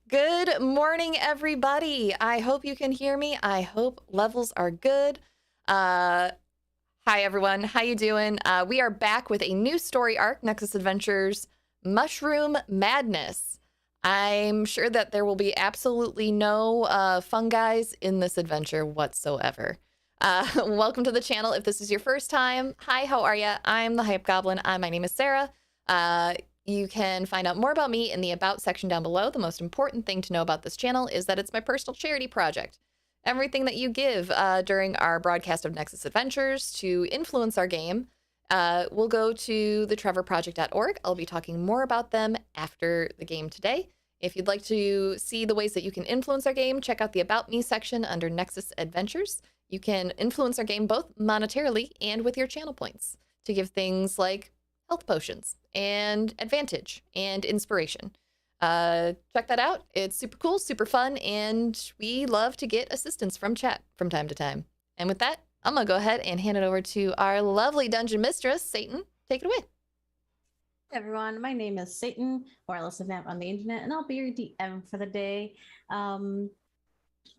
Good morning, everybody. I hope you can hear me. I hope levels are good. Hi, everyone. How you doing? We are back with a new story arc, Nexus Adventures, Mushroom Madness. I'm sure that there will be absolutely no fungi in this adventure whatsoever. Welcome to the channel. If this is your first time, hi, how are ya? I'm the Hype Goblin. My name is Sara. You can find out more about me in the About section down below. The most important thing to know about this channel is that it's my personal charity project. Everything that you give during our broadcast of Nexus Adventures to influence our game will go to the trevorproject.org. I'll be talking more about them after the game today. If you'd like to see the ways that you can influence our game, check out the About Me section under Nexus Adventures. You can influence our game both monetarily and with your channel points to give things like health potions and advantage and inspiration. Check that out. It's super cool, super fun, and we love to get assistance from chat from time to time. And with that, I'm gonna go ahead and hand it over to our lovely dungeon mistress, Satan. Take it away. Hey everyone, my name is Satan, or Alice of Vamp on the internet, and I'll be your DM for the day.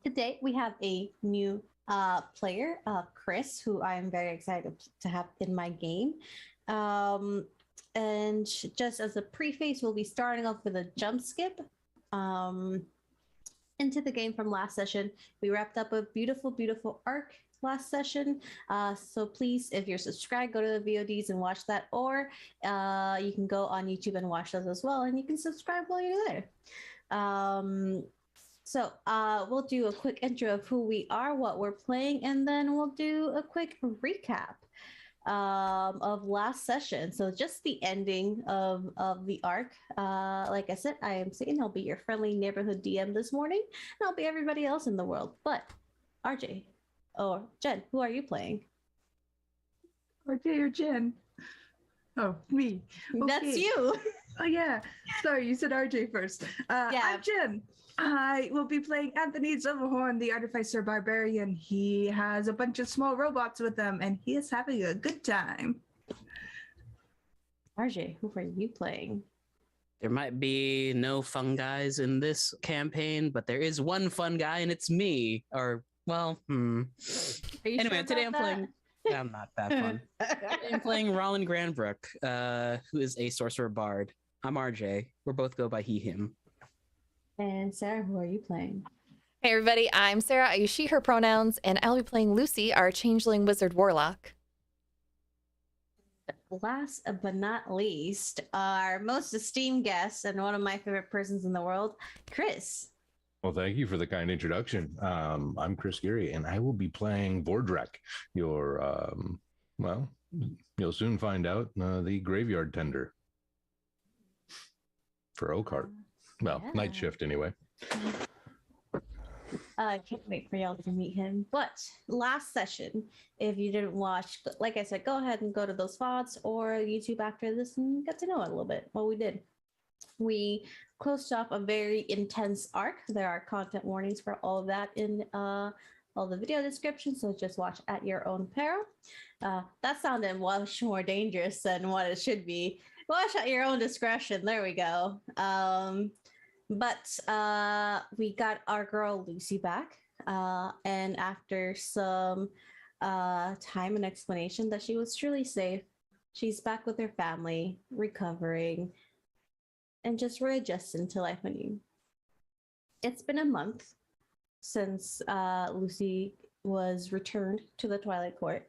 Today we have a new player, Kris, who I am very excited to have in my game. And just as a preface, we'll be starting off with a jump skip into the game from last session. We wrapped up a beautiful, beautiful arc last session. So please, if you're subscribed, go to the VODs and watch that, or you can go on YouTube and watch those as well, and you can subscribe while you're there. So we'll do a quick intro of who we are, what we're playing, and then we'll do a quick recap of last session. So just the ending of the arc. Like I said, I am Satan. I'll be your friendly neighborhood DM this morning, and I'll be everybody else in the world. But RJ or Jen, who are you playing? RJ or Jen? Oh, me. Okay. That's you. Oh yeah. Sorry, you said RJ first. Yeah. I'm Jen. I will be playing Anthony Silverhorn, the Artificer Barbarian. He has a bunch of small robots with him, and he is having a good time. RJ, who are you playing? There might be no fun guys in this campaign, but there is one fun guy, and it's me. Or, well, Are you Anyway, sure today about I'm playing... I'm not that fun. Today I'm playing Roland Granbrook, who is a sorcerer bard. I'm RJ. We're both go by he, him. And Sara, who are you playing? Hey, everybody. I'm Sara. I use she, her pronouns, and I'll be playing Lucy, our changeling wizard warlock. Last but not least, our most esteemed guest and one of my favorite persons in the world, Kris. Well, thank you for the kind introduction. I'm Kris Geary, and I will be playing Vordrek, your, well, you'll soon find out, the graveyard tender for Oakheart. Well, Yeah. night shift anyway. I can't wait for y'all to meet him. But last session, if you didn't watch, like I said, go ahead and go to those VODs or YouTube after this and get to know it a little bit. What we did. We closed off a very intense arc. There are content warnings for all of that in all the video descriptions, so just watch at your own peril. That sounded much more dangerous than what it should be. Watch at your own discretion. There we go. But we got our girl Lucy back, and after some time and explanation that she was truly safe, she's back with her family, recovering, and just readjusting to life anew. It's been a month since Lucy was returned to the Twilight Court.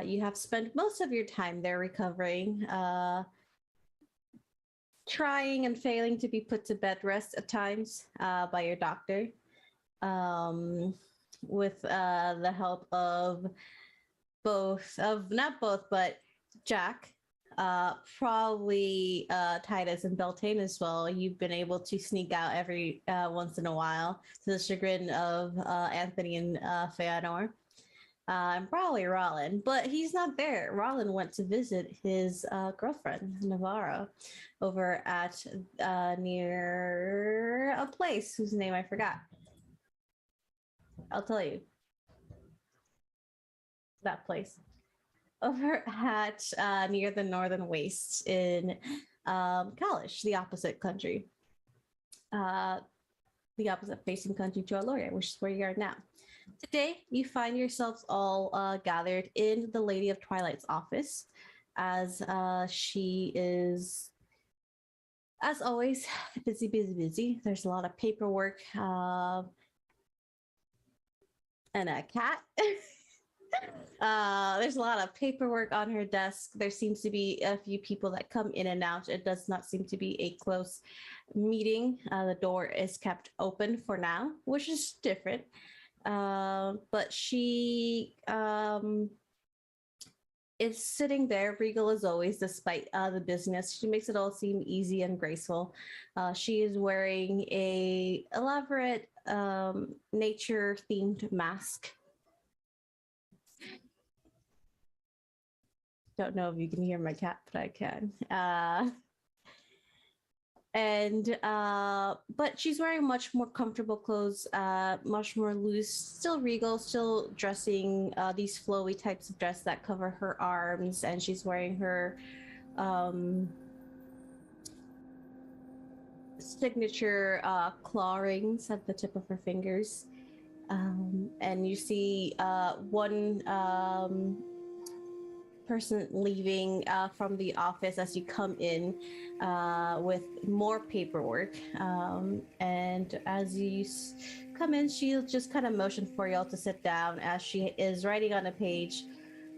You have spent most of your time there recovering, trying and failing to be put to bed rest at times by your doctor, with the help of not both, but Jack, probably Titus and Beltane as well. You've been able to sneak out every once in a while to the chagrin of Anthony and Feanor. And probably Rollin, but he's not there. Rollin went to visit his girlfriend, Navarro, over at near a place whose name I forgot. I'll tell you. That place. Over at near the Northern Wastes in Kalish, the opposite country. the opposite facing country to Aloria, which is where you are now. Today, you find yourselves all gathered in the Lady of Twilight's office, as she is, as always, busy, busy, busy. There's a lot of paperwork and a cat. There's a lot of paperwork on her desk. There seems to be a few people that come in and out. It does not seem to be a close meeting. The door is kept open for now, which is different. But she is sitting there, regal as always, despite the business. She makes it all seem easy and graceful. She is wearing a elaborate nature-themed mask. Don't know if you can hear my cat, but I can. But she's wearing much more comfortable clothes, much more loose, still regal, still dressing these flowy types of dress that cover her arms, and she's wearing her signature claw rings at the tip of her fingers. And you see one person leaving from the office as you come in with more paperwork. And as you come in, she'll just kind of motion for y'all to sit down as she is writing on a page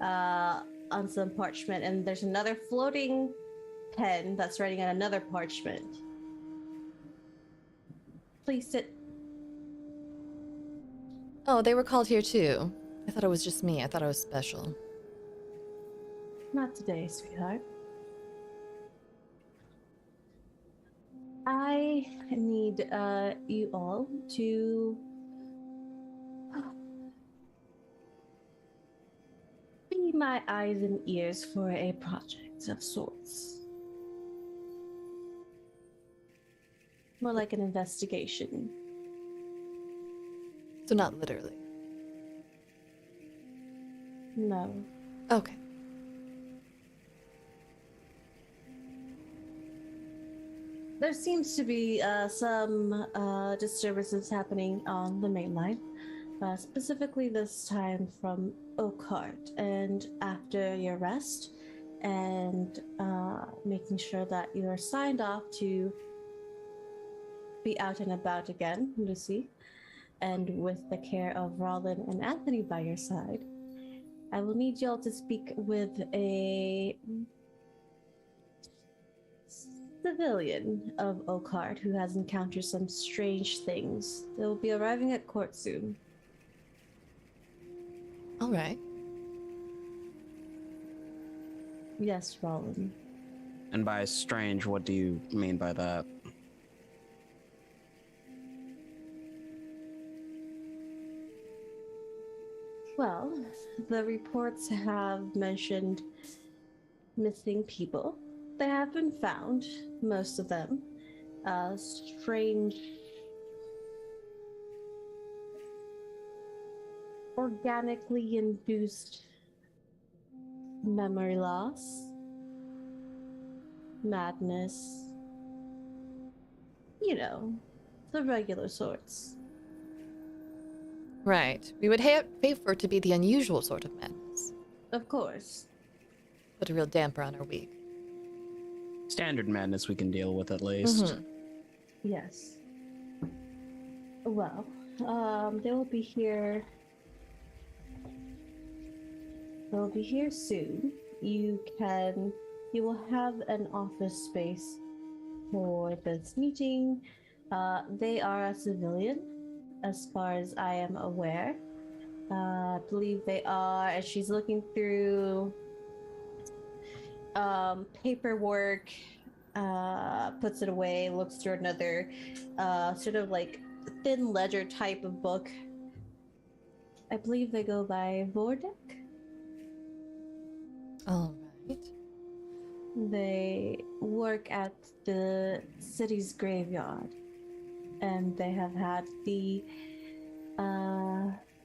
on some parchment. And there's another floating pen that's writing on another parchment. Please sit. Oh, they were called here too. I thought it was just me. I thought I was special. Not today, sweetheart. I need you all to be my eyes and ears for a project of sorts. More like an investigation. So not literally. No. Okay. There seems to be some disturbances happening on the main line, specifically this time from Oakheart. And after your rest and making sure that you are signed off to be out and about again, Lucy, and with the care of Rollin and Anthony by your side, I will need y'all to speak with a civilian of Oakheart who has encountered some strange things. They will be arriving at court soon. All right. Yes, Rollin. And by strange, what do you mean by that? Well, the reports have mentioned missing people. They have been found, most of them. Strange organically induced memory loss, madness, you know, the regular sorts. Right. We would pay for it to be the unusual sort of madness. Of course. Put a real damper on our week. Standard madness we can deal with at least. Mhm. Yes. Well, they will be here. They'll be here soon. You will have an office space for this meeting. They are a civilian, as far as I am aware. I believe they are, and she's looking through paperwork, puts it away, looks through another sort of like thin ledger type of book. I believe they go by Vordek. All right. They work at the city's graveyard, and they have had the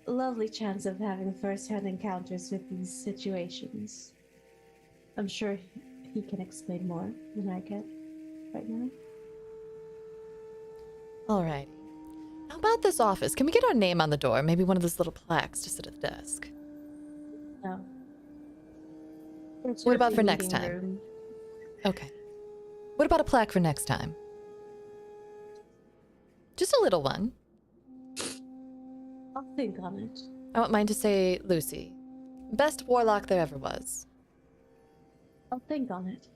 lovely chance of having first-hand encounters with these situations. I'm sure he can explain more than I can right now. All right. How about this office? Can we get our name on the door? Maybe one of those little plaques to sit at the desk. No. What about for next time? Okay. What about a plaque for next time? Just a little one. I'll think on it. I want mine to say Lucy. Best warlock there ever was. I'll think on it.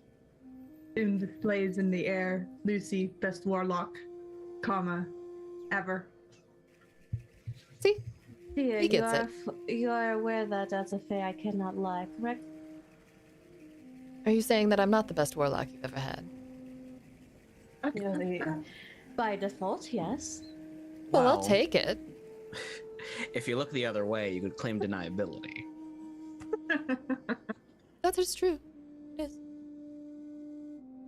Doom displays in the air. Lucy, best warlock, comma, ever. See? Dear, He gets it. You are aware that as a fae I cannot lie, correct? Are you saying that I'm not the best warlock you've ever had? By default, yes. Well, I'll Well, take it. If you look the other way, you could claim deniability. That is true. It is.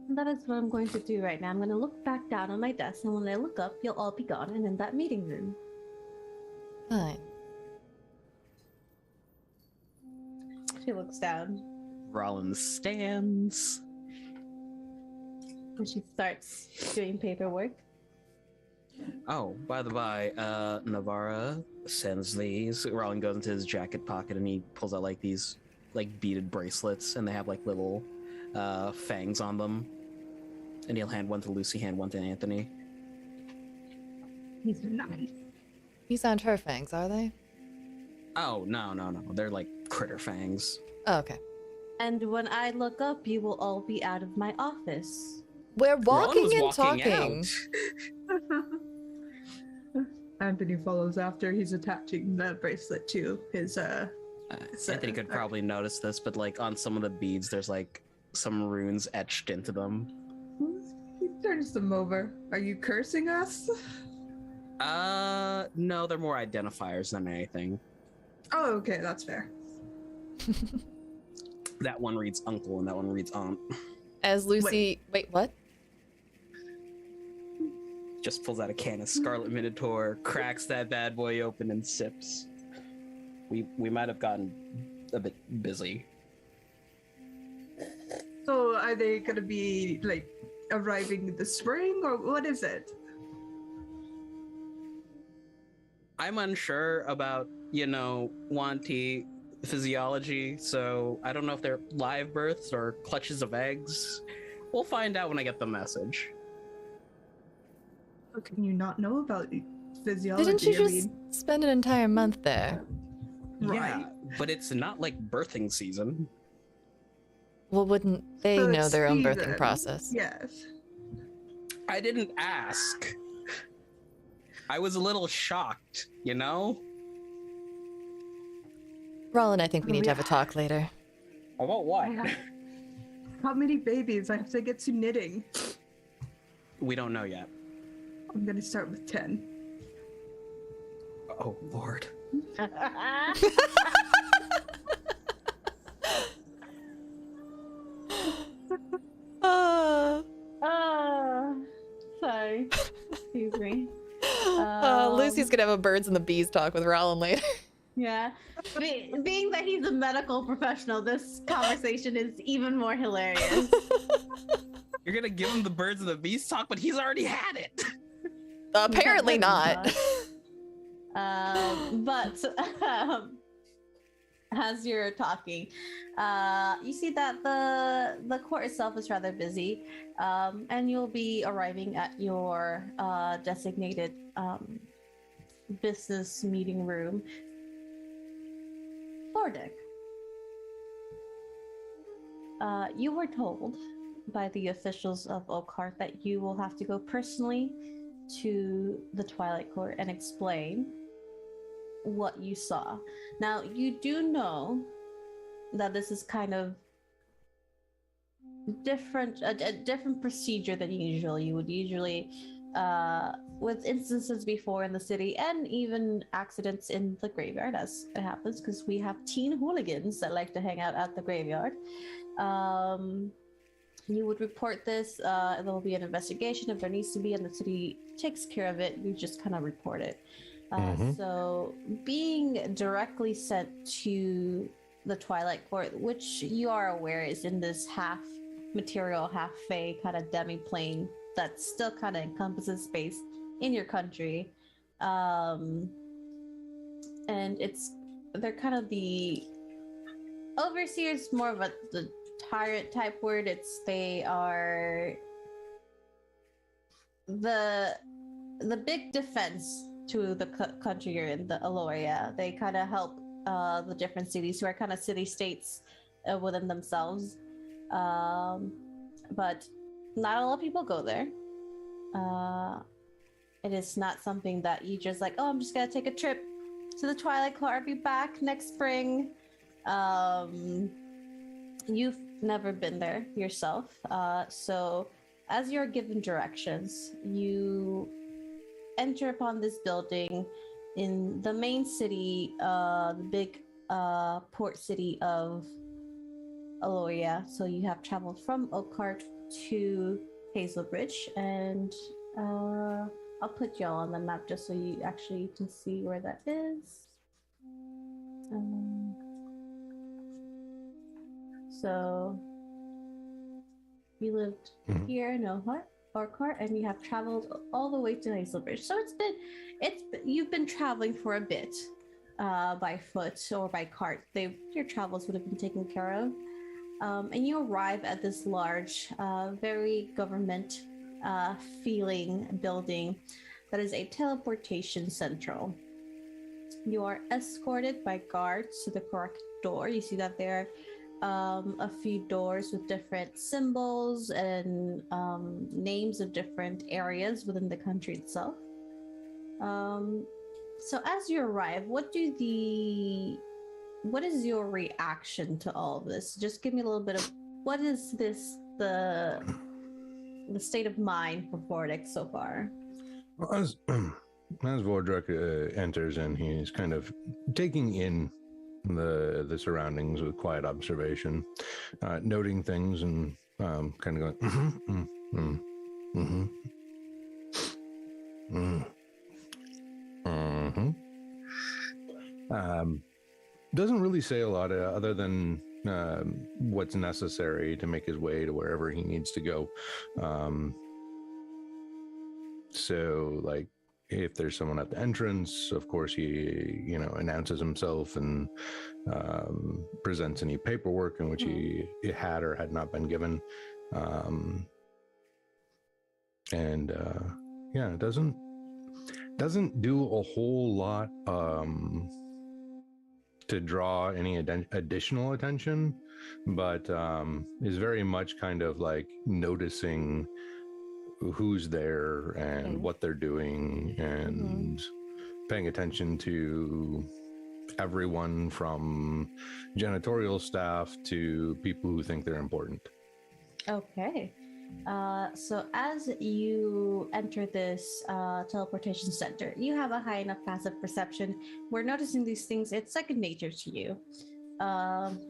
That is what I'm going to do right now. I'm going to look back down on my desk, and when I look up, you'll all be gone and in that meeting room. Fine. She looks down Rollin stands. and she starts doing paperwork. Oh, by the by, Navarra sends these. Rollin goes into his jacket pocket and he pulls out like these like beaded bracelets, and they have like little fangs on them. And he'll hand one to Lucy, hand one to Anthony. He's nice. These aren't her fangs, are they? Oh, no. They're like critter fangs. Oh, okay. And when I look up, you will all be out of my office. We're Rollin walking was and walking talking. out. Anthony follows after. He's attaching the bracelet to his Anthony could probably notice this, but like on some of the beads, there's like some runes etched into them. He turns them over. Are you cursing us? No, they're more identifiers than anything. Oh, okay, that's fair. That one reads uncle and that one reads aunt. As Lucy... Wait, what? Just pulls out a can of Scarlet Minotaur, cracks that bad boy open, and sips. We might have gotten a bit busy. So are they gonna be like arriving this spring, or what is it? I'm unsure about, Wanty physiology, so I don't know if they're live births or clutches of eggs. We'll find out when I get the message. How can you not know about physiology? Didn't you I just mean, spend an entire month there? right. Yeah, but it's not like birthing season. Well, wouldn't they So know it's their own birthing season. process? Yes. I didn't ask. I was a little shocked, Rollin, I think we Oh, need to have a yeah. talk later. About what? How many babies? I have to get to knitting. We don't know yet. I'm gonna start with 10. Oh, Lord. Sorry. Excuse me. Lucy's gonna have a birds and the bees talk with Rollin later. Yeah. Being that he's a medical professional, this conversation is even more hilarious. You're gonna give him the birds and the bees talk, but he's already had it. Apparently not. But as you're talking, you see that the court itself is rather busy, and you'll be arriving at your designated business meeting room. Lordic, you were told by the officials of Oakhart that you will have to go personally to the Twilight Court and explain what you saw. Now, you do know that this is kind of different, a different procedure than usual. You would usually, with instances before in the city and even accidents in the graveyard, as it happens, because we have teen hooligans that like to hang out at the graveyard. You would report this, there will be an investigation if there needs to be, and the city takes care of it. You just kind of report it. So being directly sent to the Twilight Court, which you are aware is in this half material, half fae kind of demi-plane that still kind of encompasses space in your country, and they're kind of the overseer is more of the tyrant type word. They are the big defense to the country you're in, the Aloria. They kind of help the different cities who are kind of city states within themselves. But not a lot of people go there. It is not something that you just like, oh, I'm just gonna take a trip to the Twilight Claw, I'll be back next spring. You've never been there yourself. So as you're given directions, you enter upon this building in the main city, the big port city of Aloria. So you have traveled from Oakhart to Hazlebridge, and I'll put y'all on the map just so you actually can see where that is. So you lived here in Oakhart, and you have traveled all the way to Hazlebridge. So you've been traveling for a bit, by foot or by cart. Your travels would have been taken care of. And you arrive at this large, very government feeling building that is a teleportation central. You are escorted by guards to the correct door. You see that there are a few doors with different symbols and names of different areas within the country itself. So as you arrive, what is your reaction to all of this? Just give me a little bit of what is the state of mind for Vordic so far? Well, as Vordrek enters and he's kind of taking in the surroundings with quiet observation, noting things and kind of going, doesn't really say a lot other than what's necessary to make his way to wherever he needs to go. So, like, if there's someone at the entrance, of course, he, announces himself and presents any paperwork in which he had or had not been given. It doesn't do a whole lot to draw any additional attention, but is very much kind of like noticing who's there and what they're doing and paying attention to everyone from janitorial staff to people who think they're important. Okay. So as you enter this teleportation center, you have a high enough passive perception where noticing these things, it's second nature to you.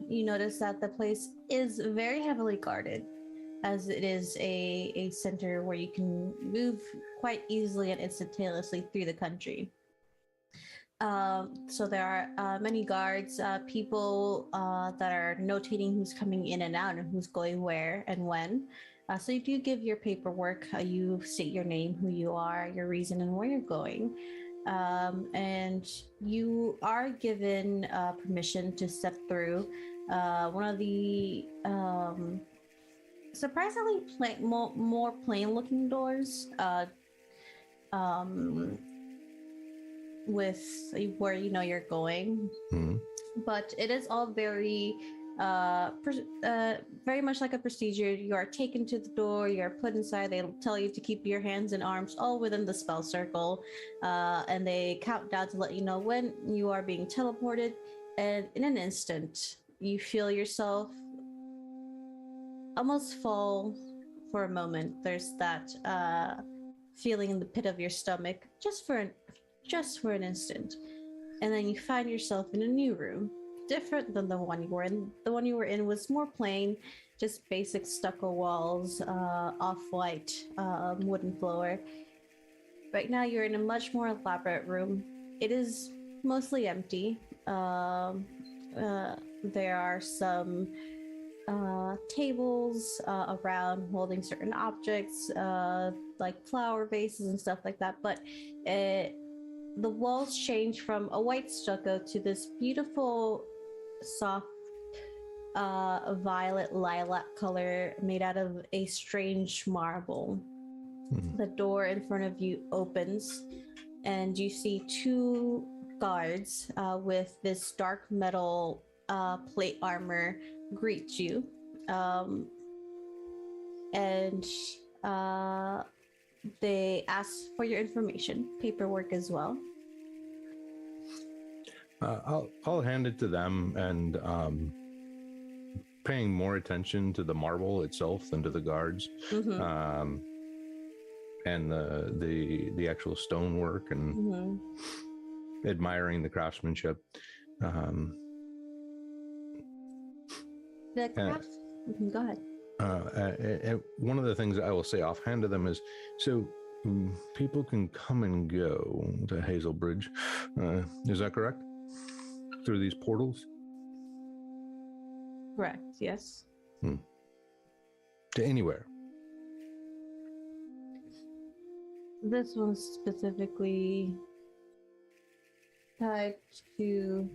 You notice that the place is very heavily guarded, as it is a center where you can move quite easily and instantaneously through the country. So there are many guards, people that are notating who's coming in and out and who's going where and when. So you do give your paperwork, you state your name, who you are, your reason, and where you're going. And you are given permission to step through one of the surprisingly more plain-looking doors with where you're going. But it is all very very much like a procedure. You are taken to the door, you're put inside, they tell you to keep your hands and arms all within the spell circle, and they count down to let you know when you are being teleported, and in an instant you feel yourself almost fall for a moment. There's that feeling in the pit of your stomach just for an instant, and then you find yourself in a new room, different than the one you were in. The one you were in was more plain, just basic stucco walls, off-white wooden floor. Right now you're in a much more elaborate room. It is mostly empty. There are some tables around holding certain objects, like flower vases and stuff like that, but the walls change from a white stucco to this beautiful, soft, violet lilac color made out of a strange marble. The door in front of you opens, and you see two guards with this dark metal plate armor greet you. And they ask for your information, paperwork as well. I'll hand it to them, and paying more attention to the marble itself than to the guards, and the actual stonework, and admiring the craftsmanship. The craft. Go ahead. One of the things I will say offhand to them is, so people can come and go to Hazlebridge. Is that correct? Through these portals? Correct, yes. To anywhere? This one's specifically tied to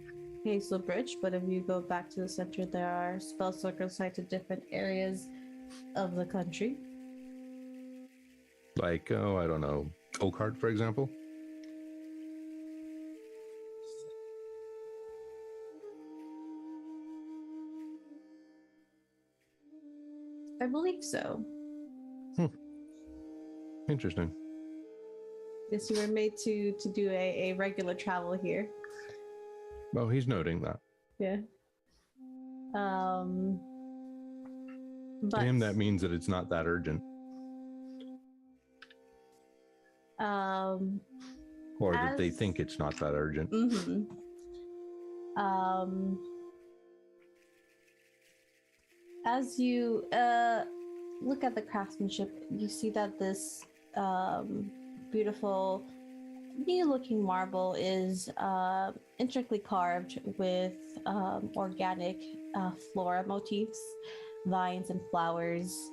Hazlebridge, but if you go back to the center, there are spell circles tied to different areas of the country. Like, oh, I don't know, Oakhart, for example? I believe so. Interesting. Yes, you were made to do a regular travel here. Well, he's noting that. Yeah. But To him, that means that it's not that urgent. Or that they think it's not that urgent. As you look at the craftsmanship, you see that this beautiful new-looking marble is intricately carved with organic flora motifs, vines and flowers.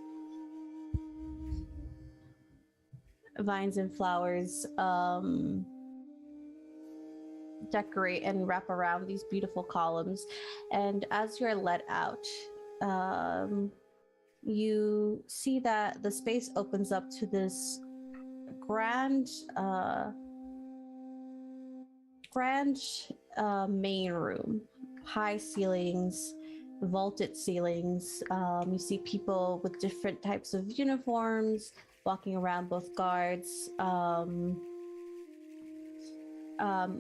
Decorate and wrap around these beautiful columns. And as you're led out, you see that the space opens up to this grand main room. High ceilings, vaulted ceilings. You see people with different types of uniforms walking around, both guards,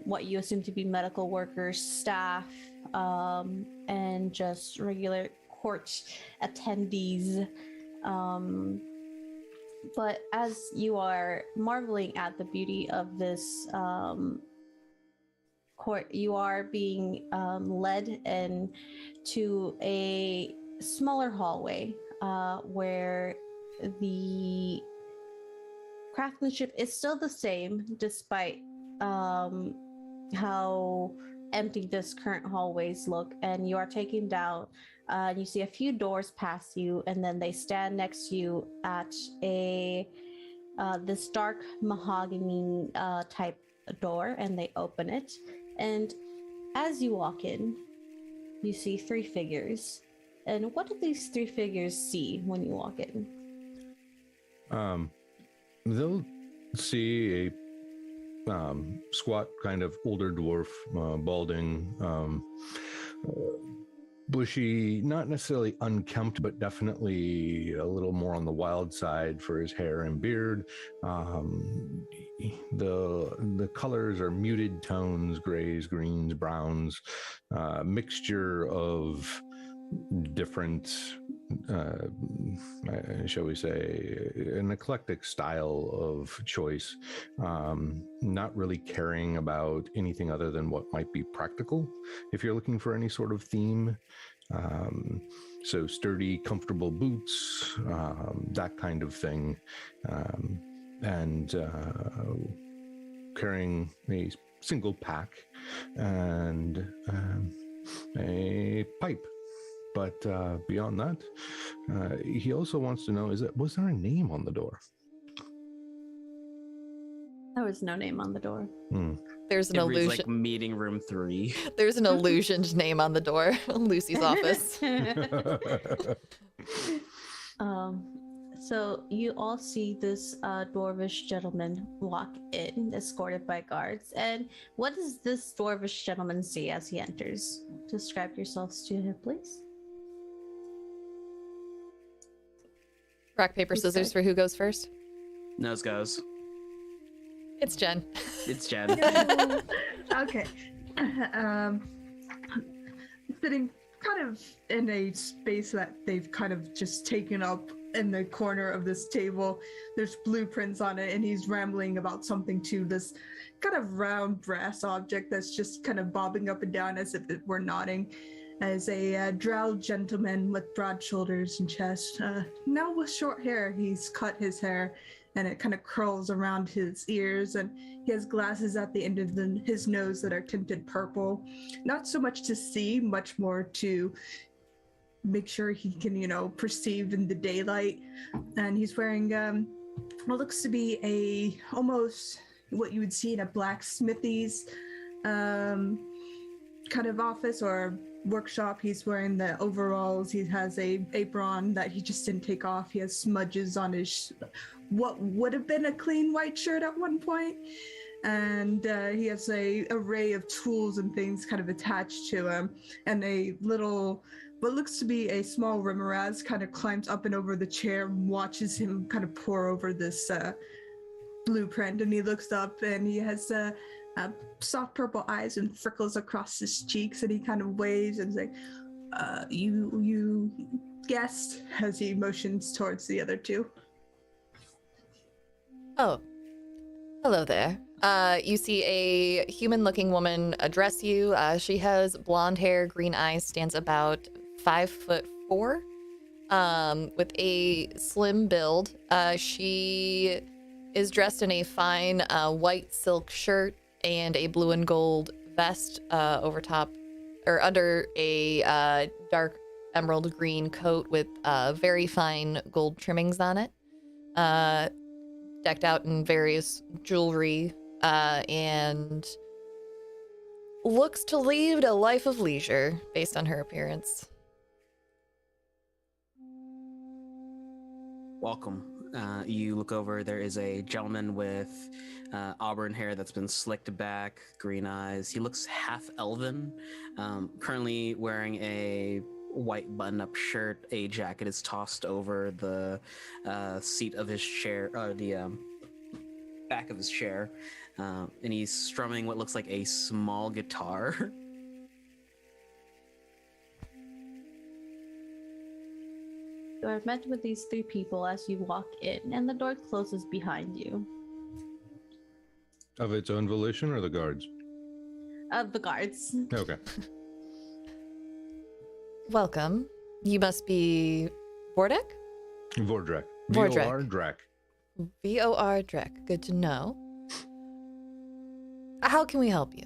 what you assume to be medical workers, staff, and just regular court attendees. But as you are marveling at the beauty of this court, you are being led to a smaller hallway where the craftsmanship is still the same despite how empty this current hallways look. And you are taken down. You see a few doors pass you, and then they stand next to you at this dark mahogany type door, and they open it. And as you walk in, you see three figures. And what do these three figures see when you walk in? They'll see a squat, kind of older dwarf, balding, bushy, not necessarily unkempt, but definitely a little more on the wild side for his hair and beard. The colors are muted tones, grays, greens, browns, mixture of different, shall we say, an eclectic style of choice, not really caring about anything other than what might be practical if you're looking for any sort of theme. So sturdy, comfortable boots, that kind of thing, and carrying a single pack and a pipe. But beyond that, he also wants to know, was there a name on the door? There was no name on the door. There's an It reads illusion. like meeting room 3. There's an illusioned name on the door. Lucy's office. So you all see this dwarvish gentleman walk in, escorted by guards. And what does this dwarvish gentleman see as he enters? Describe yourselves to him, please. Rock, paper, scissors for who goes first? Nose goes. It's Jen. It's Jen. Okay. Sitting kind of in a space that they've kind of just taken up in the corner of this table. There's blueprints on it, and he's rambling about something to this kind of round brass object that's just kind of bobbing up and down as if it were nodding. As a drow gentleman with broad shoulders and chest. Now with short hair, he's cut his hair and it kind of curls around his ears, and he has glasses at the end of his nose that are tinted purple. Not so much to see, much more to make sure he can, perceive in the daylight. And he's wearing what looks to be almost what you would see in a blacksmithy's kind of office or workshop. He's wearing the overalls. He has a apron that he just didn't take off. He has smudges on his what would have been a clean white shirt at one point, and he has a array of tools and things kind of attached to him, and a little what looks to be a small Remoraz kind of climbs up and over the chair and watches him kind of pore over this blueprint. And he looks up and he has soft purple eyes and freckles across his cheeks, and he kind of waves and is like, you guessed, as he motions towards the other two. Oh, hello there. You see a human-looking woman address you. She has blonde hair, green eyes, stands about 5'4", with a slim build. She is dressed in a fine white silk shirt and a blue and gold vest over top, or under a dark emerald green coat with very fine gold trimmings on it. Decked out in various jewelry, and looks to lead a life of leisure based on her appearance. Welcome. You look over, there is a gentleman with auburn hair that's been slicked back, green eyes. He looks half elven, currently wearing a white button-up shirt. A jacket is tossed over the seat of his chair, or the back of his chair, and he's strumming what looks like a small guitar. You are met with these three people as you walk in, and the door closes behind you. Of its own volition or the guards? Of the guards. Okay. Welcome. You must be Vordek? Vordrek. Vordrek. Vordrek. V-O-R Drek. Good to know. How can we help you?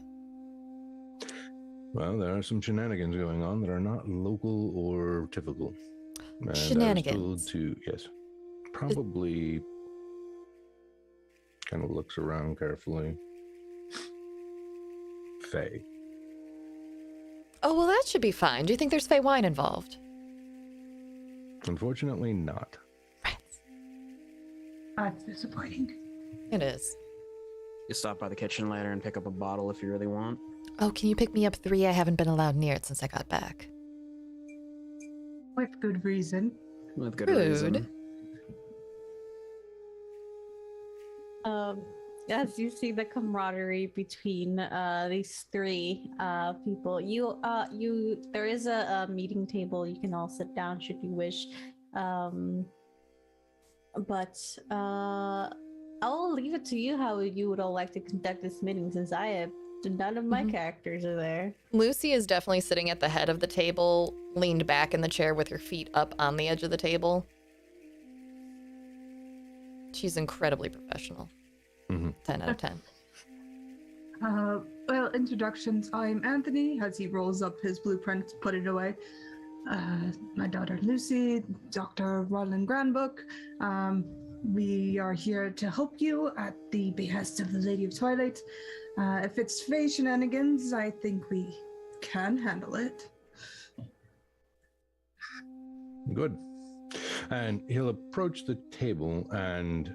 Well, there are some shenanigans going on that are not local or typical. And Shenanigans? I was told yes. Probably kind of looks around carefully. Faye. Oh, well, that should be fine. Do you think there's Fey wine involved? Unfortunately, not. Rats. That's disappointing. It is. You stop by the kitchen later and pick up a bottle if you really want. Oh, can you pick me up 3? I haven't been allowed near it since I got back. With good reason. With good Rude. reason. As you see the camaraderie between these three people, there is a meeting table. You can all sit down should you wish, but I'll leave it to you how you would all like to conduct this meeting, since none of my characters are there. Lucy is definitely sitting at the head of the table, leaned back in the chair with her feet up on the edge of the table. She's incredibly professional. 10 out of 10. Well, introductions. I'm Anthony, as he rolls up his blueprint to put it away. My daughter Lucy, Dr. Roland Granbook. We are here to help you at the behest of the Lady of Twilight. If it's Fae shenanigans, I think we can handle it. Good. And he'll approach the table and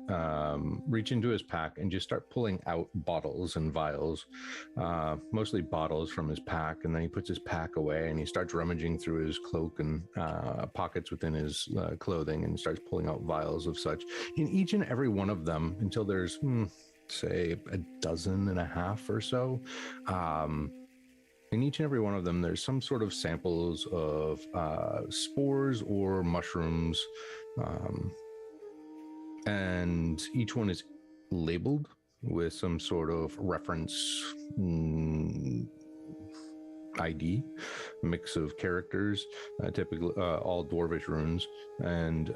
reach into his pack and just start pulling out bottles and vials, mostly bottles from his pack. And then he puts his pack away and he starts rummaging through his cloak and pockets within his clothing and starts pulling out vials of such. In each and every one of them, until there's, say, 12 or so, in each and every one of them, there's some sort of samples of spores or mushrooms, and each one is labeled with some sort of reference ID, mix of characters, typically all dwarvish runes. And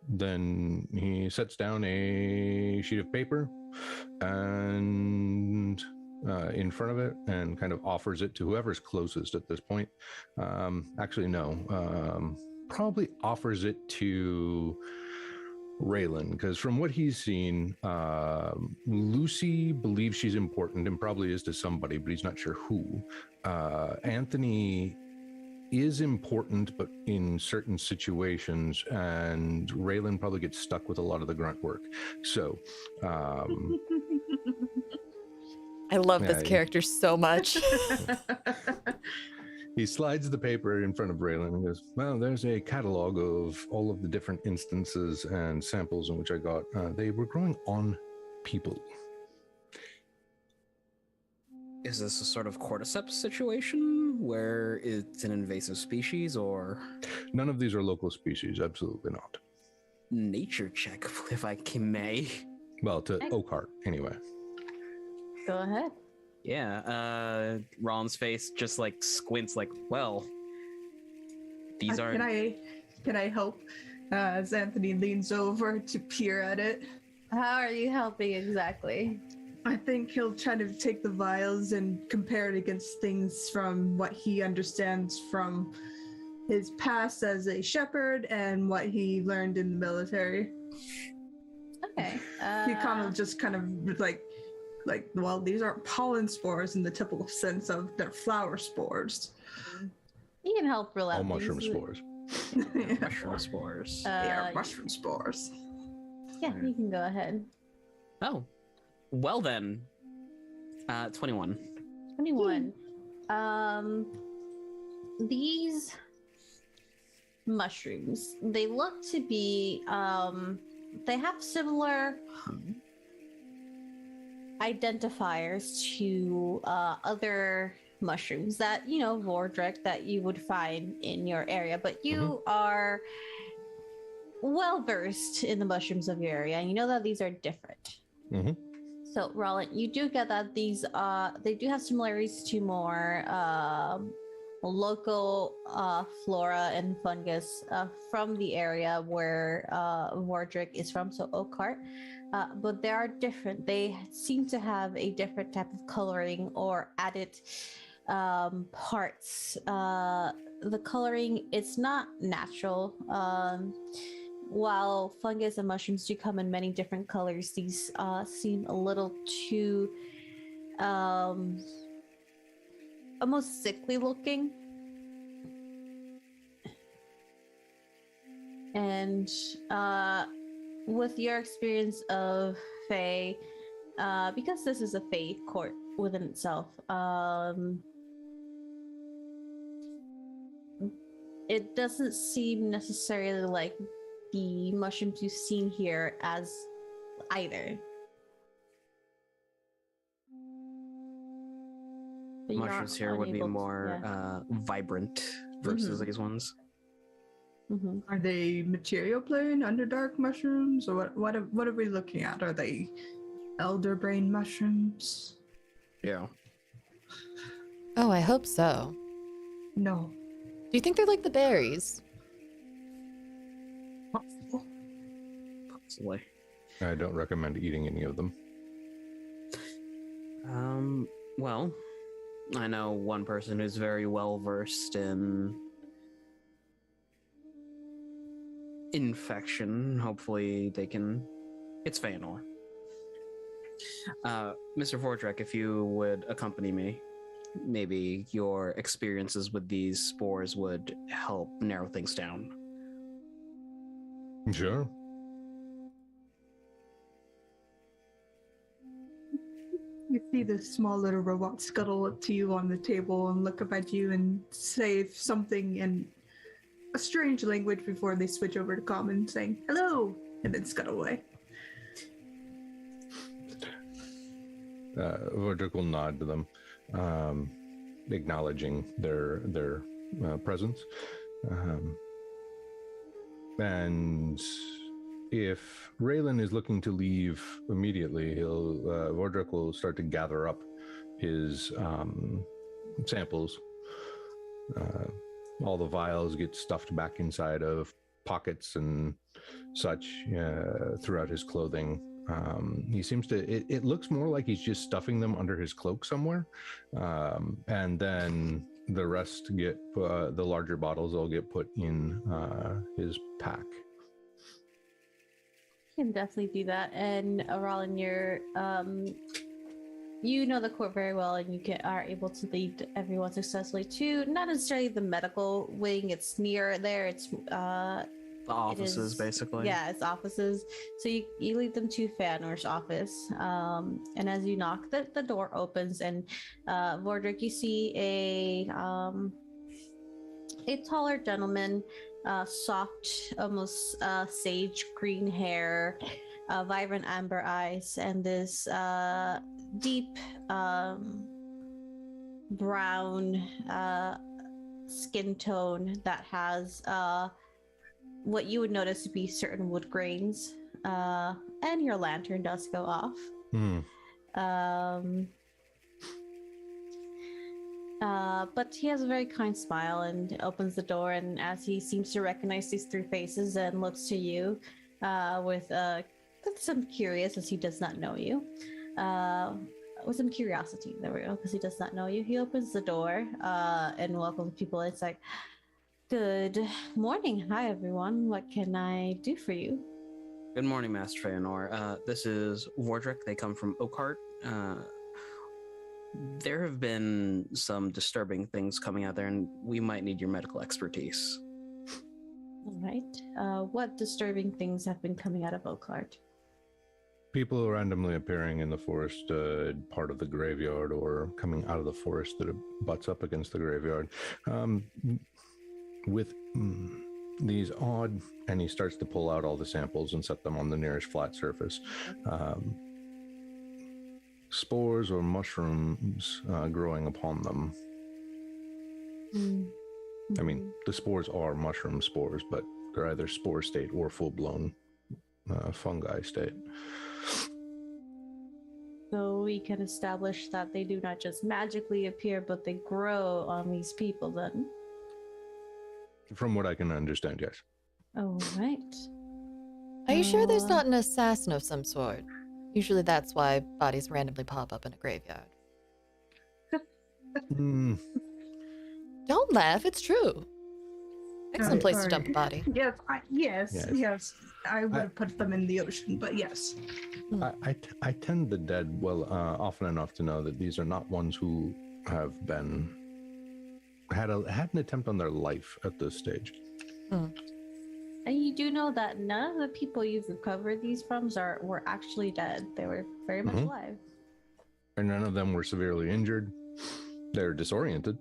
then he sets down a sheet of paper and in front of it and kind of offers it to whoever's closest at this point. Actually, no. Probably offers it to Raylan, because from what he's seen, Lucy believes she's important and probably is to somebody, but he's not sure who. Anthony is important, but in certain situations, and Raylan probably gets stuck with a lot of the grunt work. So, I love this character so much. he slides the paper in front of Raylan and goes, well, there's a catalog of all of the different instances and samples in which I got. They were growing on people. Is this a sort of cordyceps situation where it's an invasive species, or? None of these are local species, absolutely not. Nature check, if I may. Well, to Oakheart, anyway. Go ahead. Yeah, Ron's face just like squints like, well, these are... Can I help as Anthony leans over to peer at it? How are you helping exactly? I think he'll try to take the vials and compare it against things from what he understands from his past as a shepherd and what he learned in the military. Okay. He kind of like, well, these aren't pollen spores in the typical sense of they're flower spores. You can help rule out All mushroom these. spores. mushroom spores. They are mushroom spores. Yeah, you can go ahead. Oh, well then. 21. 21. These mushrooms, they look to be, they have similar identifiers to other mushrooms that, Vordrek, that you would find in your area, but you are well versed in the mushrooms of your area, and you know that these are different. So, Roland, you do get that these they do have similarities to more local flora and fungus from the area where Vordrek is from, so Oakheart. But they are different. They seem to have a different type of coloring or added parts. The coloring, it's not natural. While fungus and mushrooms do come in many different colors, these seem a little too almost sickly looking. And with your experience of Fae, because this is a Fae court within itself, it doesn't seem necessarily like the mushrooms you've seen here as either. But you Mushrooms are here would be unable to- more yeah. vibrant versus these ones. Are they material plane, underdark mushrooms, or what are we looking at? Are they elder brain mushrooms? Yeah. Oh, I hope so. No. Do you think they're like the berries? Possibly. I don't recommend eating any of them. Well, I know one person who's very well versed in infection. Hopefully they can It's Feanor. Mr. Vordrek, if you would accompany me, maybe your experiences with these spores would help narrow things down. Sure. You see this small little robot scuttle up to you on the table and look up at you and say something in a strange language before they switch over to common, saying hello, and then scuttle away. Vordrek will nod to them, acknowledging their presence. And if Raylan is looking to leave immediately, Vordrek will start to gather up his samples. All the vials get stuffed back inside of pockets and such throughout his clothing. He seems to, it looks more like he's just stuffing them under his cloak somewhere. And then the rest get, the larger bottles all get put in his pack. Can definitely do that. And Rollin, you're you know the court very well, and are able to lead everyone successfully to not necessarily the medical wing. It's near there. It's The offices, basically. Yeah, it's offices. So you lead them to Feanor's office, and as you knock, the door opens, and Vordrek, you see a taller gentleman, soft, almost sage green hair, vibrant amber eyes, and this deep brown skin tone that has what you would notice to be certain wood grains, and your lantern does go off. But he has a very kind smile and opens the door, and as he seems to recognize these three faces and looks to you with some curious, as he does not know you, with some curiosity, there we go, because he does not know you, he opens the door and welcomes people. It's like, good morning. Hi, everyone. What can I do for you? Good morning, Master Feanor. This is Vordrek. They come from Oakhart. There have been some disturbing things coming out there, and we might need your medical expertise. All right. What disturbing things have been coming out of Oakhart? People randomly appearing in the forest part of the graveyard, or coming out of the forest that butts up against the graveyard. With these odd, and he starts to pull out all the samples and set them on the nearest flat surface. Spores or mushrooms growing upon them. I mean, the spores are mushroom spores, but they're either spore state or full-blown fungi state. So we can establish that they do not just magically appear, but they grow on these people then? From what I can understand, yes. Oh, right. Are you sure there's not an assassin of some sort? Usually that's why bodies randomly pop up in a graveyard. Don't laugh, it's true. Excellent place to dump a body. Yes. I would have put them in the ocean, but yes. I tend the dead well often enough to know that these are not ones who have been had an attempt on their life at this stage. And you do know that none of the people you've recovered these from were actually dead. They were very much alive. And none of them were severely injured. They're disoriented.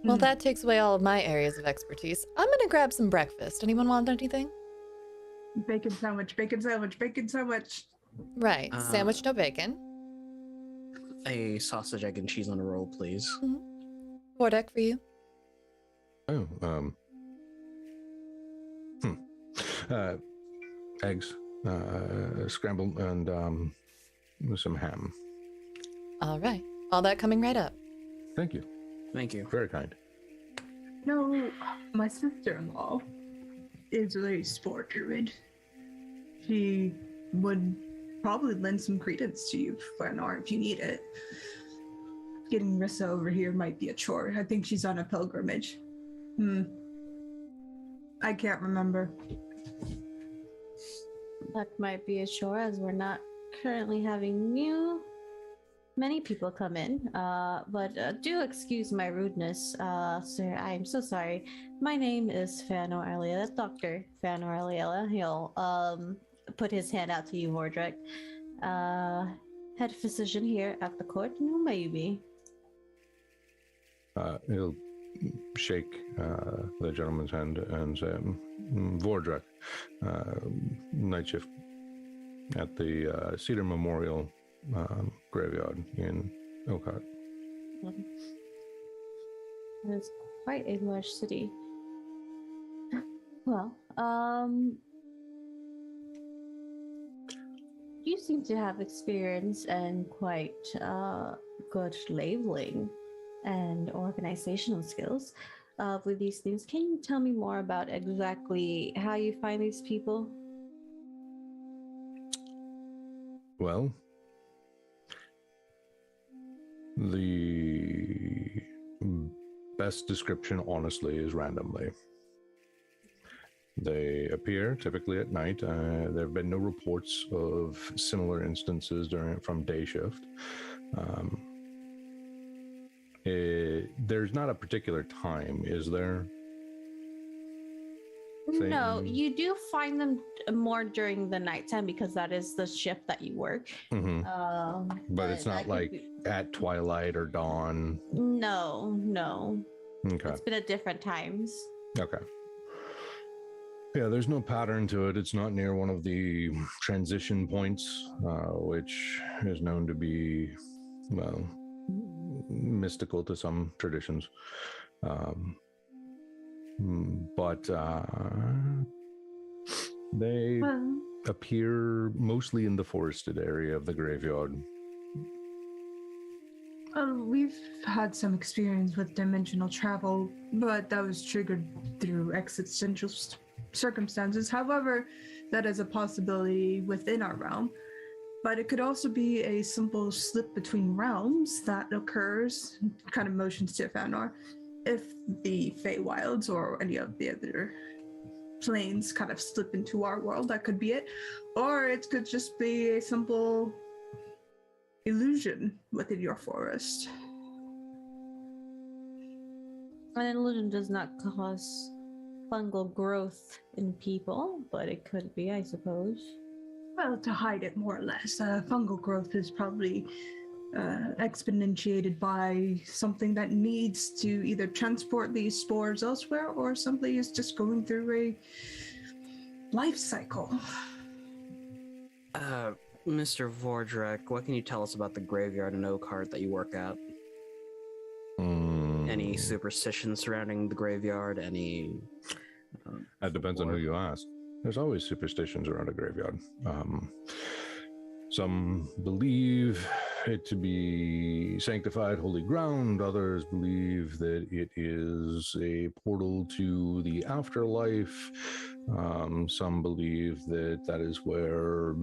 Well, that takes away all of my areas of expertise. I'm gonna grab some breakfast. Anyone want anything? Bacon sandwich, bacon sandwich, bacon sandwich. Right. Sandwich, no bacon. A sausage, egg, and cheese on a roll, please. Vordek for you. Eggs, scrambled, and with some ham. All right. All that coming right up. Thank you. Thank you. Very kind. No, my sister-in-law is a spore druid. She would probably lend some credence to you, Feanor, if you need it. Getting Rissa over here might be a chore. I think she's on a pilgrimage. I can't remember. That might be a chore, as we're not currently having many people come in. But do excuse my rudeness, sir. I'm so sorry. My name is Fanor Aliela, Dr. Fanor Aliela. He'll put his hand out to you, Vordrek. Head physician here at the court. And who may you be? He'll shake the gentleman's hand and say, Vordrek, night shift at the Cedar Memorial graveyard in Okart. It is quite a large city. Well, you seem to have experience and quite good labeling and organizational skills with these things. Can you tell me more about exactly how you find these people? Well, the best description, honestly, is randomly. They appear typically at night. There have been no reports of similar instances from day shift. There's not a particular time, is there? No, you do find them more during the nighttime because that is the shift that you work. Mm-hmm. But it's not like at twilight or dawn. No. Okay. It's been at different times. Okay. Yeah, there's no pattern to it. It's not near one of the transition points, which is known to be, well, mystical to some traditions. But they appear mostly in the forested area of the graveyard. We've had some experience with dimensional travel, but that was triggered through existential circumstances. However, that is a possibility within our realm. But it could also be a simple slip between realms that occurs, kind of motions to Fanor, if the Feywilds or any of the other planes kind of slip into our world. That could be it. Or it could just be a simple illusion within your forest. An illusion does not cause fungal growth in people, but it could be, I suppose. Well, to hide it more or less. Fungal growth is probably exponentiated by something that needs to either transport these spores elsewhere or simply is just going through a life cycle. Mr. Vordrek, what can you tell us about the graveyard in Okart that you work at? Any superstitions surrounding the graveyard? Any? That depends on who you ask. There's always superstitions around a graveyard. Some believe it to be sanctified holy ground. Others believe that it is a portal to the afterlife. Some believe that that is where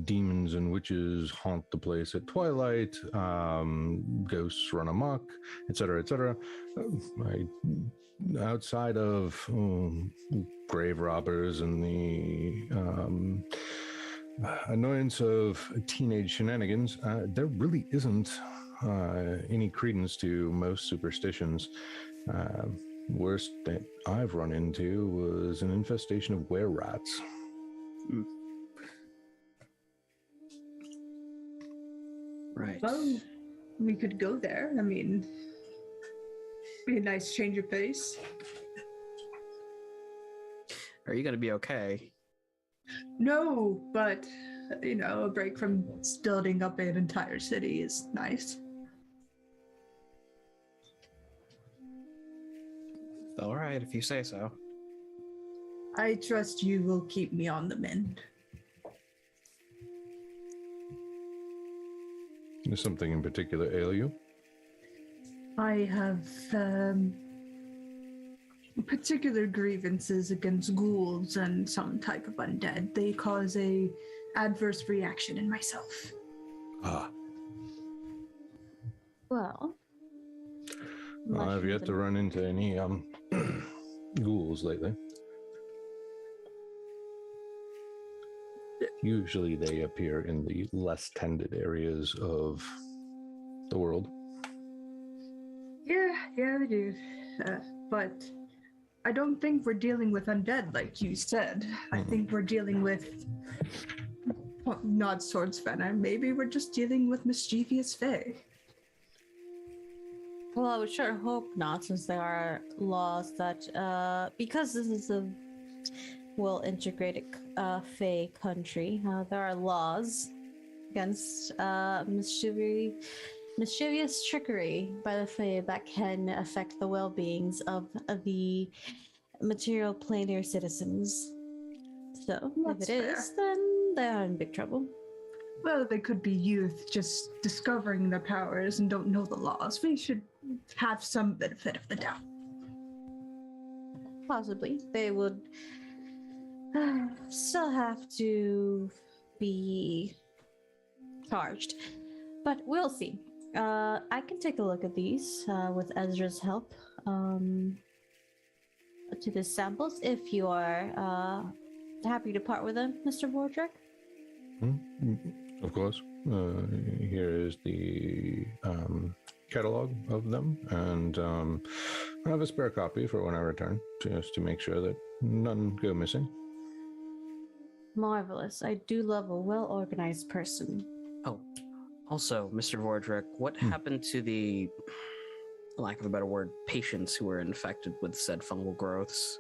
demons and witches haunt the place at twilight. Ghosts run amok, etc., etc. Outside of grave robbers and the annoyance of teenage shenanigans, there really isn't any credence to most superstitions. Worst that I've run into was an infestation of were-rats. Right. Well, we could go there. I mean, be a nice change of pace. Are you going to be okay? No, but, you know, a break from building up an entire city is nice. All right, if you say so. I trust you will keep me on the mend. Does something in particular ail you? I have particular grievances against ghouls and some type of undead. They cause a adverse reaction in myself. Well, I've yet to run into any ghouls lately. Usually they appear in the less tended areas of the world. Yeah, they do. But I don't think we're dealing with undead like you said. I think we're dealing with not swords venom. Maybe we're just dealing with mischievous fae. Well, I would sure hope not, since there are laws that, because this is a well-integrated Fae country, there are laws against mischievous trickery by the Fae that can affect the well-beings of the material planar citizens. So, That's if it is, then they are in big trouble. Well, they could be youth just discovering their powers and don't know the laws. We should have some benefit of the doubt. Possibly. They would still have to be charged. But we'll see. I can take a look at these with Ezra's help to the samples if you are happy to part with them, Mr. Wardrek. Of course. Here is the catalog of them, and I have a spare copy for when I return, just to make sure that none go missing. Marvelous. I do love a well-organized person. Oh, also, Mr. Vordrek, what happened to the, lack of a better word, patients who were infected with said fungal growths?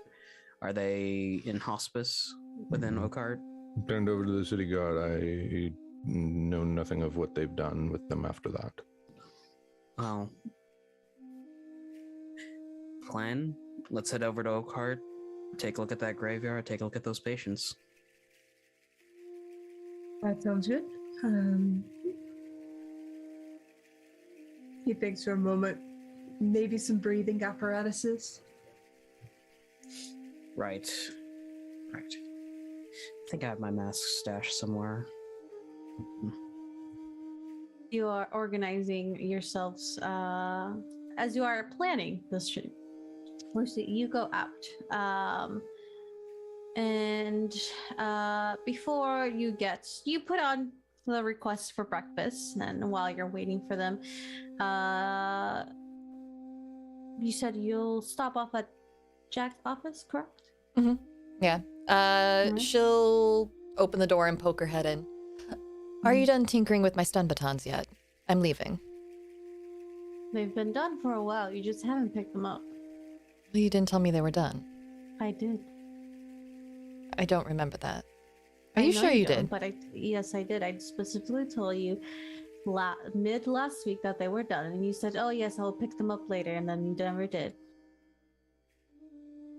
Are they in hospice within Okard? Turned over to the city guard. I know nothing of what they've done with them after that. Well, plan, let's head over to Okard, take a look at that graveyard, take a look at those patients. That sounds good. He thinks for a moment. Maybe some breathing apparatuses. Right. I think I have my mask stashed somewhere. You are organizing yourselves as you are planning this trip. You go out. And before you put on the request for breakfast, and while you're waiting for them, you said you'll stop off at Jack's office, correct? Mm-hmm. Yeah. Alright. She'll open the door and poke her head in. Are you done tinkering with my stun batons yet? I'm leaving. They've been done for a while. You just haven't picked them up. Well, you didn't tell me they were done. I did. I don't remember that. Are I you know sure you don't, did? But yes, I did. I specifically told you mid last week that they were done, and you said, "Oh yes, I'll pick them up later," and then you never did.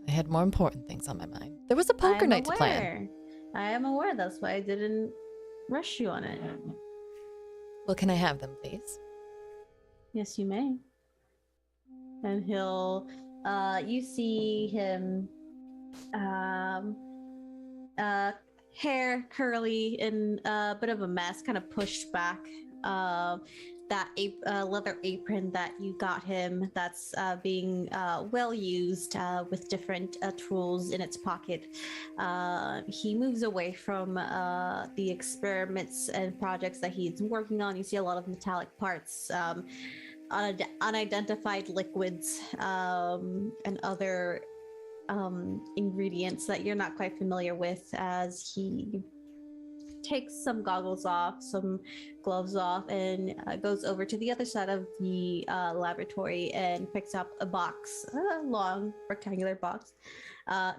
I had more important things on my mind. There was a poker night to plan. I am aware. That's why I didn't rush you on it. Well, can I have them, please? Yes, you may. And he'll, you see him, hair curly in a bit of a mess, kind of pushed back. That leather apron that you got him, that's being well used with different tools in its pocket. He moves away from the experiments and projects that he's working on. You see a lot of metallic parts, unidentified liquids, and other ingredients that you're not quite familiar with, as he takes some goggles off, some gloves off, and goes over to the other side of the laboratory and picks up a box, a long rectangular box.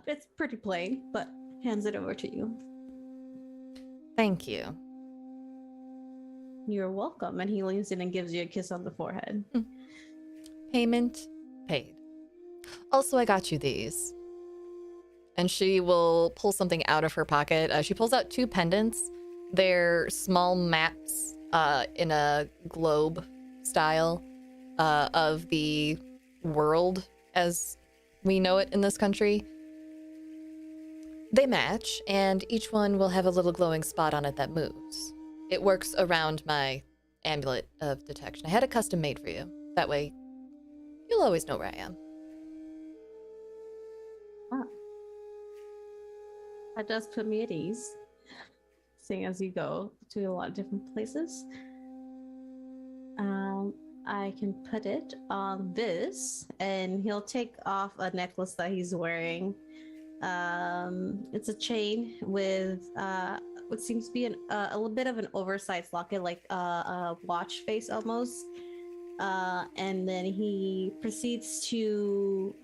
It's pretty plain, but hands it over to you. Thank you. You're welcome. And he leans in and gives you a kiss on the forehead. Payment paid. Also, I got you these. And she will pull something out of her pocket. She pulls out 2 pendants. They're small maps in a globe style of the world as we know it in this country. They match, and each one will have a little glowing spot on it that moves. It works around my amulet of detection. I had it custom made for you. That way, you'll always know where I am. That does put me at ease. seeing as you go to a lot of different places. I can put it on this, and he'll take off a necklace that he's wearing. It's a chain with what seems to be a little bit of an oversized locket, like a watch face almost. And then he proceeds to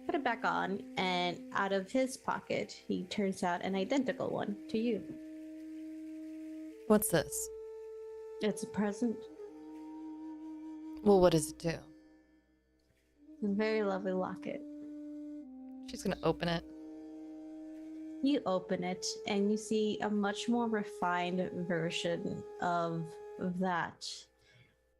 put it back on, and out of his pocket, he turns out an identical one to you. What's this? It's a present. Well, what does it do? It's a very lovely locket. She's gonna open it. You open it, and you see a much more refined version of that.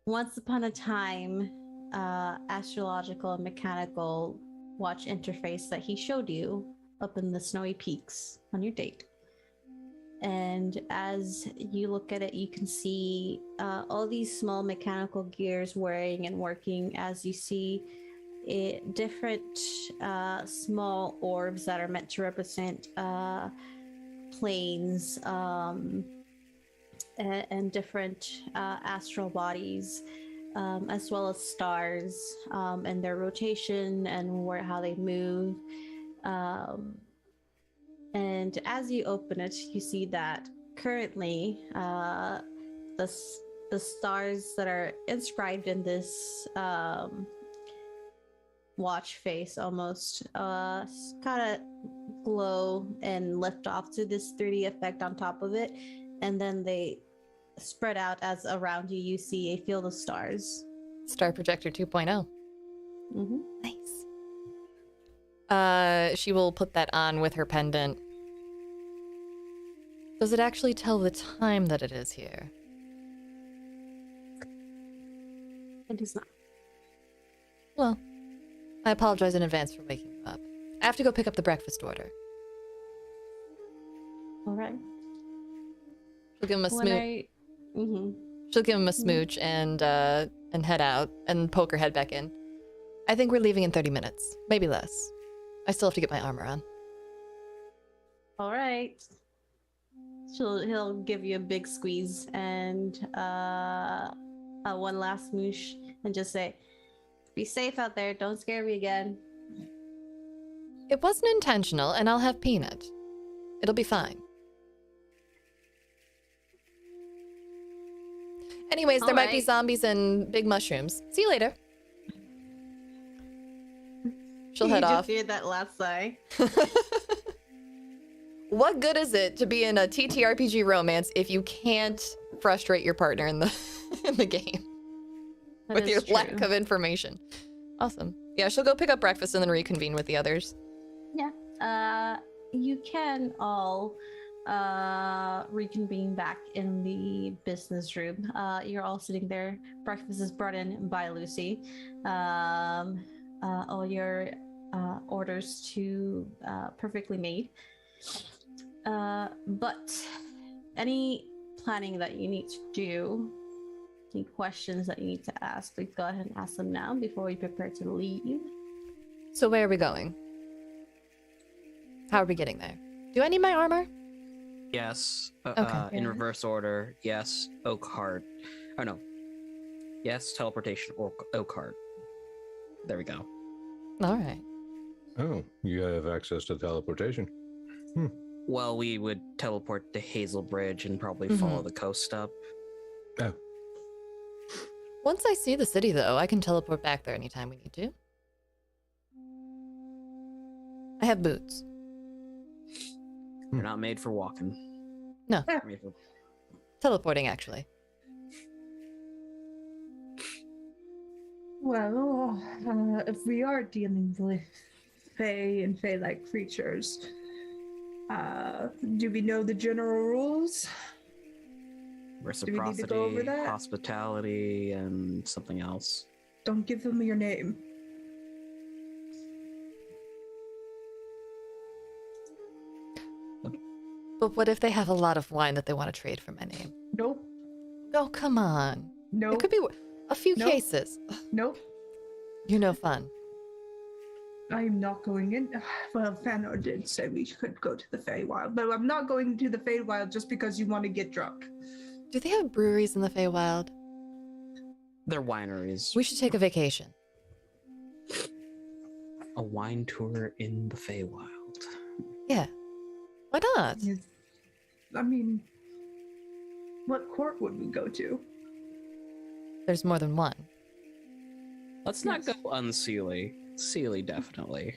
Once upon a time, astrological and mechanical watch interface that he showed you up in the snowy peaks on your date. And as you look at it, you can see all these small mechanical gears whirring and working as you see different small orbs that are meant to represent planes and different astral bodies, as well as stars and their rotation and how they move. And as you open it, you see that currently the stars that are inscribed in this watch face almost kind of glow and lift off to this 3D effect on top of it, and then they spread out as around you you see a field of stars. Star Projector 2.0. Mm-hmm. Nice. She will put that on with her pendant. Does it actually tell the time that it is here? It does not. Well, I apologize in advance for waking you up. I have to go pick up the breakfast order. All right. She'll give him a smooch. Mm-hmm. She'll give him a smooch and head out and poke her head back in. I think we're leaving in 30 minutes, maybe less. I still have to get my armor on. All right. He'll give you a big squeeze and one last smooch and just say, "Be safe out there. Don't scare me again." It wasn't intentional, and I'll have peanut. It'll be fine. Anyways, there might be zombies and big mushrooms. See you later. She'll head off. You just hear that last sigh. What good is it to be in a TTRPG romance if you can't frustrate your partner in the in the game with your lack of information? Awesome. Yeah, she'll go pick up breakfast and then reconvene with the others. Yeah. You can all reconvene back in the business room. You're all sitting there. Breakfast is brought in by Lucy. All your orders to perfectly made. But any planning that you need to do, any questions that you need to ask, please go ahead and ask them now before we prepare to leave. So where are we going? How are we getting there? Do I need my armor? Yes. Okay. In reverse order. Yes. Oak Heart. Oh no. Yes. Teleportation. Oak Heart. There we go. All right. Oh, you have access to teleportation. Well, we would teleport to Hazlebridge and probably follow the coast up. Oh. Once I see the city, though, I can teleport back there anytime we need to. I have boots. They're not made for walking. No. They're made for... Teleporting, actually. Well, if we are dealing with Fae and Fae-like creatures, do we know the general rules? Reciprocity, go over that? hospitality, and something else. Don't give them your name. But what if they have a lot of wine that they want to trade for my name? Nope. Oh, come on. Nope. It could be a few Nope. cases. Nope. You're no fun. I'm not going in. Well, Fanor did say we could go to the Feywild, but I'm not going to the Feywild just because you want to get drunk. Do they have breweries in the Feywild? They're wineries. We should take a vacation. A wine tour in the Feywild. Yeah. Why not? I mean, what court would we go to? There's more than one. Let's not go unseelie. Sealy, definitely.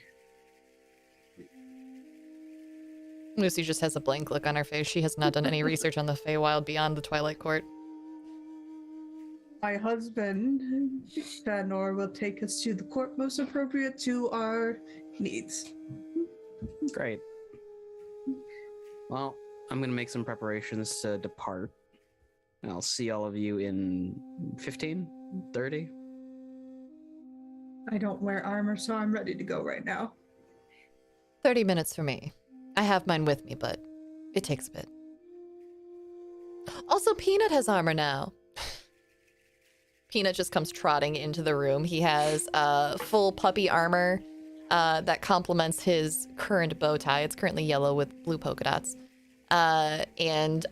Lucy just has a blank look on her face. She has not done any research on the Feywild beyond the Twilight Court. My husband, Fanor, will take us to the court most appropriate to our needs. Great. Well, I'm going to make some preparations to depart. And I'll see all of you in 15, 30. I don't wear armor, so I'm ready to go right now. 30 minutes for me. I have mine with me, but it takes a bit. Also, Peanut has armor now. Peanut just comes trotting into the room. He has full puppy armor that complements his current bow tie. It's currently yellow with blue polka dots. And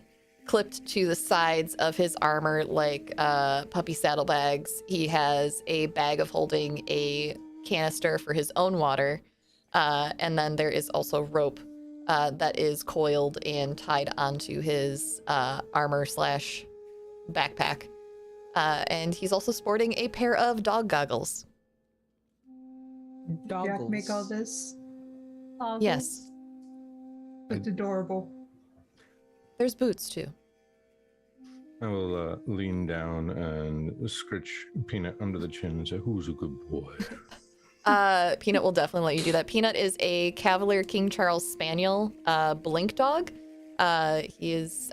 clipped to the sides of his armor like puppy saddlebags, he has a bag of holding a canister for his own water. And then there is also rope that is coiled and tied onto his armor / backpack. And he's also sporting a pair of dog goggles. Jack make all this? Yes. It's adorable. There's boots too. I will lean down and scratch Peanut under the chin and say, "Who's a good boy?" Peanut will definitely let you do that. Peanut is a Cavalier King Charles Spaniel, blink dog. He is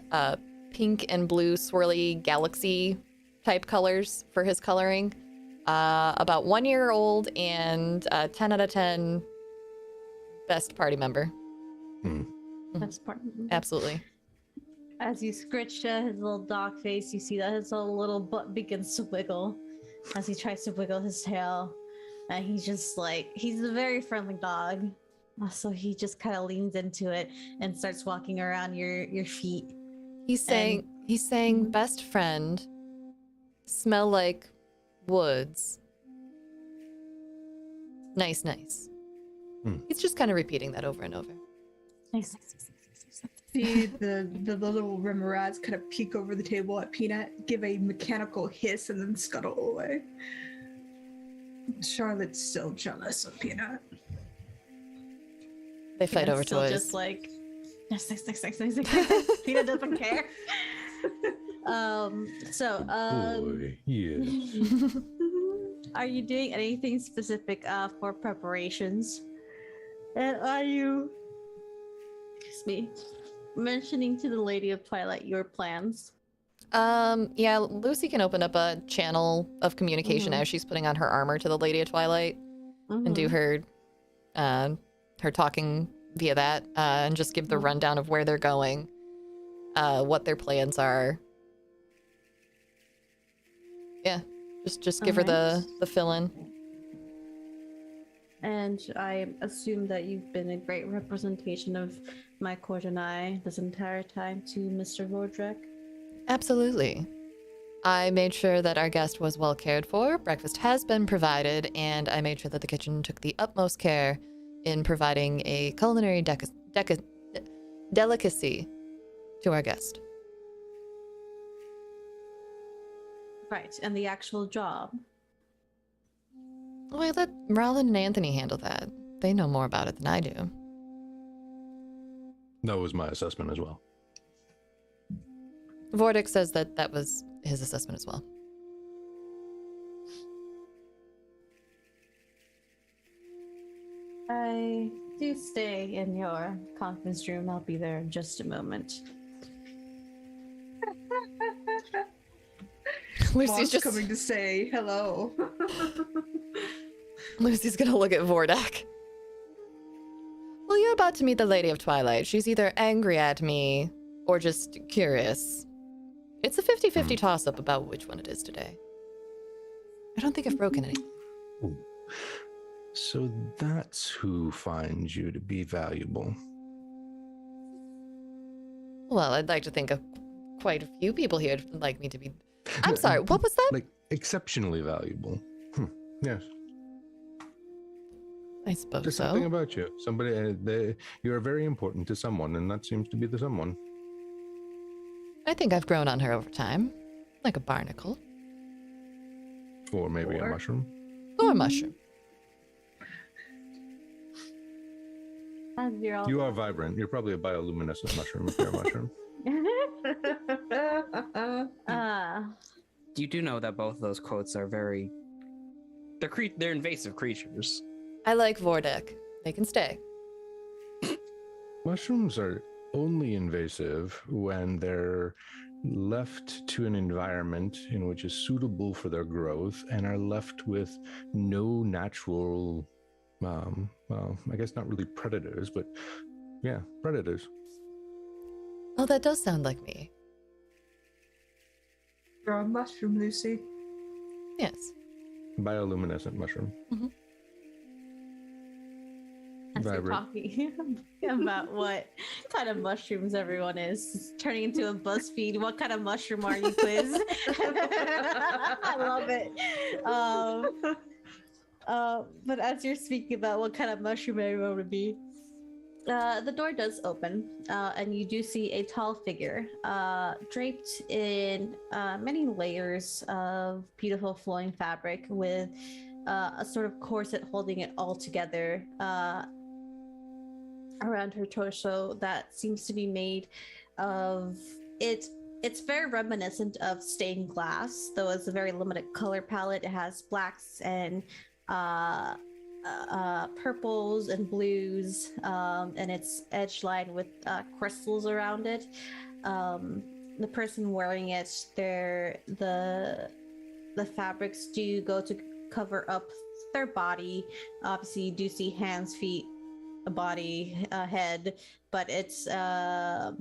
pink and blue swirly galaxy type colors for his coloring. About 1 year old and 10 out of 10 best party member. That's part. Absolutely. As you scritch his little dog face, you see that his little butt begins to wiggle as he tries to wiggle his tail. And he's just like, he's a very friendly dog. So he just kind of leans into it and starts walking around your feet. He's saying, best friend, smell like woods. Nice. He's just kind of repeating that over and over. Nice. See the little remorads kind of peek over the table at Peanut, give a mechanical hiss, and then scuttle away. Charlotte's still jealous of Peanut. They fight over still toys. Just like, nice. Peanut doesn't care. Boy, yes. Are you doing anything specific for preparations? And are you, excuse me, mentioning to the Lady of Twilight your plans? Yeah, Lucy can open up a channel of communication as she's putting on her armor to the Lady of Twilight and do her talking via that, and just give the rundown of where they're going, what their plans are. Yeah, just give her the fill-in. And I assume that you've been a great representation of my court and I this entire time to Mr. Vordrek. Absolutely. I made sure that our guest was well cared for, breakfast has been provided, and I made sure that the kitchen took the utmost care in providing a culinary delicacy to our guest. Right, and the actual job. Well, I let Roland and Anthony handle that. They know more about it than I do. That was my assessment as well. Vordic says that was his assessment as well. I do stay in your conference room. I'll be there in just a moment. Lucy's just coming to say hello. Lucy's gonna look at Vordak. Well, you're about to meet the Lady of Twilight. She's either angry at me or just curious. It's a 50-50 toss-up about which one it is today. I don't think I've broken any. So that's who finds you to be valuable. Well, I'd like to think of quite a few people here would like me to be. I'm sorry, what was that? Like exceptionally valuable. Yes. I suppose Just so. something about you. Somebody, you are very important to someone, and that seems to be the someone. I think I've grown on her over time, like a barnacle Or maybe a mushroom. or a mushroom. As you're all You are vibrant. You're probably a bioluminescent mushroom if you're a mushroom. You do know that both of those quotes are very. They're invasive creatures. I like Vordek. They can stay. Mushrooms are only invasive when they're left to an environment in which is suitable for their growth and are left with no natural, well, I guess not really predators, but yeah, predators. Oh, that does sound like me. You're a mushroom, Lucy. Yes. Bioluminescent mushroom. as you're Vibrant. talking about what kind of mushrooms everyone is, turning into a BuzzFeed. What kind of mushroom are you quiz? I love it. But as you're speaking about what kind of mushroom everyone would be, the door does open, and you do see a tall figure, draped in many layers of beautiful flowing fabric with a sort of corset holding it all together around her torso that seems to be made of it. It's very reminiscent of stained glass, though it's a very limited color palette. It has blacks and purples and blues, and it's edge lined with crystals around it. The person wearing it, the fabrics do go to cover up their body. Obviously, you do see hands, feet, a body, head, but it's all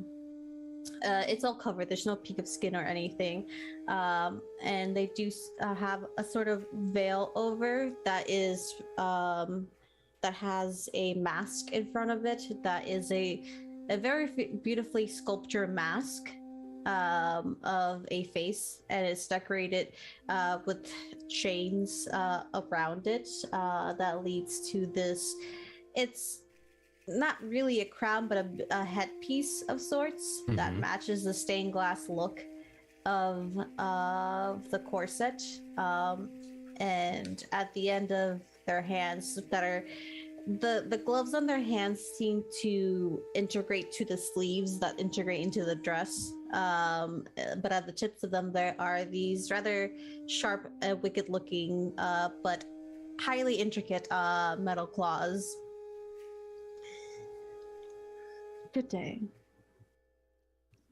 covered. There's no peak of skin or anything, and they do have a sort of veil over that is that has a mask in front of it. That is a very beautifully sculptured mask of a face, and it's decorated with chains around it that leads to this. It's not really a crown, but a headpiece of sorts that matches the stained glass look of the corset. And at the end of their hands, that are the gloves on their hands seem to integrate to the sleeves that integrate into the dress. But at the tips of them, there are these rather sharp, wicked-looking, but highly intricate metal claws. Good day.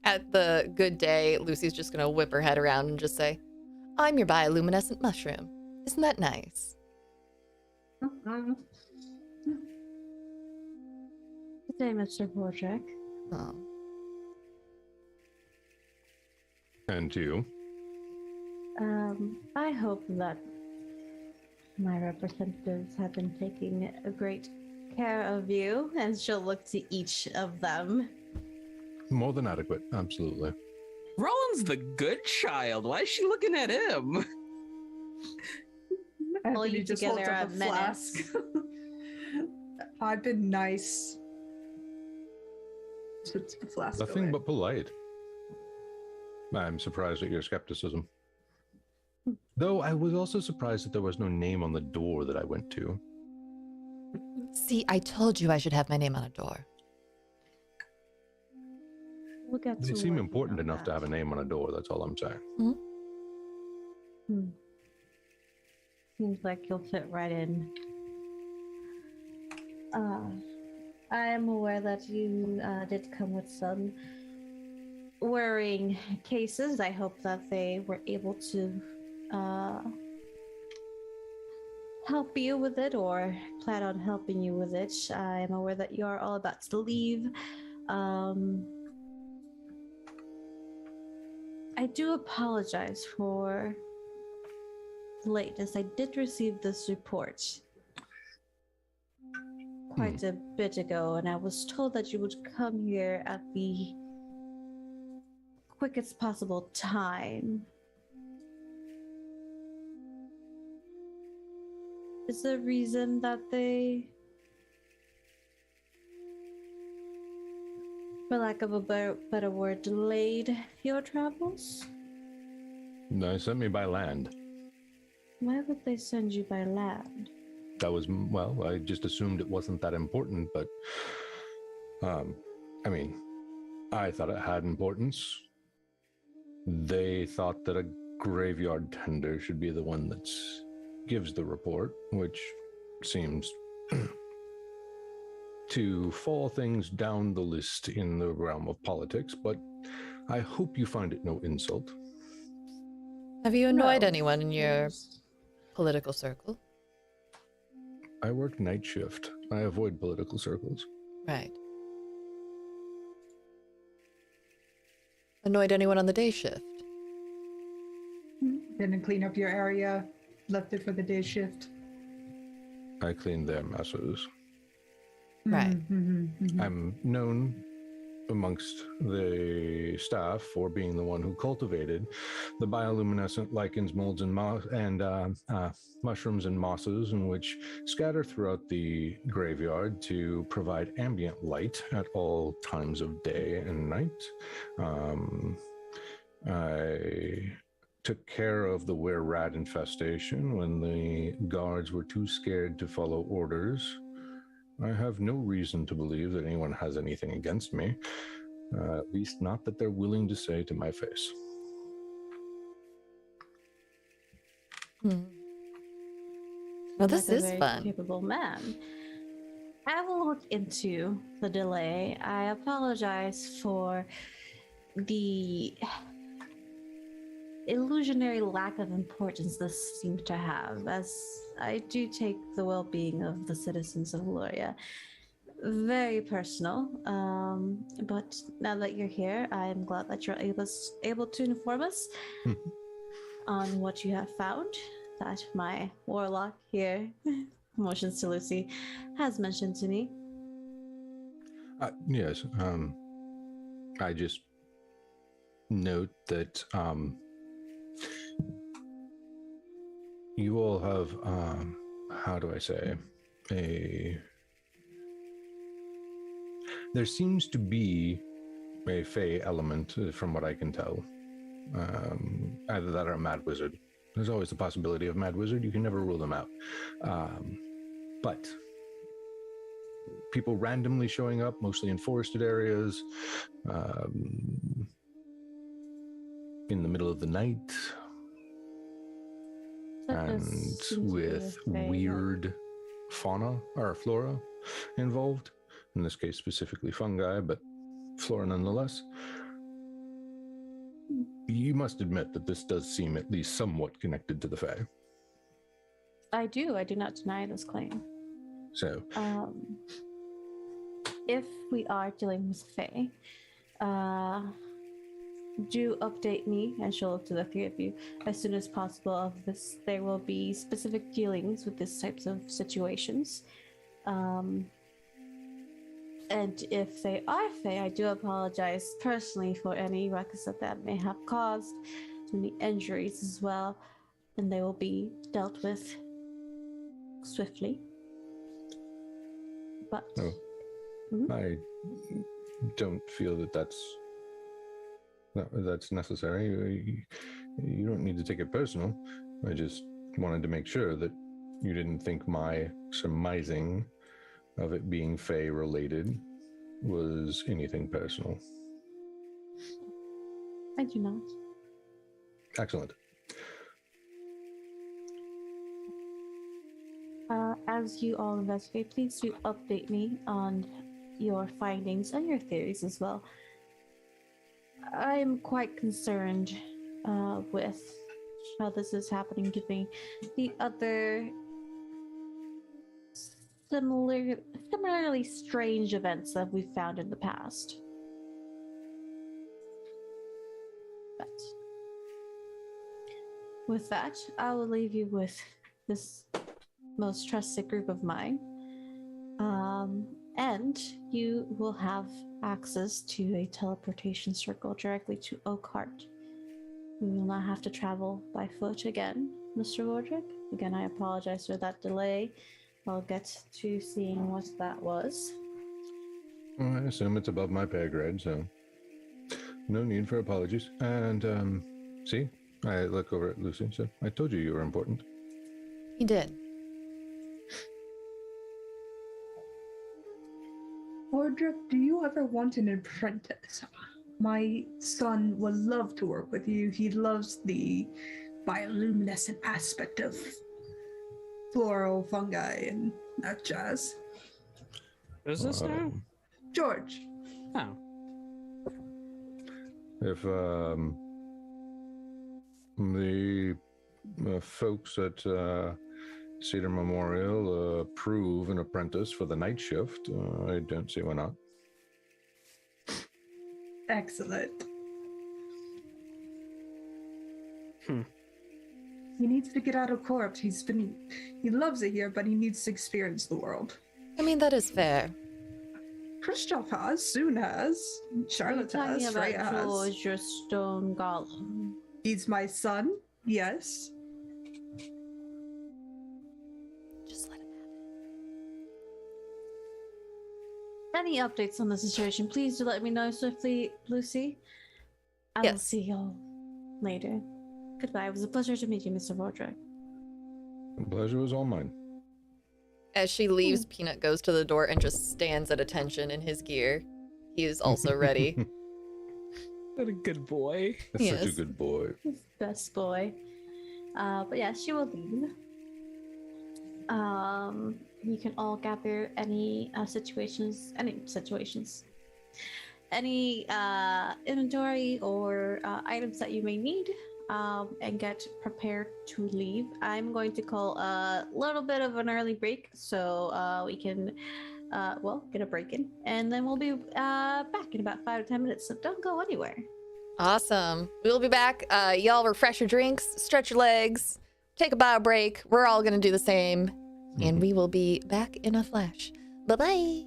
At the good day, Lucy's just gonna whip her head around and just say, "I'm your bioluminescent mushroom. Isn't that nice?" Good day, Mr. Borjak. Oh. And you. I hope that my representatives have been taking a great care of you, and she'll look to each of them. More than adequate, absolutely. Roland's the good child. Why is she looking at him? Anthony you just together holds up are a a flask. I've been nice. Puts the flask Nothing away. but polite. I'm surprised at your skepticism. Though I was also surprised that there was no name on the door that I went to. See, I told you I should have my name on a door. We'll get They to seem working important on enough to that. have a name on a door, that's all I'm saying. Seems like you'll fit right in. I am aware that you did come with some worrying cases. I hope that they were able to help you with it, or plan on helping you with it. I am aware that you are all about to leave. I do apologize for the lateness. I did receive this report. quite a bit ago, and I was told that you would come here at the quickest possible time. Is there a reason that they, for lack of a better word, delayed your travels? They sent me by land. Why would they send you by land? That was, well, I just assumed it wasn't that important, but I mean, I thought it had importance. They thought that a graveyard tender should be the one that gives the report, which seems to fall things down the list in the realm of politics, but I hope you find it no insult. Have you annoyed No. anyone in your political circle? I work night shift. I avoid political circles. Right. Annoyed anyone on the day shift? Didn't clean up your area, left it for the day shift. I clean their messes. Right. I'm known amongst the staff for being the one who cultivated the bioluminescent lichens, molds, and mushrooms and mosses, in which scatter throughout the graveyard to provide ambient light at all times of day and night. I took care of the were-rat infestation when the guards were too scared to follow orders. I have no reason to believe that anyone has anything against me, at least not that they're willing to say to my face. Well, this Like a is very fun. capable man. I will look into the delay. I apologize for the illusionary lack of importance this seems to have, as I do take the well-being of the citizens of Loria very personal. But now that you're here, I'm glad that you're able to inform us on what you have found. That my warlock here, motions to Lucy, has mentioned to me. Yes, I just note that you all have, how do I say, there seems to be a fey element, from what I can tell. Either that or a mad wizard. There's always the possibility of mad wizard. You can never rule them out. But people randomly showing up, mostly in forested areas, in the middle of the night, and with weird fauna or flora involved. In this case, specifically fungi, but flora nonetheless. You must admit that this does seem at least somewhat connected to the Fae. I do not deny this claim. So, if we are dealing with Fae, do update me, and she'll look to the three of you as soon as possible of this. There will be specific dealings with these types of situations. And if they are Fae, I do apologize personally for any ruckus that may have caused, any injuries as well, and they will be dealt with swiftly. But I don't feel that that's necessary. You don't need to take it personal. I just wanted to make sure that you didn't think my surmising of it being Fae related was anything personal. I do not. Excellent. As you all investigate, please do update me on your findings and your theories as well. I'm quite concerned with how this is happening, given the other similarly strange events that we've found in the past. But with that, I will leave you with this most trusted group of mine. And you will have access to a teleportation circle directly to Oakhart. We will not have to travel by foot again, Mr. Wardrick. Again, I apologize for that delay. I'll get to seeing what that was. Well, I assume it's above my pay grade, so no need for apologies. And see, I look over at Lucy. So I told you were important. He did. Wardrick, do you ever want an apprentice? My son would love to work with you. He loves the bioluminescent aspect of floral fungi and that jazz. Who's this now? George. Oh. If the folks at Cedar Memorial approve an apprentice for the night shift, I don't see why not. Excellent. Hmm. He needs to get out of Corp. He loves it here, but he needs to experience the world. I mean, that is fair. Khrushchev has, Soon has, Charlotte Are you has, talking Freya about has. George, your stone golem? He's my son, yes. Just let him have it. Any updates on the situation, please do let me know swiftly, Lucy. I will Yes. see y'all later. Goodbye. It was a pleasure to meet you, Mr. Wardrick. The pleasure was all mine. As she leaves, Peanut goes to the door and just stands at attention in his gear. He is also ready. What a good boy. That's such a Yes. good boy. Best boy. But yeah, she will leave. You can all gather any inventory or items that you may need, and get prepared to leave. I'm going to call a little bit of an early break so we can get a break in, and then we'll be back in about 5 to 10 minutes, so don't go anywhere. Awesome. We'll be back. Y'all refresh your drinks, stretch your legs, take a bio break. We're all going to do the same. And we will be back in a flash. Bye-bye.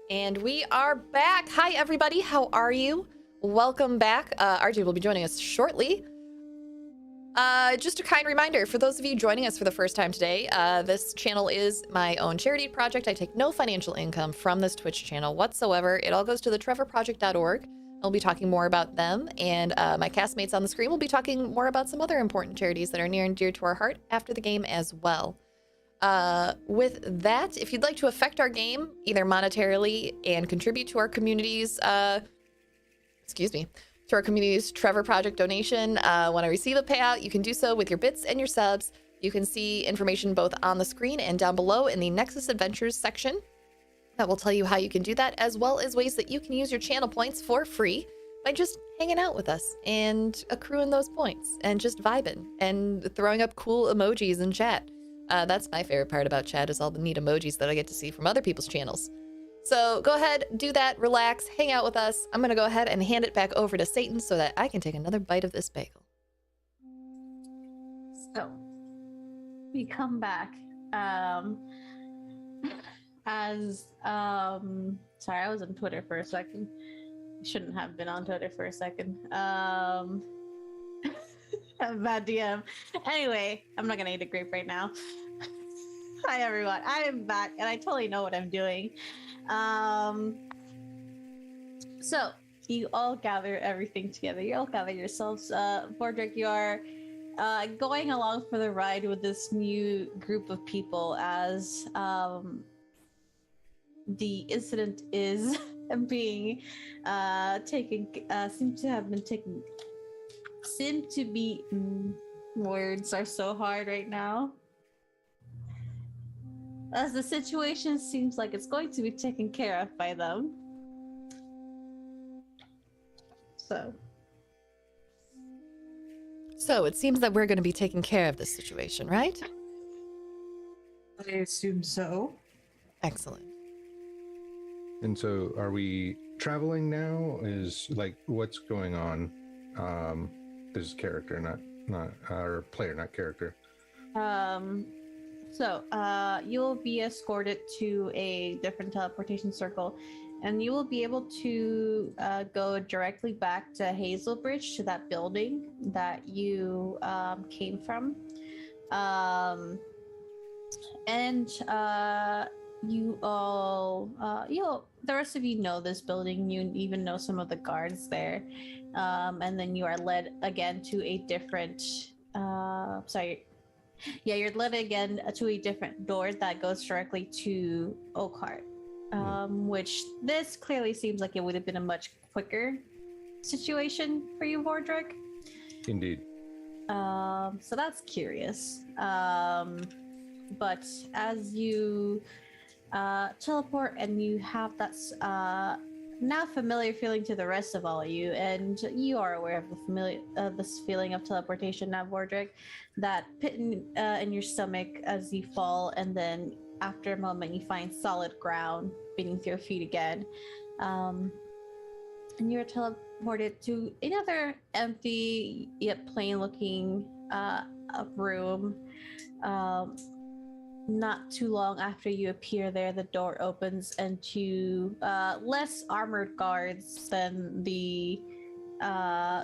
And we are back. Hi, everybody. How are you? Welcome back. RJ will be joining us shortly. Just a kind reminder for those of you joining us for the first time today, this channel is my own charity project. I take no financial income from this Twitch channel whatsoever. It all goes to the trevorproject.org. I'll be talking more about them, and my castmates on the screen will be talking more about some other important charities that are near and dear to our heart after the game as well. With that, if you'd like to affect our game, either monetarily and contribute to our community's, to our community's Trevor Project donation, when I receive a payout, you can do so with your bits and your subs. You can see information both on the screen and down below in the Nexus Adventures section. That will tell you how you can do that, as well as ways that you can use your channel points for free by just hanging out with us and accruing those points and just vibing and throwing up cool emojis in chat. That's my favorite part about chat, is all the neat emojis that I get to see from other people's channels. So go ahead, do that, relax, hang out with us. I'm going to go ahead and hand it back over to Satan so that I can take another bite of this bagel. So, we come back. Sorry, I was on Twitter for a second. I shouldn't have been on Twitter for a second. I'm a bad DM. Anyway, I'm not gonna eat a grape right now. Hi everyone, I am back and I totally know what I'm doing. So you all gather everything together. You all gather yourselves. Bordrick, you are going along for the ride with this new group of people as the incident is being taken, words are so hard right now. As the situation seems like it's going to be taken care of by them. So it seems that we're going to be taking care of this situation, right? I assume so. Excellent. And so are we traveling now? Is like what's going on? This is character, not our player, not character. So you will be escorted to a different teleportation circle, and you will be able to go directly back to Hazlebridge, to that building that you came from. You all, the rest of you know this building. You even know some of the guards there. And then you are led again to a different, you're led again to a different door that goes directly to Oakhart. Which this clearly seems like it would have been a much quicker situation for you, Vordrick. Indeed. So that's curious. But as you teleport and you have that now familiar feeling to the rest of all of you, and you are aware of this feeling of teleportation now, Vordrick, that pit in your stomach as you fall, and then after a moment you find solid ground beneath your feet again, and you're teleported to another empty yet plain looking room. Not too long after you appear there, the door opens and two less armored guards than the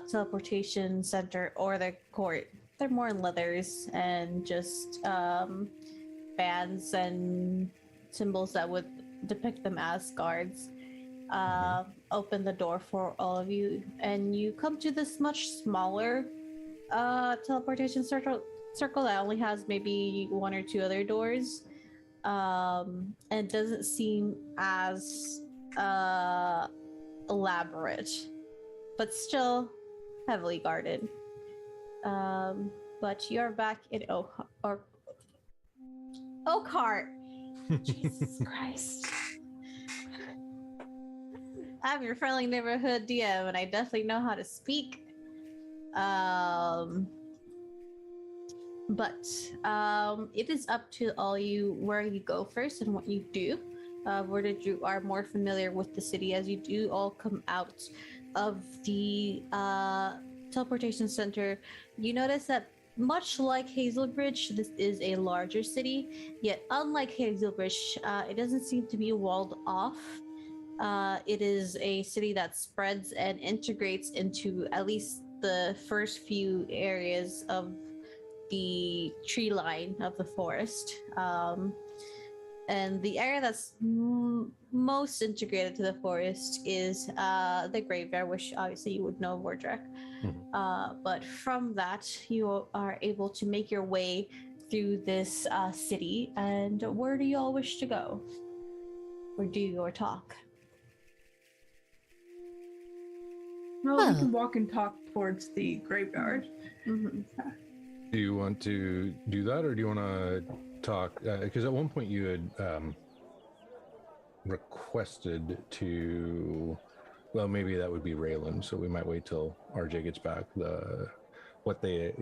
teleportation center or the court. They're more in leathers and just bands and symbols that would depict them as guards. Open the door for all of you, and you come to this much smaller teleportation circle that only has maybe one or two other doors, and doesn't seem as elaborate, but still heavily guarded. But you're back in Oakhart. Jesus Christ. I'm your friendly neighborhood DM, and I definitely know how to speak. But it is up to all you where you go first and what you do. Where you are more familiar with the city, as you do all come out of the teleportation center. You notice that much like Hazlebridge, this is a larger city, yet unlike Hazlebridge, it doesn't seem to be walled off. It is a city that spreads and integrates into at least the first few areas of the tree line of the forest. And the area that's most integrated to the forest is the graveyard, which obviously you would know, Vordrek. But from that, you are able to make your way through this city. And where do you all wish to go? Or do you talk? Well, we can walk and talk towards the graveyard. Mm-hmm. Do you want to do that, or do you want to talk? Because at one point you had requested to. Well, maybe that would be Raylan. So we might wait till RJ gets back. What they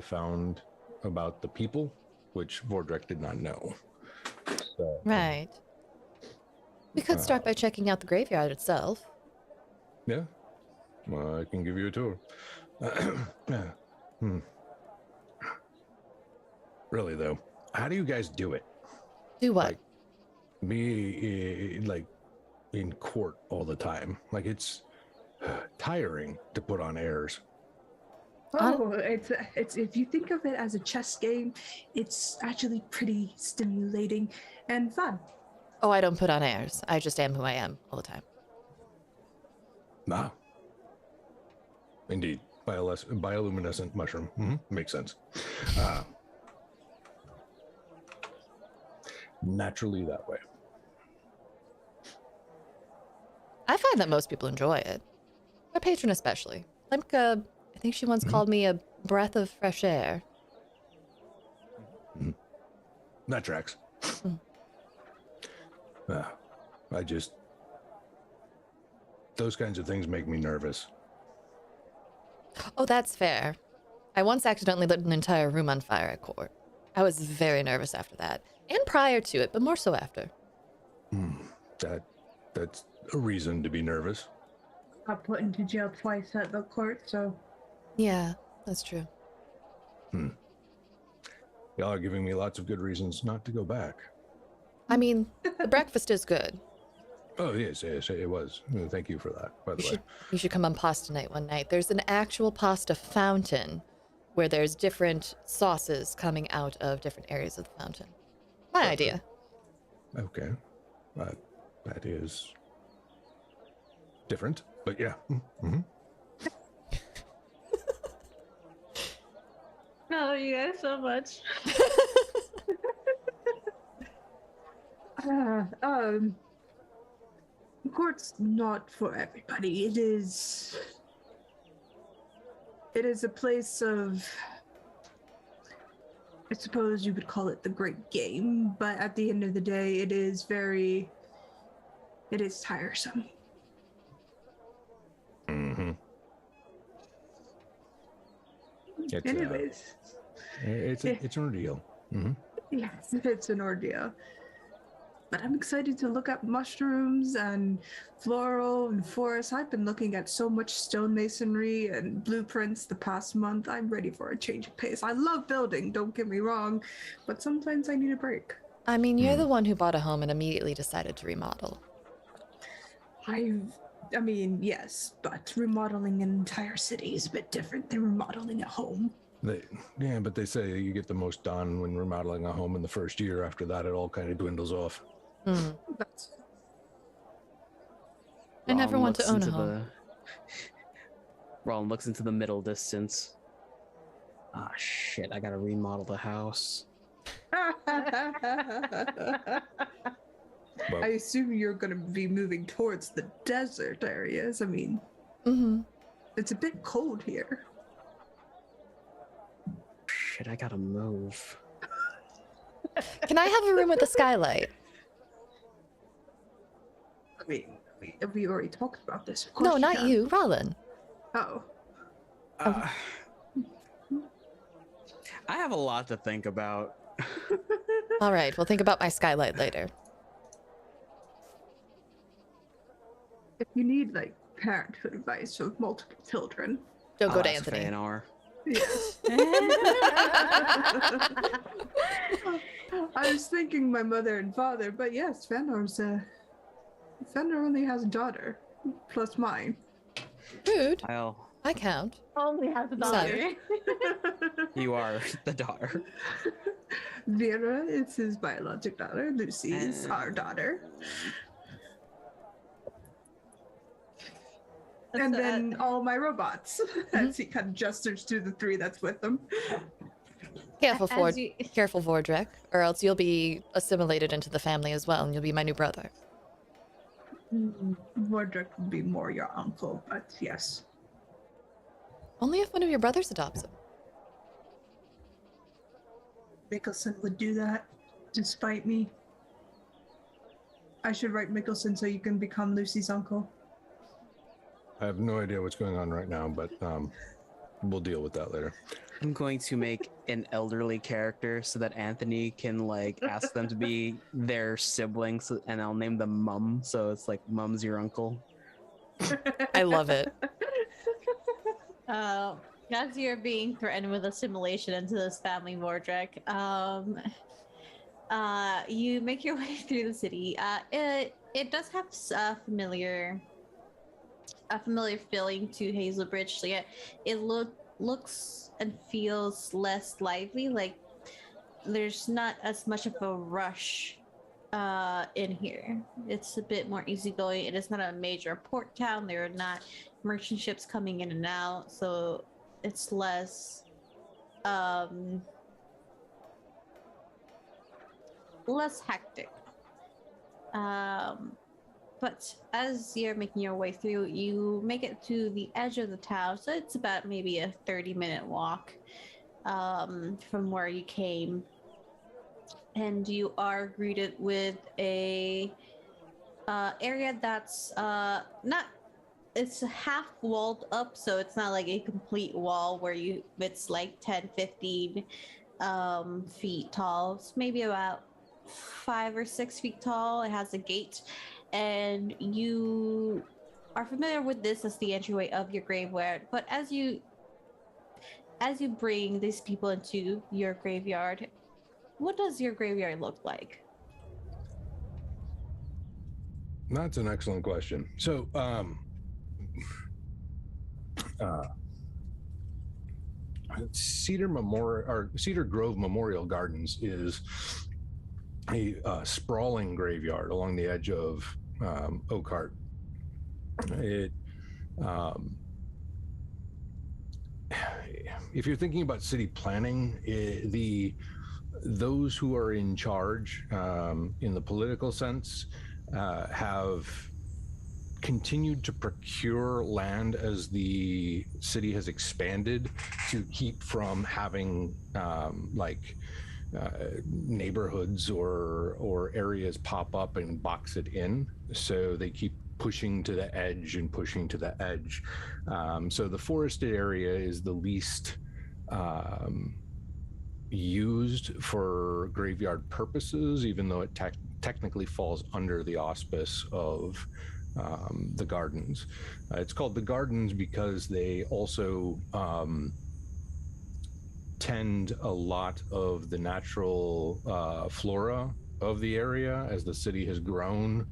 found about the people, which Vordrek did not know. So, Right. We could start by checking out the graveyard itself. Yeah. Well, I can give you a tour. Really, though, how do you guys do it? Do what? Like, me, like, in court all the time. Like, it's tiring to put on airs. Oh, it's if you think of it as a chess game, it's actually pretty stimulating and fun. Oh, I don't put on airs. I just am who I am all the time. Nah. Indeed. Bioluminescent mushroom. Makes sense. Naturally that way. I find that most people enjoy it. My patron especially. Limka, I think she once called me a breath of fresh air. That tracks. Those kinds of things make me nervous. Oh, that's fair. I once accidentally lit an entire room on fire at court. I was very nervous after that, and prior to it, but more so after. That's a reason to be nervous. Got put into jail twice at the court, so Yeah, that's true. Y'all are giving me lots of good reasons not to go back. I mean, the breakfast is good. Oh, yes, it was. Thank you for that, by the way. You should come on pasta night one night. There's an actual pasta fountain where there's different sauces coming out of different areas of the fountain. My idea. Okay. That is different, but yeah. Oh, you guys so much. court's not for everybody. It is a place of, I suppose you would call it the great game, but at the end of the day, it is tiresome. Anyways, it's an ordeal. Yes, it's an ordeal. But I'm excited to look at mushrooms and floral and forest. I've been looking at so much stonemasonry and blueprints the past month. I'm ready for a change of pace. I love building, don't get me wrong, but sometimes I need a break. I mean, you're the one who bought a home and immediately decided to remodel. I mean, yes, but remodeling an entire city is a bit different than remodeling a home. But they say you get the most done when remodeling a home in the first year. After that, it all kind of dwindles off. I never want to own a home. Roland looks into the middle distance. Ah, shit, I gotta remodel the house. I assume you're going to be moving towards the desert areas. I mean, it's a bit cold here. Shit, I gotta move. Can I have a room with a skylight? I mean, we already talked about this. Of course No, not can. you, Rollin. Oh. I have a lot to think about. All right, we'll think about my skylight later. If you need, like, parenthood advice with multiple children. Don't go to Ask Anthony. Feanor. Yes. I was thinking my mother and father, but yes, Feanor's Fender only has a daughter, plus mine. Rude. I'll. I count. Only has a Son. daughter. You are the daughter. Vera is his biologic daughter. Lucy is our daughter. And then all my robots. As he kind of gestures to the 3 that's with them. Careful, As Ford. you- Careful, Vordrek, or else you'll be assimilated into the family as well, and you'll be my new brother. Mordred would be more your uncle, but yes. Only if one of your brothers adopts him. Mickelson would do that, despite me. I should write Mickelson so you can become Lucy's uncle. I have no idea what's going on right now, but we'll deal with that later. I'm going to make an elderly character so that Anthony can like ask them to be their siblings, and I'll name them Mum. So it's like Mum's your uncle. I love it. As you're being threatened with assimilation into this family, Mordrek, you make your way through the city. It does have a familiar feeling to Hazlebridge. So yeah, it looks and feels less lively. Like there's not as much of a rush in here. It's a bit more easygoing. It is not a major port town. There are not merchant ships coming in and out, so it's less less hectic. But as you're making your way through, you make it to the edge of the town, so it's about maybe a 30-minute walk from where you came. And you are greeted with a area that's not, it's half walled up, so it's not like a complete wall where it's like 10, 15 feet tall. It's maybe about 5 or 6 feet tall. It has a gate, and you are familiar with this as the entryway of your graveyard. But as you bring these people into your graveyard, what does your graveyard look like? That's an excellent question. So, Cedar Grove Memorial Gardens is a sprawling graveyard along the edge of Oakhart. If you're thinking about city planning, those who are in charge in the political sense have continued to procure land as the city has expanded to keep from having neighborhoods or areas pop up and box it in. So they keep pushing to the edge and pushing to the edge. So the forested area is the least used for graveyard purposes, even though it technically falls under the auspice of the gardens. It's called the gardens because they also tend a lot of the natural flora of the area as the city has grown.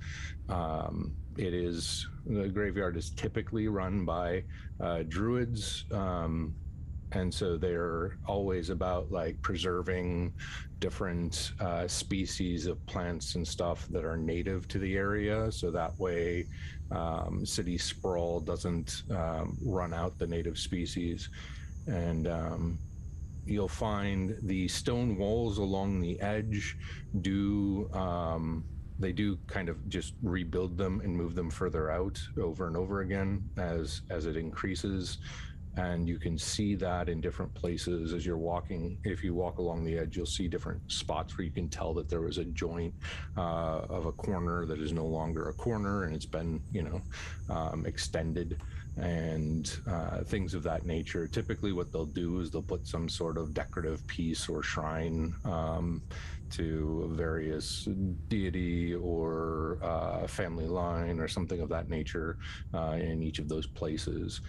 The graveyard is typically run by druids, and so they're always about like preserving different species of plants and stuff that are native to the area, so that way city sprawl doesn't run out the native species. And you'll find the stone walls along the edge they do kind of just rebuild them and move them further out over and over again as it increases. And you can see that in different places as you're walking. If you walk along the edge, you'll see different spots where you can tell that there was a joint of a corner that is no longer a corner, and it's been, extended, and things of that nature. Typically what they'll do is they'll put some sort of decorative piece or shrine to various deity or family line or something of that nature in each of those places.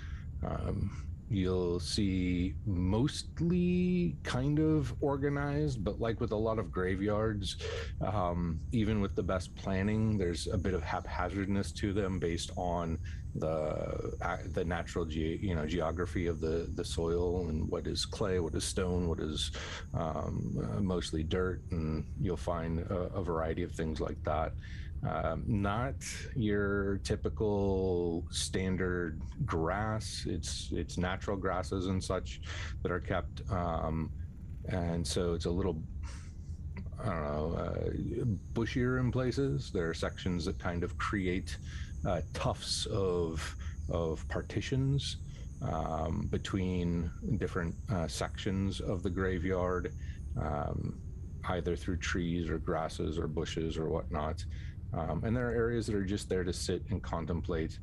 you'll see mostly kind of organized, but like with a lot of graveyards, even with the best planning, there's a bit of haphazardness to them based on the natural geography of the soil, and what is clay, what is stone, what is mostly dirt, and you'll find a variety of things like that. Not your typical standard grass. It's natural grasses and such that are kept, and so it's a little, I don't know, bushier in places. There are sections that kind of create tufts of partitions between different sections of the graveyard, either through trees or grasses or bushes or whatnot. And there are areas that are just there to sit and contemplate,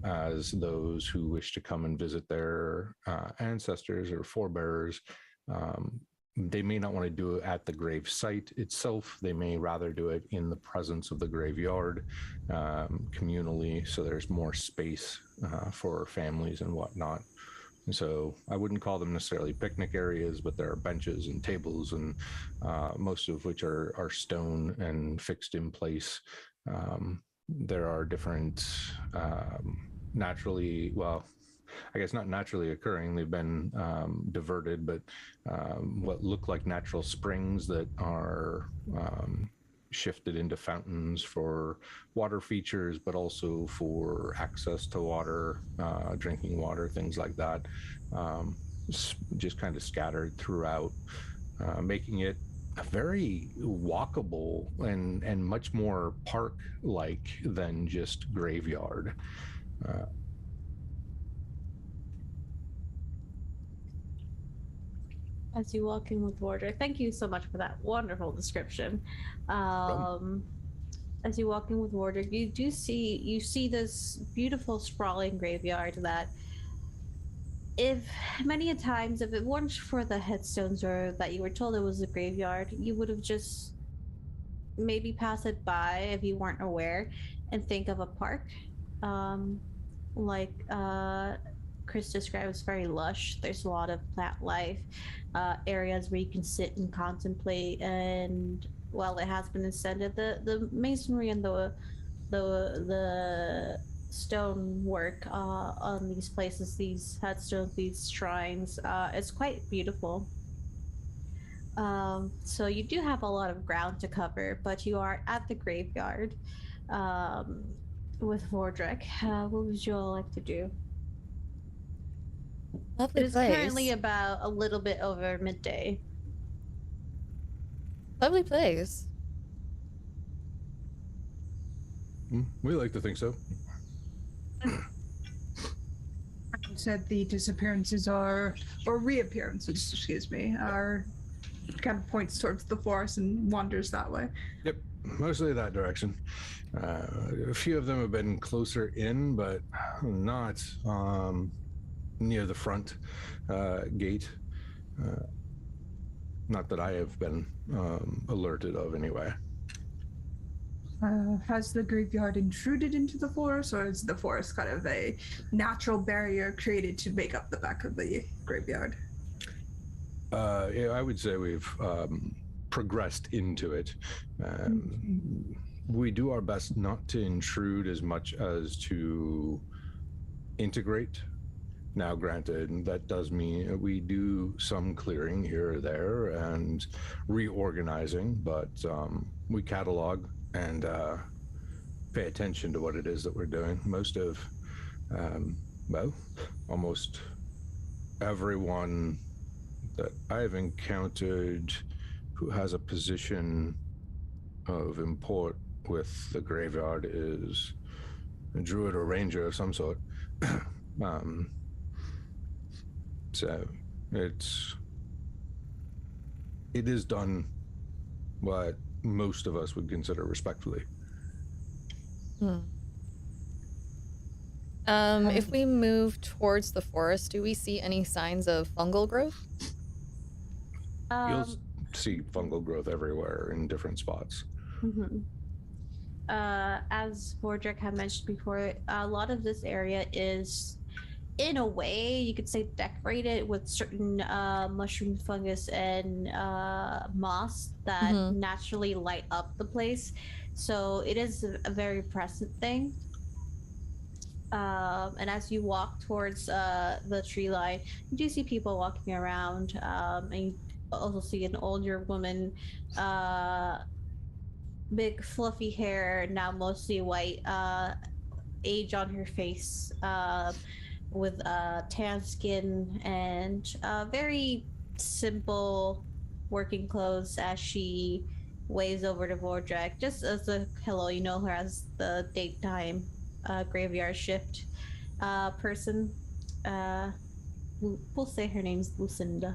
as those who wish to come and visit their ancestors or forebears. They may not want to do it at the grave site itself. They may rather do it in the presence of the graveyard, communally, so there's more space for families and whatnot. And so I wouldn't call them necessarily picnic areas, but there are benches and tables, and most of which are stone and fixed in place. There are different naturally, well, I guess not naturally occurring, they've been diverted, but what look like natural springs that are shifted into fountains for water features, but also for access to water, drinking water, things like that, just kind of scattered throughout, making it a very walkable and much more park-like than just graveyard. As you walk in with Wardra, thank you so much for that wonderful description. As you walk in with Wardra, you see this beautiful sprawling graveyard that, if many a times, if it weren't for the headstones or that you were told it was a graveyard, you would have just maybe passed it by if you weren't aware and think of a park. Like Kris describes, very lush. There's a lot of plant life, areas where you can sit and contemplate. And while it has been ascended, the masonry and the stonework on these places, these headstones, these shrines, is quite beautiful. So you do have a lot of ground to cover, but you are at the graveyard with Vordrek. What would you all like to do? Lovely It is place. currently about a little bit over midday. Lovely place. We like to think so. Said the disappearances or reappearances, excuse me, are kind of points towards the forest and wanders that way. Yep, mostly that direction. A few of them have been closer in, but not near the front gate. Not that I have been alerted of, anyway. Has the graveyard intruded into the forest, or is the forest kind of a natural barrier created to make up the back of the graveyard? Yeah, I would say we've progressed into it. We do our best not to intrude as much as to integrate. Now, granted, that does mean we do some clearing here or there and reorganizing, but we catalog and pay attention to what it is that we're doing. Most of, almost everyone that I've encountered who has a position of import with the graveyard is a druid or ranger of some sort. So it is done what most of us would consider respectfully. If we move towards the forest, do we see any signs of fungal growth? You'll see fungal growth everywhere in different spots. As Vordrek had mentioned before, a lot of this area is in a way, you could say decorated with certain mushroom, fungus, and moss that Mhm. naturally light up the place. So it is a very present thing. And as you walk towards the tree line, you do see people walking around, and you also see an older woman, uh, big fluffy hair, now mostly white, age on her face, with tan skin and very simple working clothes as she waves over to Vordrak. Just as a hello, you know her as the daytime graveyard shift person. Uh, we'll say her name's Lucinda,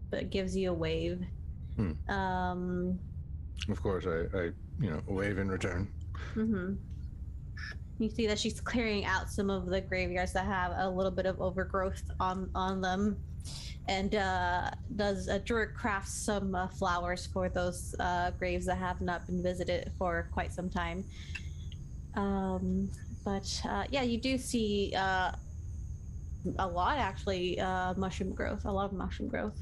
but it gives you a wave. Um, Of course, I wave in return. mhm. You see that she's clearing out some of the graveyards that have a little bit of overgrowth on them, and does Druid crafts some flowers for those graves that have not been visited for quite some time. But yeah, you do see a lot actually, mushroom growth, a lot of mushroom growth.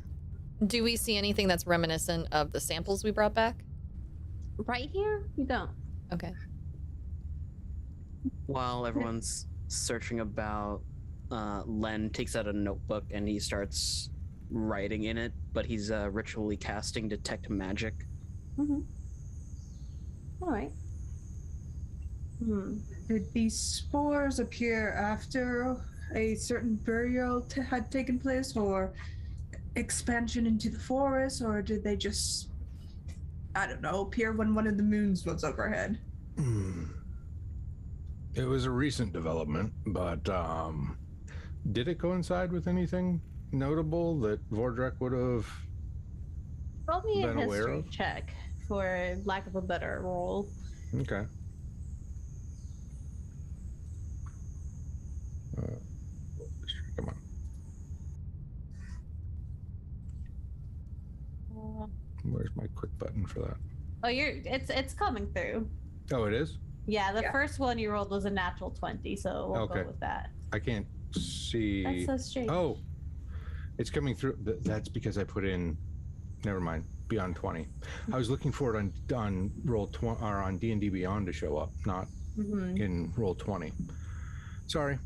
Do we see anything that's reminiscent of the samples we brought back? Right here, you don't. Okay. While everyone's searching about, Len takes out a notebook and he starts writing in it, but he's ritually casting Detect Magic. Mm-hmm. All right. Did these spores appear after a certain burial had taken place, or expansion into the forest, or did they just, I don't know, appear when one of the moons was overhead? It was a recent development, but did it coincide with anything notable that Vordrak would have Roll me a been aware history of? check, for lack of a better roll. Okay. Come on. Where's my quick button for that? Oh, it's coming through. Oh, it is? Yeah, the Yeah. first one you rolled was a natural 20, so we'll Okay. go with that. I can't see. That's so strange. Oh, it's coming through. That's because I put in. Never mind. Beyond 20. I was looking for it on roll 20 or on D&D Beyond to show up, not in roll 20. Sorry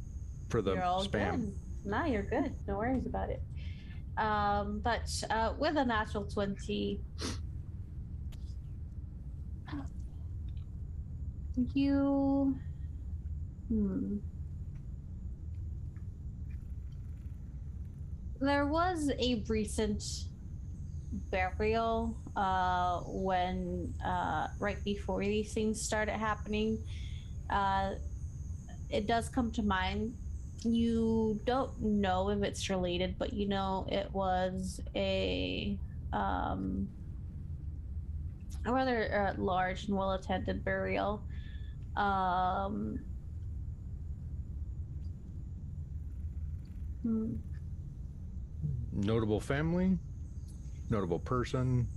for the You're all spam. good. No, you're good. No worries about it. But with a natural 20, you there was a recent burial when right before these things started happening. It does come to mind. You don't know if it's related, but you know it was a rather large and well-attended burial. Notable family, notable person.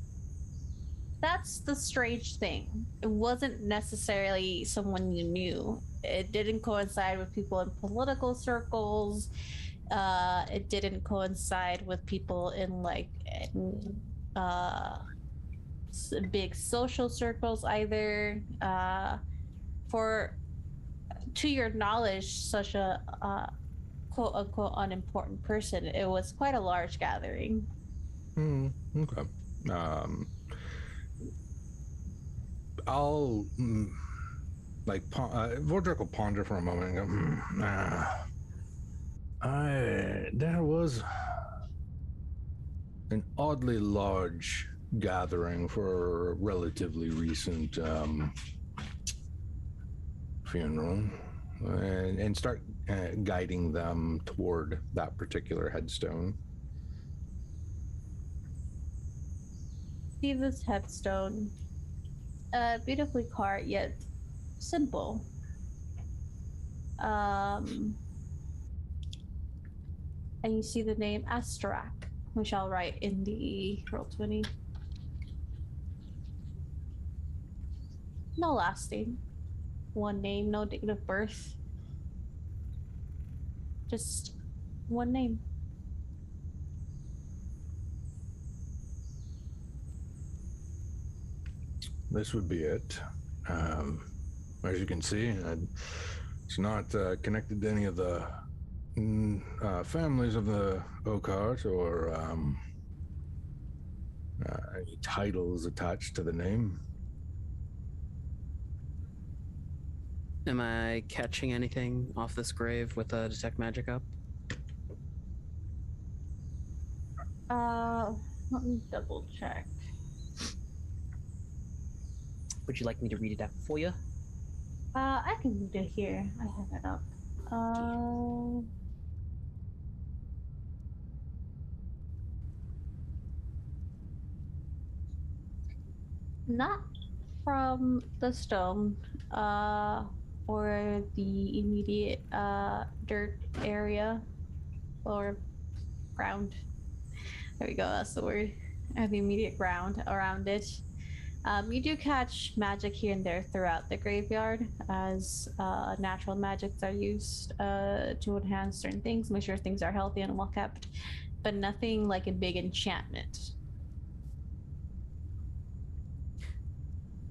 That's the strange thing. It wasn't necessarily someone you knew. It didn't coincide with people in political circles. It didn't coincide with people in big social circles either. To your knowledge, such a quote unquote unimportant person, it was quite a large gathering. Okay. I'll Vordrak will ponder for a moment and go, there was an oddly large gathering for a relatively recent funeral, and start guiding them toward that particular headstone. See this headstone, beautifully carved yet simple. And you see the name Astarak, which I'll write in the Roll20. No last name, one name, no date of birth. Just one name. This would be it. As you can see, it's not connected to any of the families of the Occart or any titles attached to the name. Am I catching anything off this grave with a detect magic up? Let me double check. Would you like me to read it out for you? I can read it here. I have it up. Not from the stone, or the immediate dirt area or ground. There we go. That's the word. The immediate ground around it. You do catch magic here and there throughout the graveyard as natural magics are used to enhance certain things, make sure things are healthy and well kept, but nothing like a big enchantment.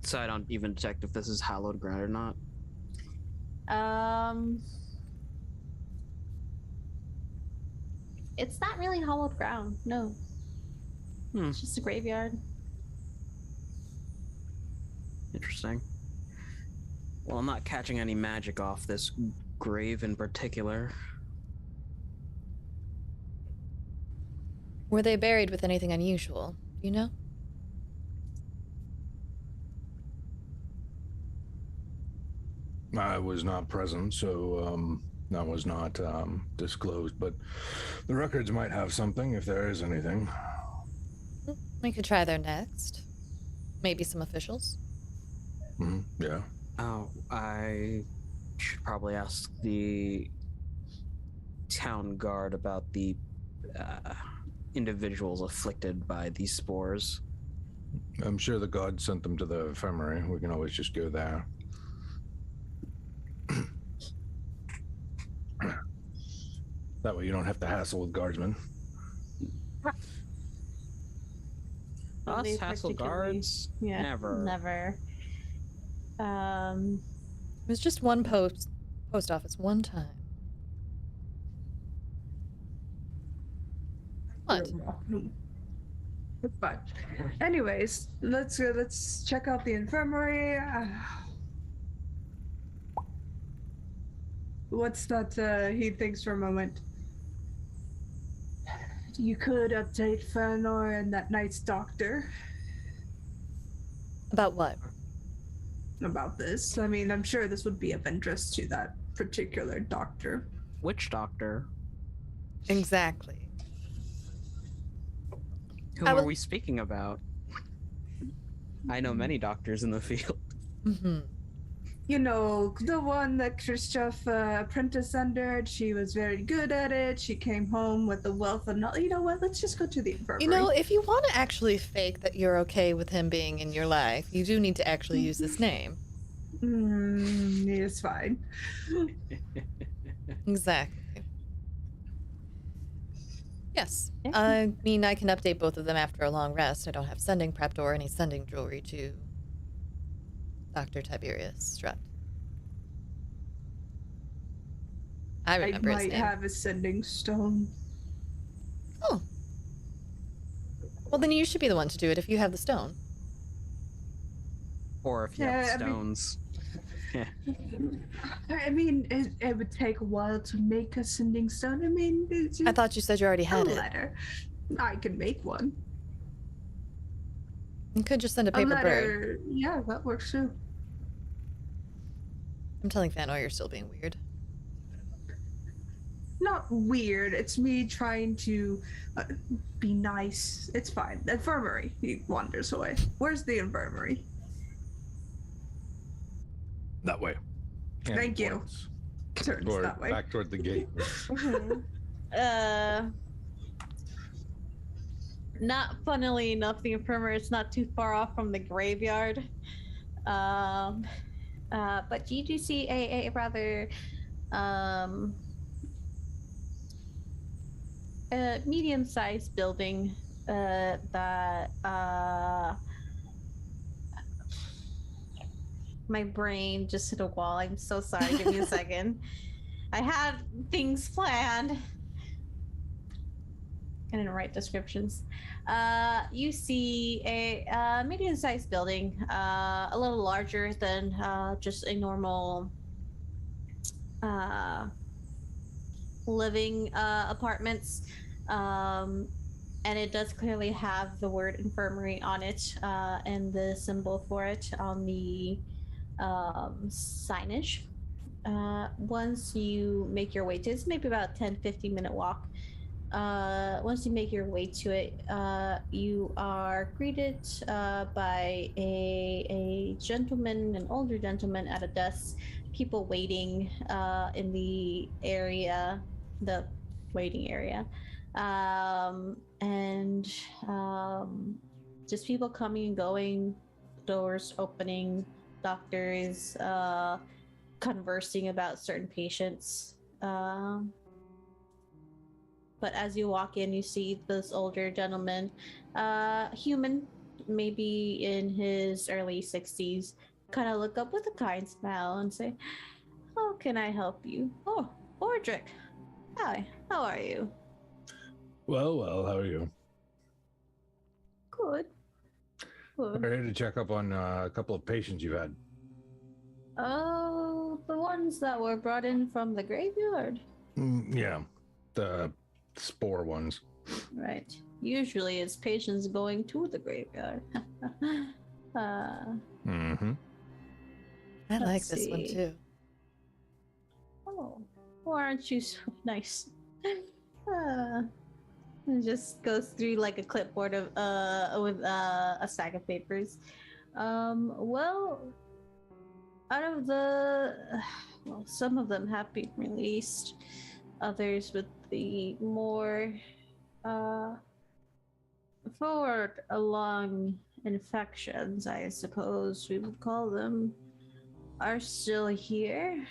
So I don't even detect if this is hallowed ground or not. It's not really hallowed ground, no. It's just a graveyard. Interesting. Well, I'm not catching any magic off this grave in particular. Were they buried with anything unusual? Do you know? I was not present, so that was not disclosed, but the records might have something if there is anything. We could try there next. Maybe some officials. Yeah. Oh, I should probably ask the town guard about the individuals afflicted by these spores. I'm sure the god sent them to the infirmary. We can always just go there. That way you don't have to hassle with guardsmen. Us They hassle particularly- guards? Yeah, Never. never. It was just one post office one time. What? But anyways, let's check out the infirmary. What's that? He thinks for a moment. You could update Fëanor and that night's doctor About what? about this. I mean, I'm sure this would be of interest to that particular doctor. Which doctor? Exactly. Whom I are will- we speaking about? I know many doctors in the field. Mm-hmm. You know, the one that Christoph apprenticed under. She was very good at it. She came home with a wealth of knowledge. You know what? Let's just go to the infirmary. You know, if you want to actually fake that you're okay with him being in your life, you do need to actually use this name. It's fine. Exactly. Yes. Yeah. I mean, I can update both of them after a long rest. I don't have sending prepped or any sending jewelry to Dr. Tiberius Strutt. I I remember his might name. have a sending stone. Oh. Well, then you should be the one to do it if you have the stone. Or if you Yeah, have I mean- stones. I mean, it would take a while to make a sending stone. I mean, it's I thought you said you already a had it. letter. I can make one. You could just send a A paper bird. letter. Yeah, that works too. I'm telling Fëanor you're still being weird. Not weird. It's me trying to be nice. It's fine. The infirmary. He wanders away. Where's the infirmary? That way. And Thank you. points Turns toward- that way. back toward the gate. Not funnily enough, the infirmary is not too far off from the graveyard. But you do see a rather a medium-sized building that my brain just hit a wall. I'm so sorry. Give me a second. I had things planned. I didn't write descriptions. You see a medium-sized building, a little larger than just a normal living apartments. And it does clearly have the word infirmary on it and the symbol for it on the signage. Once you make your way to it's maybe about a 10-15 minute walk. Once you make your way to it, you are greeted by a gentleman, an older gentleman at a desk, people waiting in the area, the waiting area, and just people coming and going, doors opening, doctors conversing about certain patients. But as you walk in, you see this older gentleman, human, maybe in his early 60s, kind of look up with a kind smile and say, "How can I help you?" "Oh, Bordrick. Hi, how are you?" Well, how are you? "Good. Good." We're here to check up on a couple of patients you've had. "Oh, the ones that were brought in from the graveyard?" Yeah, the spore ones. "Right. Usually it's patients going to the graveyard." Mm-hmm. I like Let's this one see. too. "Oh, why aren't you so nice?" And just goes through like a clipboard of with a stack of papers. Well, out of the well, some of them have been released. Others with the more forward along infections, I suppose we would call them, are still here.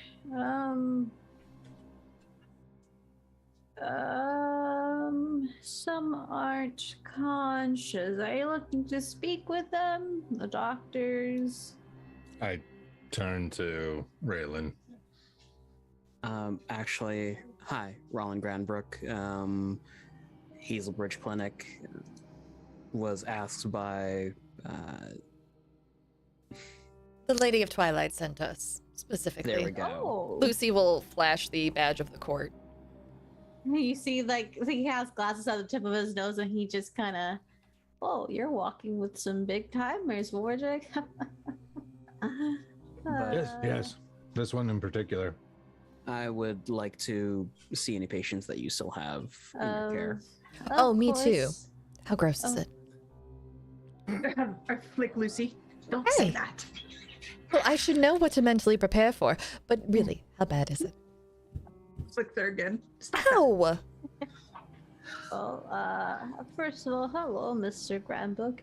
Some aren't conscious. Are you looking to speak with them? The doctors? I turn to Raylan. Actually, hi, Roland Granbrook. Hazlebridge Clinic was asked by The Lady of Twilight sent us specifically. there we go. Oh, Lucy will flash the badge of the court. you see, like he has glasses at the tip of his nose, and he just kind of, "Oh, you're walking with some big timers, Wardrick." Yes, this one in particular. I would like to see any patients that you still have in your care. Oh, Of me too. course. How gross is Oh. it? I flick Lucy. Don't Hey. say that. Well, I should know what to mentally prepare for. But really, how bad is it? Flick there again. Stop. Ow! Well, first of all, hello, Mr. Granbrook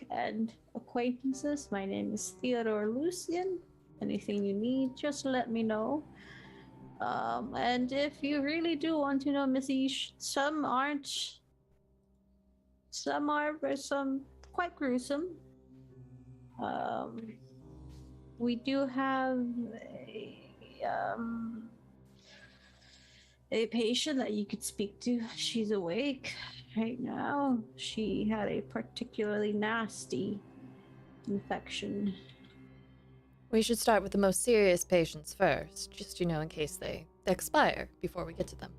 and acquaintances. My name is Theodore Lucian. Anything you need, just let me know. And if you really do want to know, Missy, some aren't. Some are, some quite gruesome. We do have a patient that you could speak to. She's awake right now. She had a particularly nasty infection. We should start with the most serious patients first, just, in case they expire before we get to them.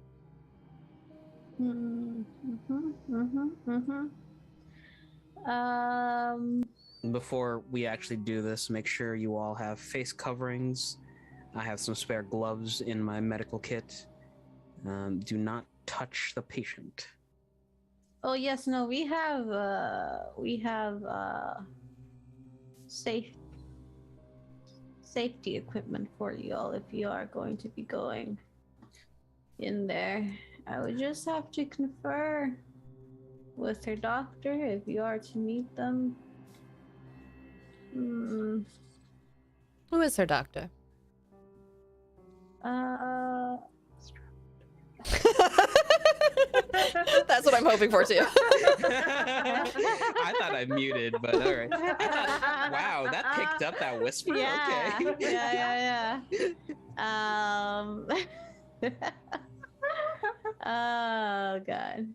Before we actually do this, make sure you all have face coverings. I have some spare gloves in my medical kit. Do not touch the patient. Oh yes, no, we have safety equipment for you all if you are going to be going in there. I would just have to confer with her doctor if you are to meet them. Who is her doctor? That's what I'm hoping for too. I thought I muted, but all right. Wow, that picked up that whisper. Yeah. Okay. Yeah. Oh god.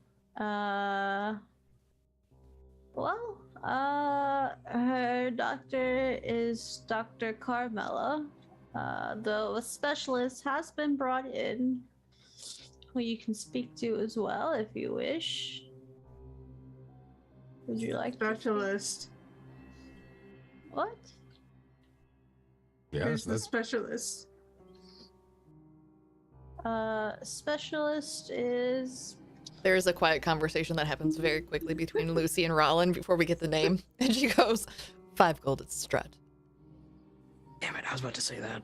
Well, her doctor is Dr. Carmela. Though a specialist has been brought in who you can speak to as well if you wish. Would you like Specialist. What? Yes, Who's the that's specialist? Specialist is There is a quiet conversation that happens very quickly between Lucy and Rollin before we get the name. And she goes, 5 gold at Strut. Damn it, I was about to say that.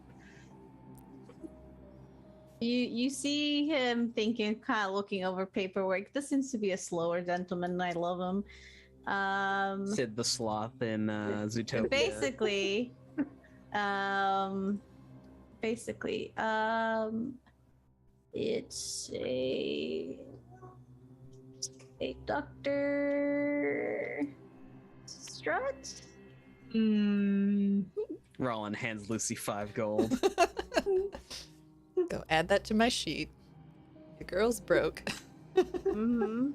you see him thinking, kind of looking over paperwork. This seems to be a slower gentleman, and I love him. Sid the Sloth in Zootopia. Basically, it's a Dr. Strut. Rollin hands Lucy 5 gold. Go add that to my sheet. The girl's broke. Mm-hmm.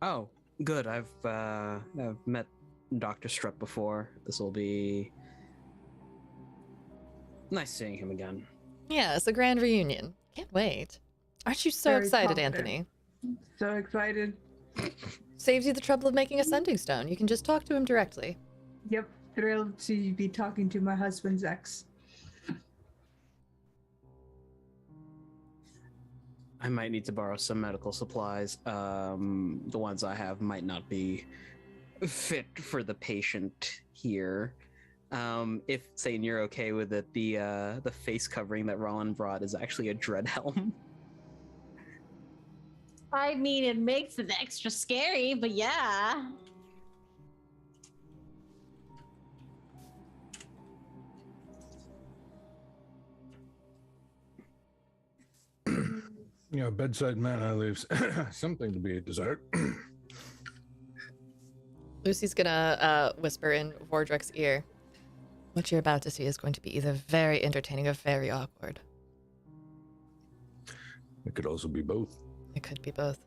Oh, good. I've met Dr. Strut before. This will be nice seeing him again. Yeah, it's a grand reunion. Can't wait. Aren't you so Very excited, confident. Anthony? So excited. Saves you the trouble of making a sending stone. You can just talk to him directly. Yep, thrilled to be talking to my husband's ex. I might need to borrow some medical supplies. The ones I have might not be fit for the patient here. If saying you're okay with it, the face covering that Rollin brought is actually a dread helm. I mean, it makes it extra scary, but yeah. bedside manner leaves something to be desired. Lucy's gonna whisper in Vordrek's ear. What you're about to see is going to be either very entertaining or very awkward. It could also be both. It could be both.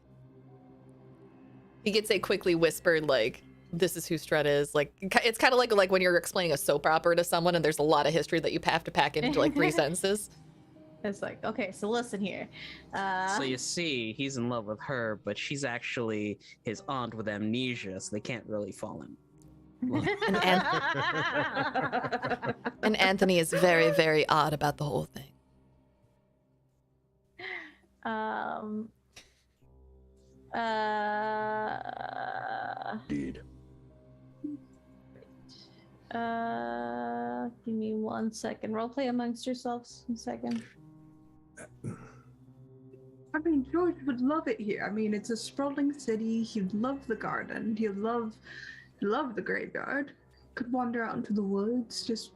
He gets a quickly whispered, like, this is who Strut is. Like, it's kind of like when you're explaining a soap opera to someone and there's a lot of history that you have to pack into like 3 sentences. It's like, okay, so listen here. So you see, he's in love with her, but she's actually his aunt with amnesia, so they can't really fall in. And Anthony is very, very odd about the whole thing. Indeed. Give me 1 second. Roleplay amongst yourselves. 1 second. I mean, George would love it here. I mean, it's a sprawling city. He'd love the garden. He'd love the graveyard. Could wander out into the woods, just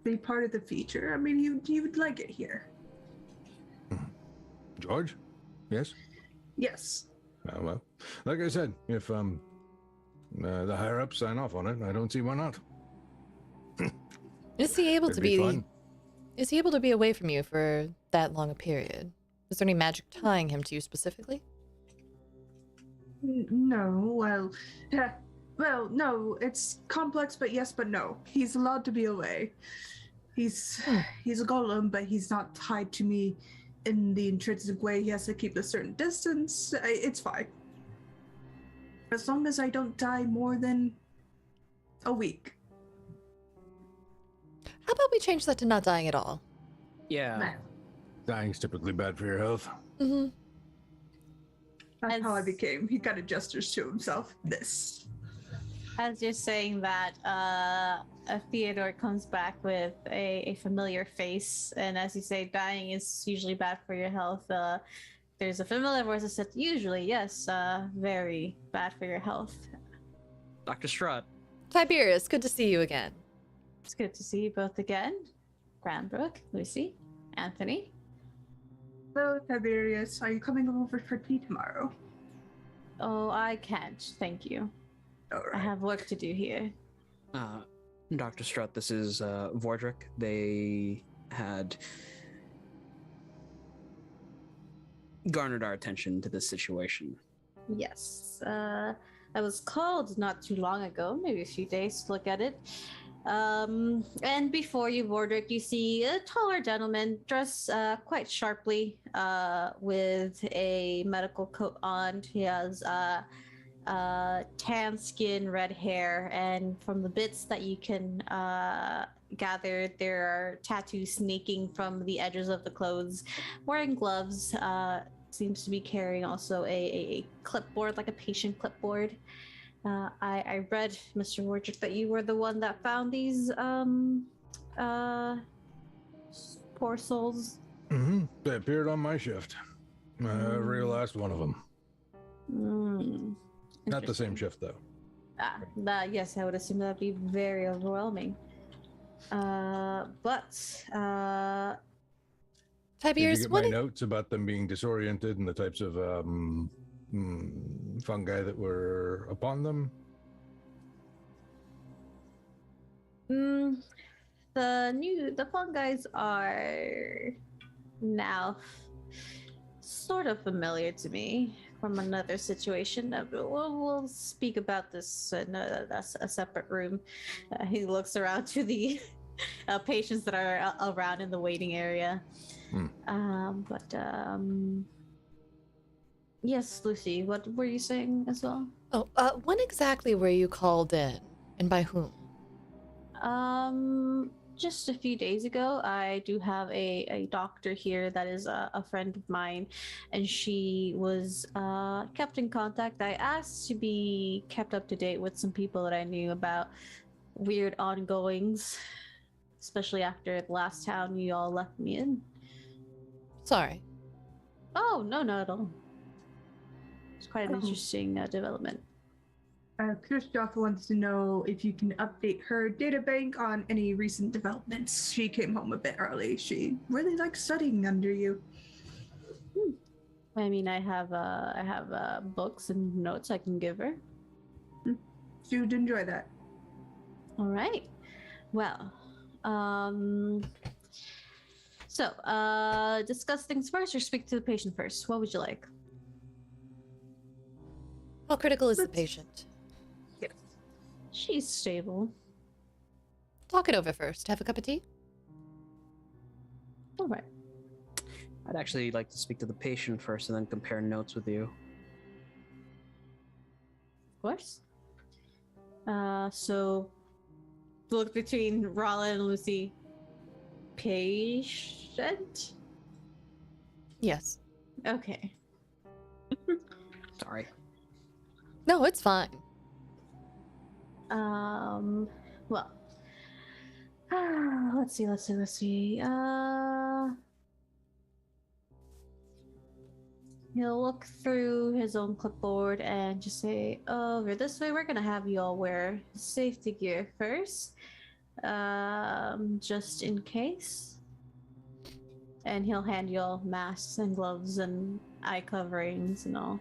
be part of the feature. I mean, he would like it here. George? Yes? Yes. Well, like I said, if the higher ups sign off on it, I don't see why not. Is he able It'd to be be fun. Is he able to be away from you for that long a period? Is there any magic tying him to you specifically? No, well, no, it's complex, but yes, but no. He's allowed to be away. He's a golem, but he's not tied to me in the intrinsic way. He has to keep a certain distance. It's fine. As long as I don't die more than a week. How about we change that to not dying at all? Yeah. Dying's typically bad for your health. Mm-hmm. That's how I became. He kind of gestures to himself. This. As you're saying that, Theodore comes back with a familiar face, and as you say, dying is usually bad for your health. There's a familiar voice that said, usually, yes, very bad for your health. Dr. Strut. Tiberius, good to see you again. It's good to see you both again. Cranbrook, Lucy, Anthony. Hello, Tiberius. Are you coming over for tea tomorrow? Oh, I can't. Thank you. All I right. have work to do here. Dr. Strutt, this is Vordrick. They had garnered our attention to this situation. Yes. I was called not too long ago, maybe a few days to look at it. And before you, Vordrick, you see a taller gentleman dressed quite sharply with a medical coat on. He has tan skin, red hair, and from the bits that you can gather, there are tattoos snaking from the edges of the clothes. Wearing gloves, seems to be carrying also a clipboard, like a patient clipboard. I read, Mr. Wardrick, that you were the one that found these poor souls. Mm-hmm. They appeared on my shift. Every last one of them. Not the same shift, though. Yes, I would assume that'd be very overwhelming. But Did you Tiberius, get what my notes about them being disoriented and the types of fungi that were upon them? the fungi are now sort of familiar to me from another situation. We'll speak about this in a separate room. He looks around to the patients that are around in the waiting area. Yes, Lucy, what were you saying as well? Oh, when exactly were you called in, and by whom? Just a few days ago. I do have a doctor here that is a friend of mine, and she was kept in contact. I asked to be kept up to date with some people that I knew about weird ongoings, especially after the last town you all left me in. Sorry. Oh, no, not at all. It's quite an interesting development. Kris also wants to know if you can update her databank on any recent developments. She came home a bit early. She really likes studying under you. I mean, I have books and notes I can give her. She would enjoy that. All right. Well, so discuss things first or speak to the patient first? What would you like? How critical is the patient? Yes. She's stable. Talk it over first. Have a cup of tea? All right. I'd actually like to speak to the patient first and then compare notes with you. Of course. So look between Rala and Lucy. Patient? Yes. Okay. Sorry. No, it's fine. Well. Let's see. He'll look through his own clipboard and just say, over this way, we're gonna have you all wear safety gear first. Just in case. And he'll hand you all masks and gloves and eye coverings and all.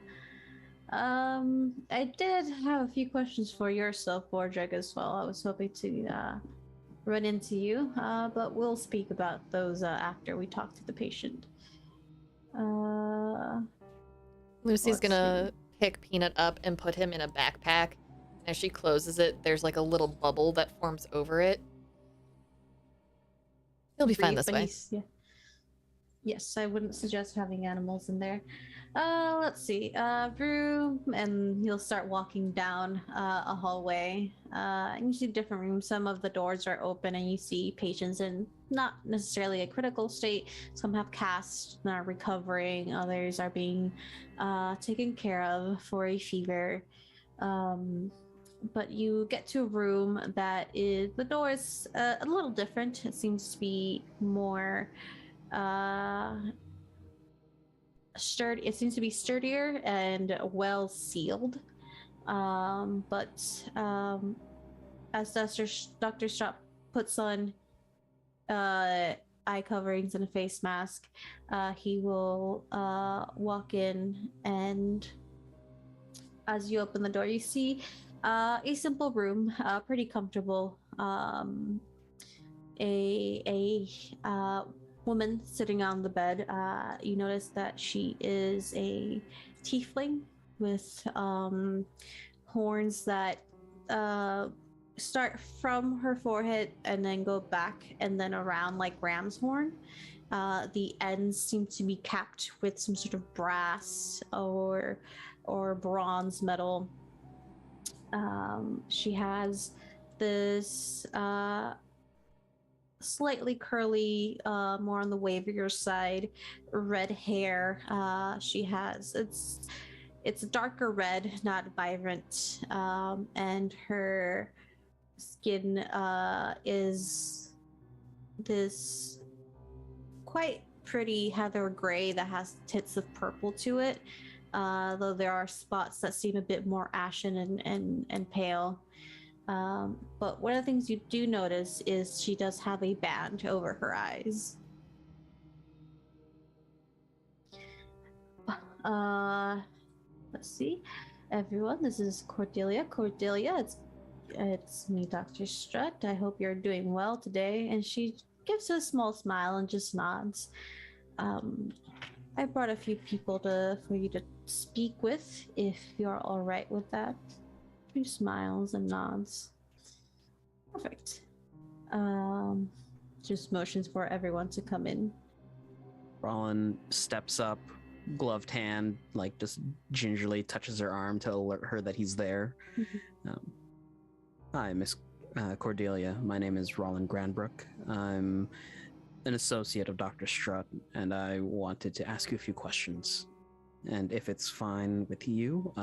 I did have a few questions for yourself, Bordreg, as well. I was hoping to run into you, but we'll speak about those after we talk to the patient. Lucy's Let's gonna pick Peanut up and put him in a backpack. As she closes it, there's like a little bubble that forms over it. He'll be fine this way. Yeah. Yes, I wouldn't suggest having animals in there. Let's see. Room, and he'll start walking down a hallway. And you see different rooms. Some of the doors are open, and you see patients in not necessarily a critical state. Some have cast and are recovering. Others are being taken care of for a fever. But you get to a room that is, the door is a little different. It seems to be more sturdy. It seems to be sturdier and well sealed. But as Dr. Strop puts on eye coverings and a face mask. He will walk in, and as you open the door, you see a simple room, pretty comfortable. A woman sitting on the bed. You notice that she is a tiefling with horns that start from her forehead and then go back and then around like ram's horn. The ends seem to be capped with some sort of brass or bronze metal. She has this slightly curly, more on the wavier side, red hair. She has it's darker red, not vibrant, and her skin is this quite pretty heather gray that has tints of purple to it, though there are spots that seem a bit more ashen and pale. But one of the things you do notice is she does have a band over her eyes. Let's see, everyone. This is Cordelia. Cordelia, it's me, Dr. Strutt. I hope you're doing well today. And she gives a small smile and just nods. I brought a few people for you to speak with, if you're all right with that. Two smiles and nods. Perfect. Just motions for everyone to come in. Rollin steps up, gloved hand, like just gingerly touches her arm to alert her that he's there. Hi, Miss Cordelia. My name is Rollin Grandbrook. I'm an associate of Dr. Strutt, and I wanted to ask you a few questions. And if it's fine with you,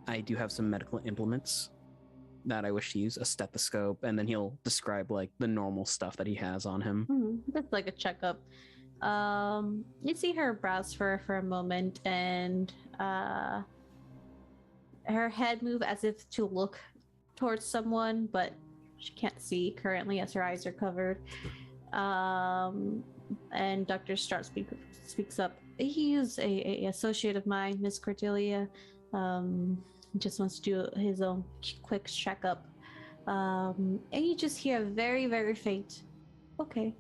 I do have some medical implements that I wish to use, a stethoscope, and then he'll describe like the normal stuff that he has on him. That's like a checkup. You see her browse for a moment, and her head move as if to look towards someone, but she can't see currently as her eyes are covered. And Dr. Strutt speaks up. He is a associate of mine, Miss Cordelia. Just wants to do his own quick checkup. And you just hear very, very faint, okay.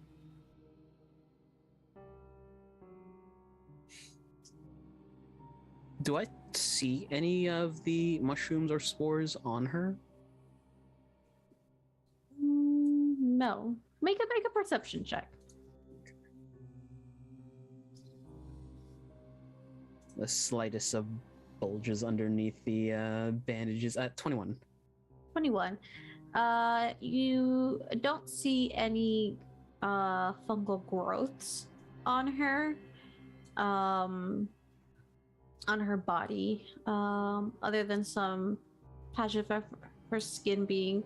Do I see any of the mushrooms or spores on her? No. Make a perception check. The slightest of bulges underneath the bandages at 21. 21. You don't see any fungal growths on her body, other than some patch of her skin being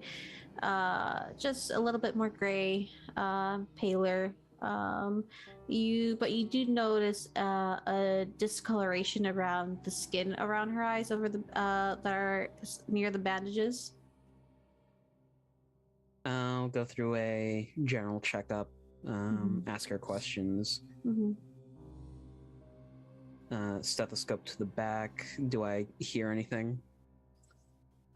just a little bit more gray, paler. But you do notice a discoloration around the skin around her eyes over the that are near the bandages. I'll go through a general checkup, ask her questions. Stethoscope to the back. Do I hear anything?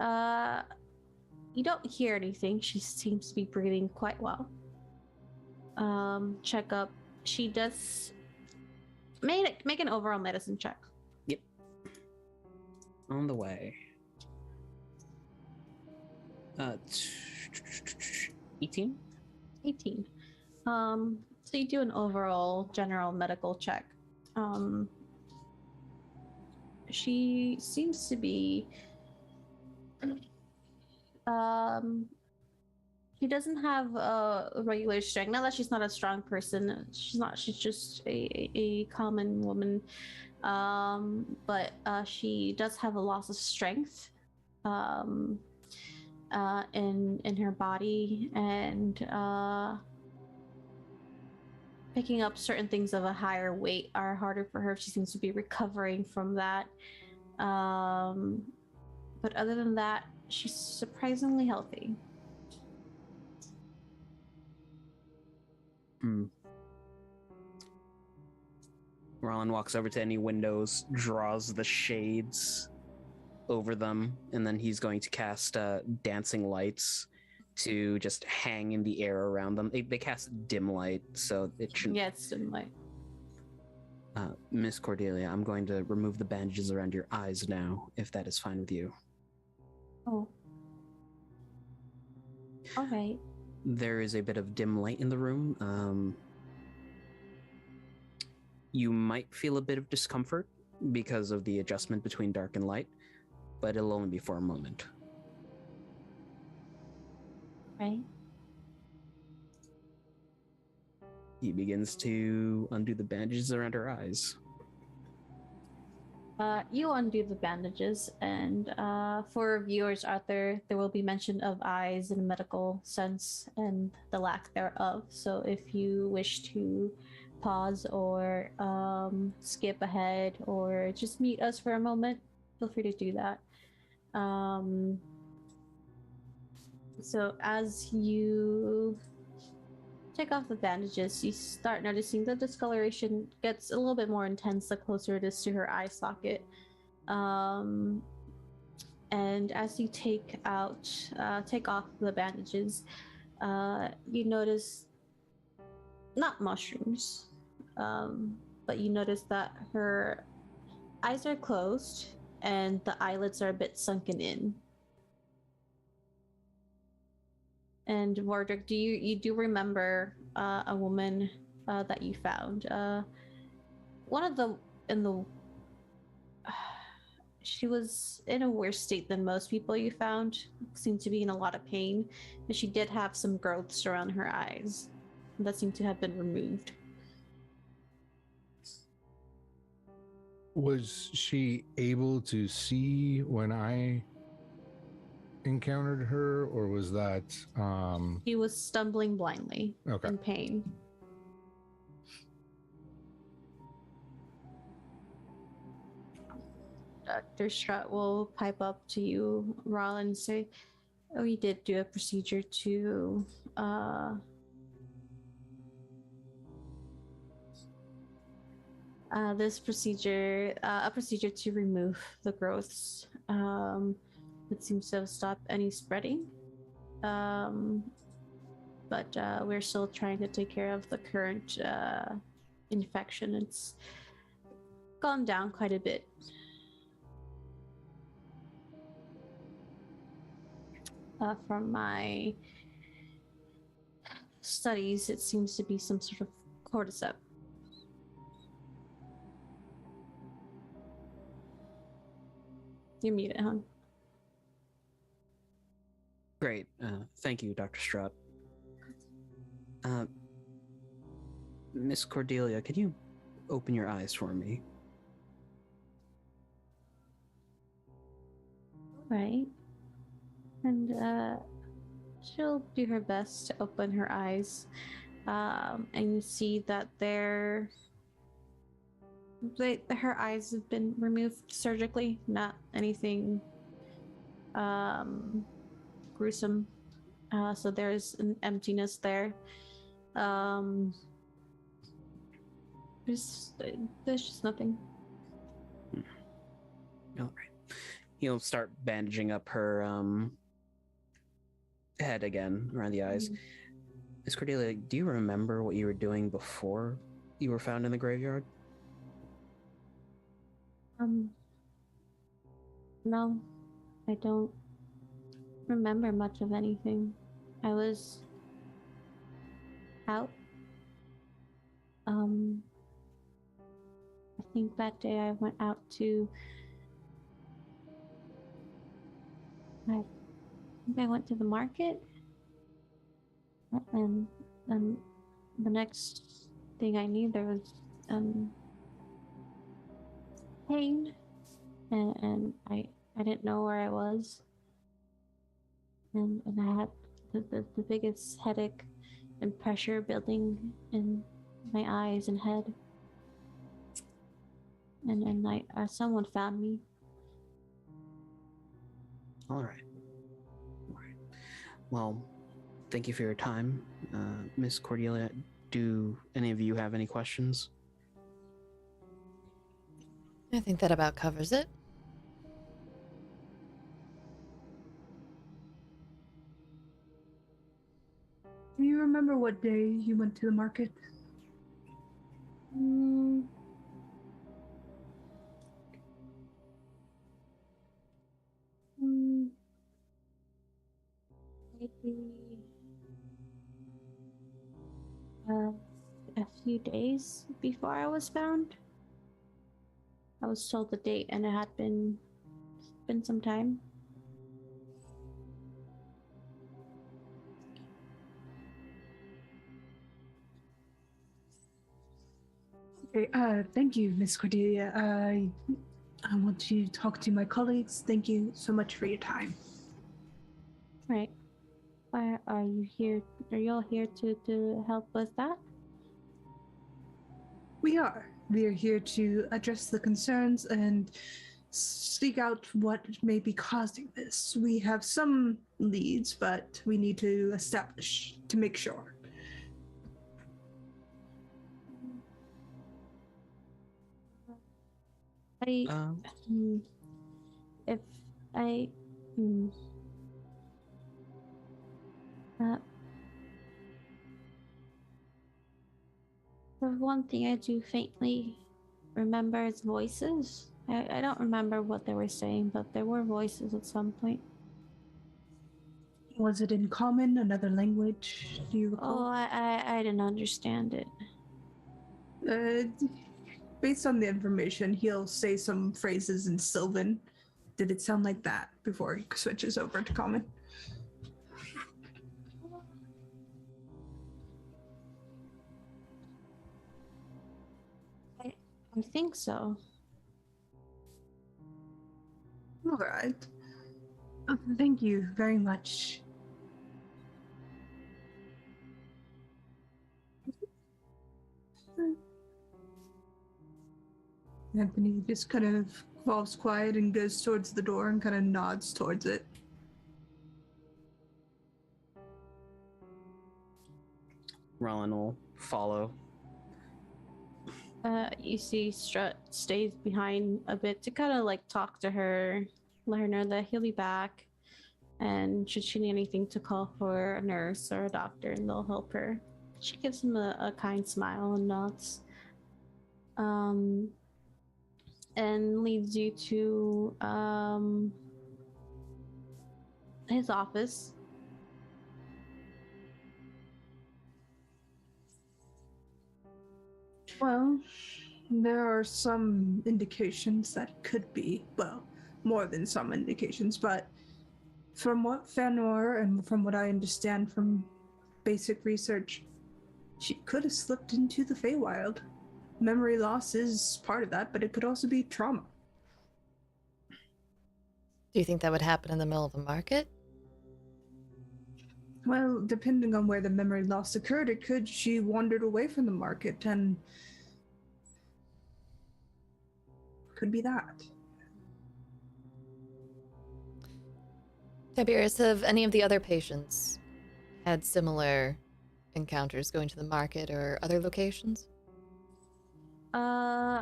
You don't hear anything. She seems to be breathing quite well. Checkup. She does make an overall medicine check. Yep. On the way. 18? 18. So you do an overall general medical check. She seems to be she doesn't have a regular strength. Not that she's not a strong person. She's just a common woman. But she does have a loss of strength in her body, and picking up certain things of a higher weight are harder for her. She seems to be recovering from that. But other than that, she's surprisingly healthy. Roland walks over to any windows, draws the shades over them, and then he's going to cast dancing lights to just hang in the air around them. They cast dim light, so it shouldn't. Yeah, it's dim light. Miss Cordelia, I'm going to remove the bandages around your eyes now, if that is fine with you. Oh. All right. There is a bit of dim light in the room. You might feel a bit of discomfort because of the adjustment between dark and light, but it'll only be for a moment. Right. He begins to undo the bandages around her eyes. You undo the bandages, and for viewers out there, there will be mention of eyes in a medical sense and the lack thereof. So if you wish to pause or skip ahead or just mute us for a moment, feel free to do that. So as you take off the bandages, you start noticing that the discoloration gets a little bit more intense the closer it is to her eye socket. And as you take off the bandages, you notice not mushrooms, but you notice that her eyes are closed and the eyelids are a bit sunken in. And Wardrick, you do remember a woman that you found? One of the she was in a worse state than most people you found. Seemed to be in a lot of pain, but she did have some growths around her eyes that seemed to have been removed. Was she able to see when I encountered her, or was that She was stumbling blindly okay? in pain. Dr. Strutt will pipe up to you, Rollin, and say, "Oh, we did do a procedure to a procedure to remove the growths. It seems to have stopped any spreading. But we're still trying to take care of the current infection. It's gone down quite a bit." From my studies, it seems to be some sort of cordyceps. You're muted, hon. Great. Thank you, Dr. Strutt. Miss Cordelia, could you open your eyes for me? Right. And she'll do her best to open her eyes. And you see that her eyes have been removed surgically, not anything gruesome. So there's an emptiness there. There's just nothing. All right. He'll start bandaging up her head again around the eyes. Miss Cordelia, do you remember what you were doing before you were found in the graveyard? No, I don't remember much of anything. I was out. I think that day I went out to. I think I went to the market, and then the next thing I knew, there was pain, and I didn't know where I was, and I had the biggest headache and pressure building in my eyes and head, and someone found me. All right. All right. Well, thank you for your time. Miss Cordelia, Do any of you have any questions? I think that about covers it. Do you remember what day you went to the market? Mm. Mm. Maybe a few days before I was found. I was told the date, and it had been some time. Okay, thank you, Miss Cordelia. I want to talk to my colleagues. Thank you so much for your time. Right. Why are you here? Are you all here to help with that? We are. We are here to address the concerns and seek out what may be causing this. We have some leads, but we need to establish to make sure. I if I the one thing I do faintly remember is voices. I don't remember what they were saying, but there were voices at some point. Was it in common, another language? Do you recall? Oh, I didn't understand it. Based on the information, he'll say some phrases in Sylvan. Did it sound like that before he switches over to common? I think so. All right. Thank you very much. Anthony just kind of falls quiet and goes towards the door and kind of nods towards it. Roland will follow. You see Strut stays behind a bit to kind of like talk to her, let her know that he'll be back, and should she need anything to call for a nurse or a doctor, and they'll help her. She gives him a kind smile and nods. And leads you to his office. Well, there are some indications that could be, well, more than some indications, but from what Fanor and from what I understand from basic research, she could have slipped into the Feywild. Memory loss is part of that, but it could also be trauma. Do you think that would happen in the middle of a market? Well, depending on where the memory loss occurred, she wandered away from the market and could be that. Tiberius, have any of the other patients had similar encounters going to the market or other locations?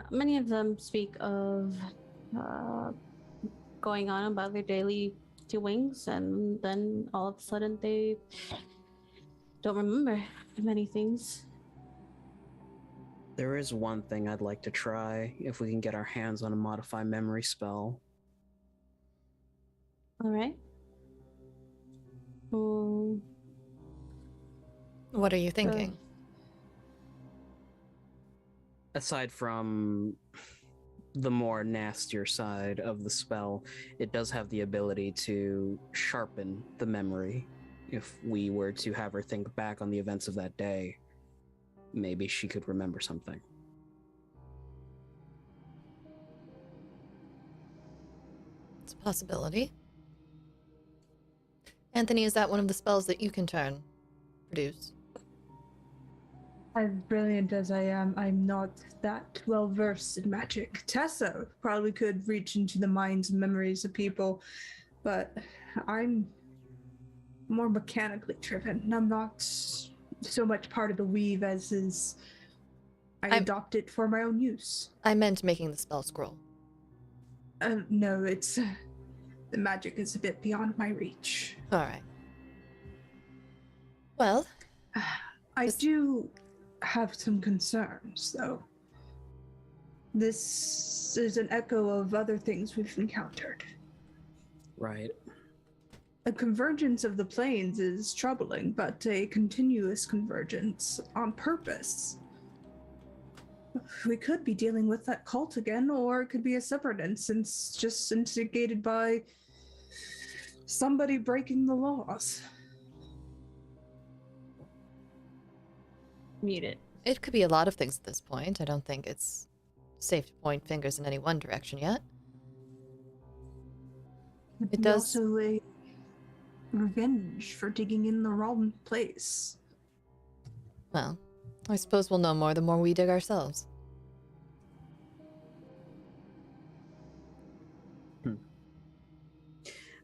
Many of them speak of going on about their daily doings, and then all of a sudden they don't remember many things. There is one thing I'd like to try if we can get our hands on a modify memory spell. All right. What are you thinking? Aside from the more nastier side of the spell, it does have the ability to sharpen the memory. If we were to have her think back on the events of that day, maybe she could remember something. It's a possibility. Anthony, is that one of the spells that you can produce? As brilliant as I am, I'm not that well versed in magic. Tessa probably could reach into the minds and memories of people, but I'm more mechanically driven. I'm not so much part of the weave as is I I'm- adopt it for my own use. I meant making the spell scroll. No, it's the magic is a bit beyond my reach. All right. Well, I Just- do have some concerns, though. This is an echo of other things we've encountered. Right. A convergence of the planes is troubling, but a continuous convergence on purpose. We could be dealing with that cult again, or it could be a separate instance just instigated by somebody breaking the laws. Mute it. it could be a lot of things at this point. I don't think it's safe to point fingers in any one direction yet. It'd It be does- also a revenge for digging in the wrong place. Well, I suppose we'll know more the more we dig ourselves.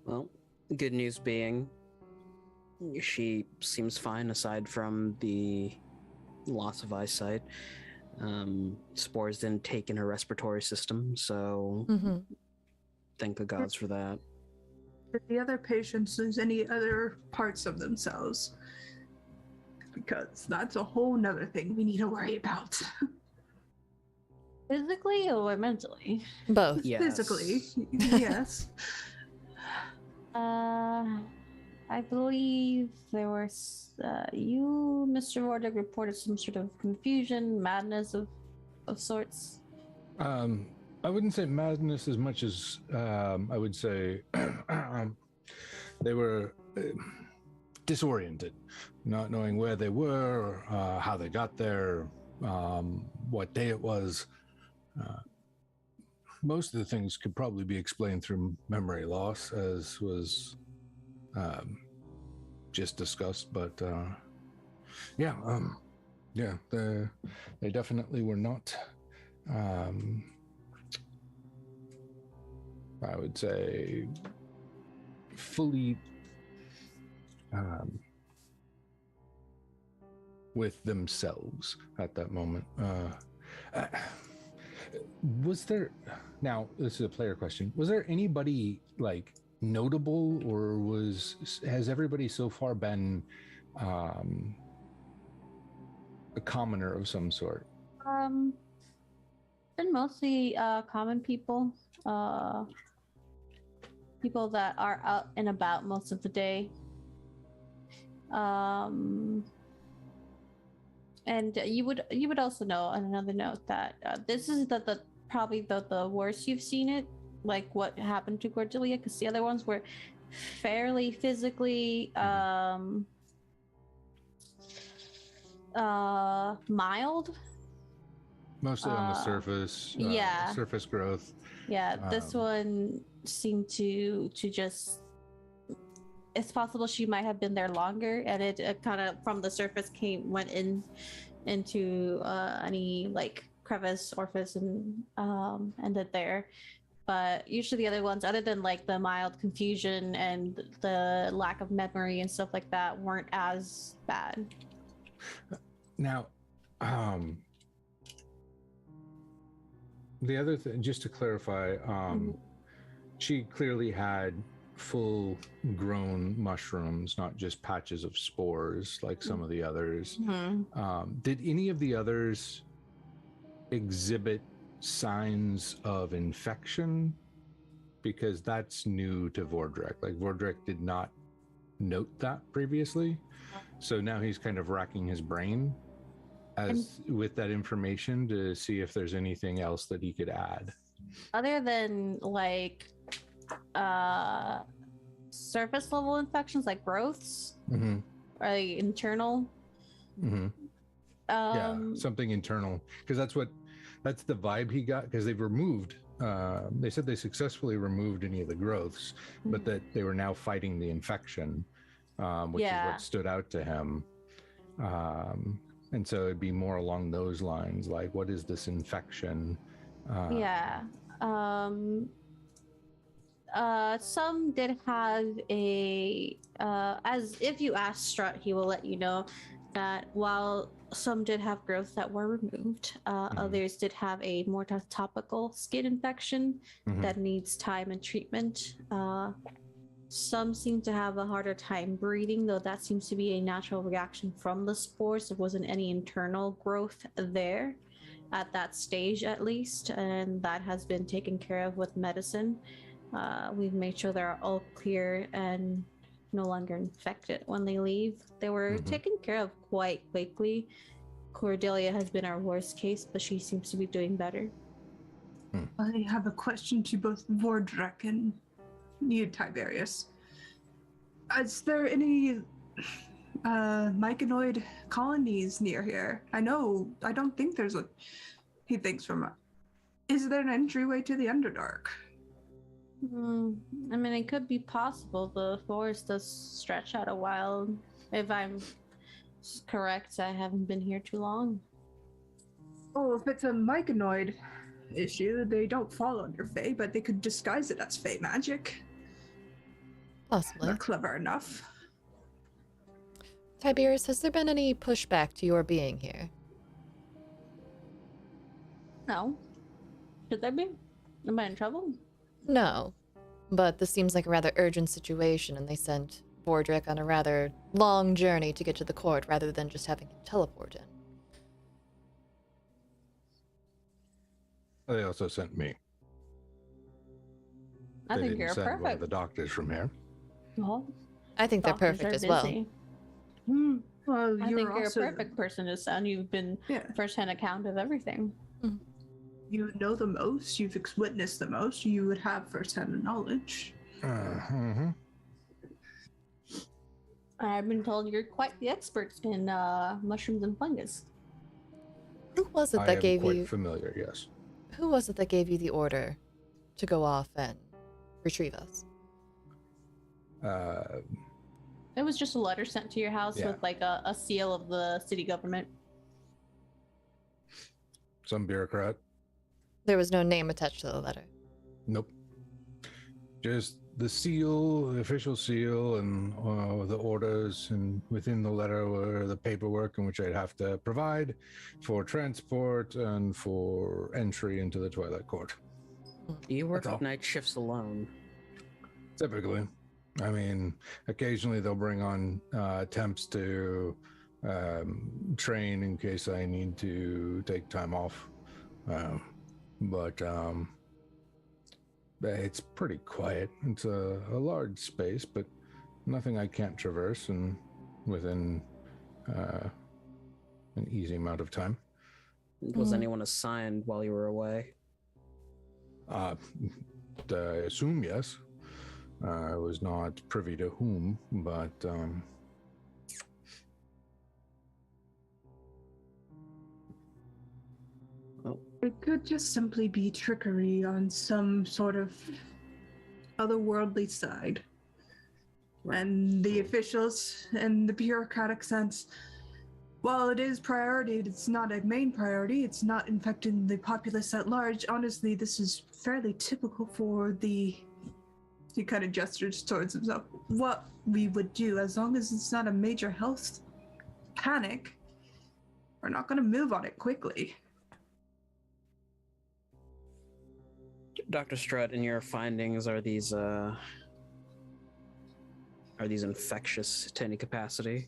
Well, good news being, she seems fine aside from the loss of eyesight. Spores didn't take in her respiratory system, so Mm-hmm. thank the gods for that. Did the other patients lose any other parts of themselves? Because that's a whole nother thing we need to worry about. Physically or mentally? Both. Yes. Physically, yes. I believe there was you, Mr. Vordic, reported some sort of confusion, madness of sorts. I wouldn't say madness as much as I would say they were disoriented, not knowing where they were, how they got there, what day it was. Most of the things could probably be explained through memory loss, as was just discussed. But yeah, they definitely were not. I would say fully with themselves at that moment. Was there, now this is a player question, was there anybody like notable, or has everybody so far been a commoner of some sort? Been mostly common people, people that are out and about most of the day. And you would also know on another note that this is the probably the worst you've seen it, like what happened to Cordelia, because the other ones were fairly physically mild. Mostly on the surface. yeah. Surface growth. Yeah, this one seemed to just. It's possible she might have been there longer, and it kind of from the surface went into any like crevice, orifice, and ended there. But usually the other ones, other than like the mild confusion and the lack of memory and stuff like that, weren't as bad. Now, the other thing, just to clarify, she clearly had full grown mushrooms, not just patches of spores like some of the others. Did any of the others exhibit signs of infection? Because that's new to Vordrek. Like Vordrek did not note that previously. So now he's kind of racking his brain with that information to see if there's anything else that he could add. Other than like surface level infections like growths, or like internal. Yeah, something internal, because that's the vibe he got, because they've removed they said they successfully removed any of the growths, but that they were now fighting the infection, which is what stood out to him. And so it'd be more along those lines, like, what is this infection? Some did have a as if you ask Strut, he will let you know, that while some did have growths that were removed, others did have a more topical skin infection that needs time and treatment. Some seem to have a harder time breathing, though that seems to be a natural reaction from the spores. There wasn't any internal growth there at that stage, at least, and that has been taken care of with medicine. We've made sure they're all clear and no longer infected when they leave. They were taken care of quite quickly. Cordelia has been our worst case, but she seems to be doing better. I have a question to both Vordrek and you, Tiberius. Is there any myconoid colonies near here? I don't think there's a... He thinks from... Is there an entryway to the Underdark? I mean, it could be possible. The forest does stretch out a while. If I'm correct, I haven't been here too long. Oh, if it's a myconoid issue, they don't fall under Fae, but they could disguise it as Fae magic. Possibly. They're clever enough. Tiberius, has there been any pushback to your being here? No. Should there be? Am I in trouble? No, but this seems like a rather urgent situation, and they sent Vordrek on a rather long journey to get to the court rather than just having him teleport in. They also sent me. I They think didn't you're send one of perfect. the doctors from here. Well, I think they're doctors perfect are as well. busy. Well, I think you're also, a perfect person to sound. You've been first-hand account of everything. You know the most, you've witnessed the most, you would have first-hand knowledge. I've been told you're quite the expert in mushrooms and fungus. Who was it I that am gave quite you? familiar, yes. Who was it that gave you the order to go off and retrieve us? It was just a letter sent to your house with like a seal of the city government. Some bureaucrat. There was no name attached to the letter. Nope. Just the seal, the official seal, and the orders, and within the letter were the paperwork in which I'd have to provide for transport and for entry into the Twilight Court. You work That's all. night shifts alone. Typically. I mean, occasionally they'll bring on attempts to train in case I need to take time off. But it's pretty quiet. It's a large space, but nothing I can't traverse and within an easy amount of time. Was anyone assigned while you were away? I assume yes. I was not privy to whom, but It could just simply be trickery on some sort of otherworldly side. And the officials and the bureaucratic sense, while it is priority, it's not a main priority. It's not infecting the populace at large. Honestly, this is fairly typical for he kind of gestures towards himself, what we would do as long as it's not a major health panic. We're not going to move on it quickly. Dr. Strutt, in your findings, are these infectious to any capacity?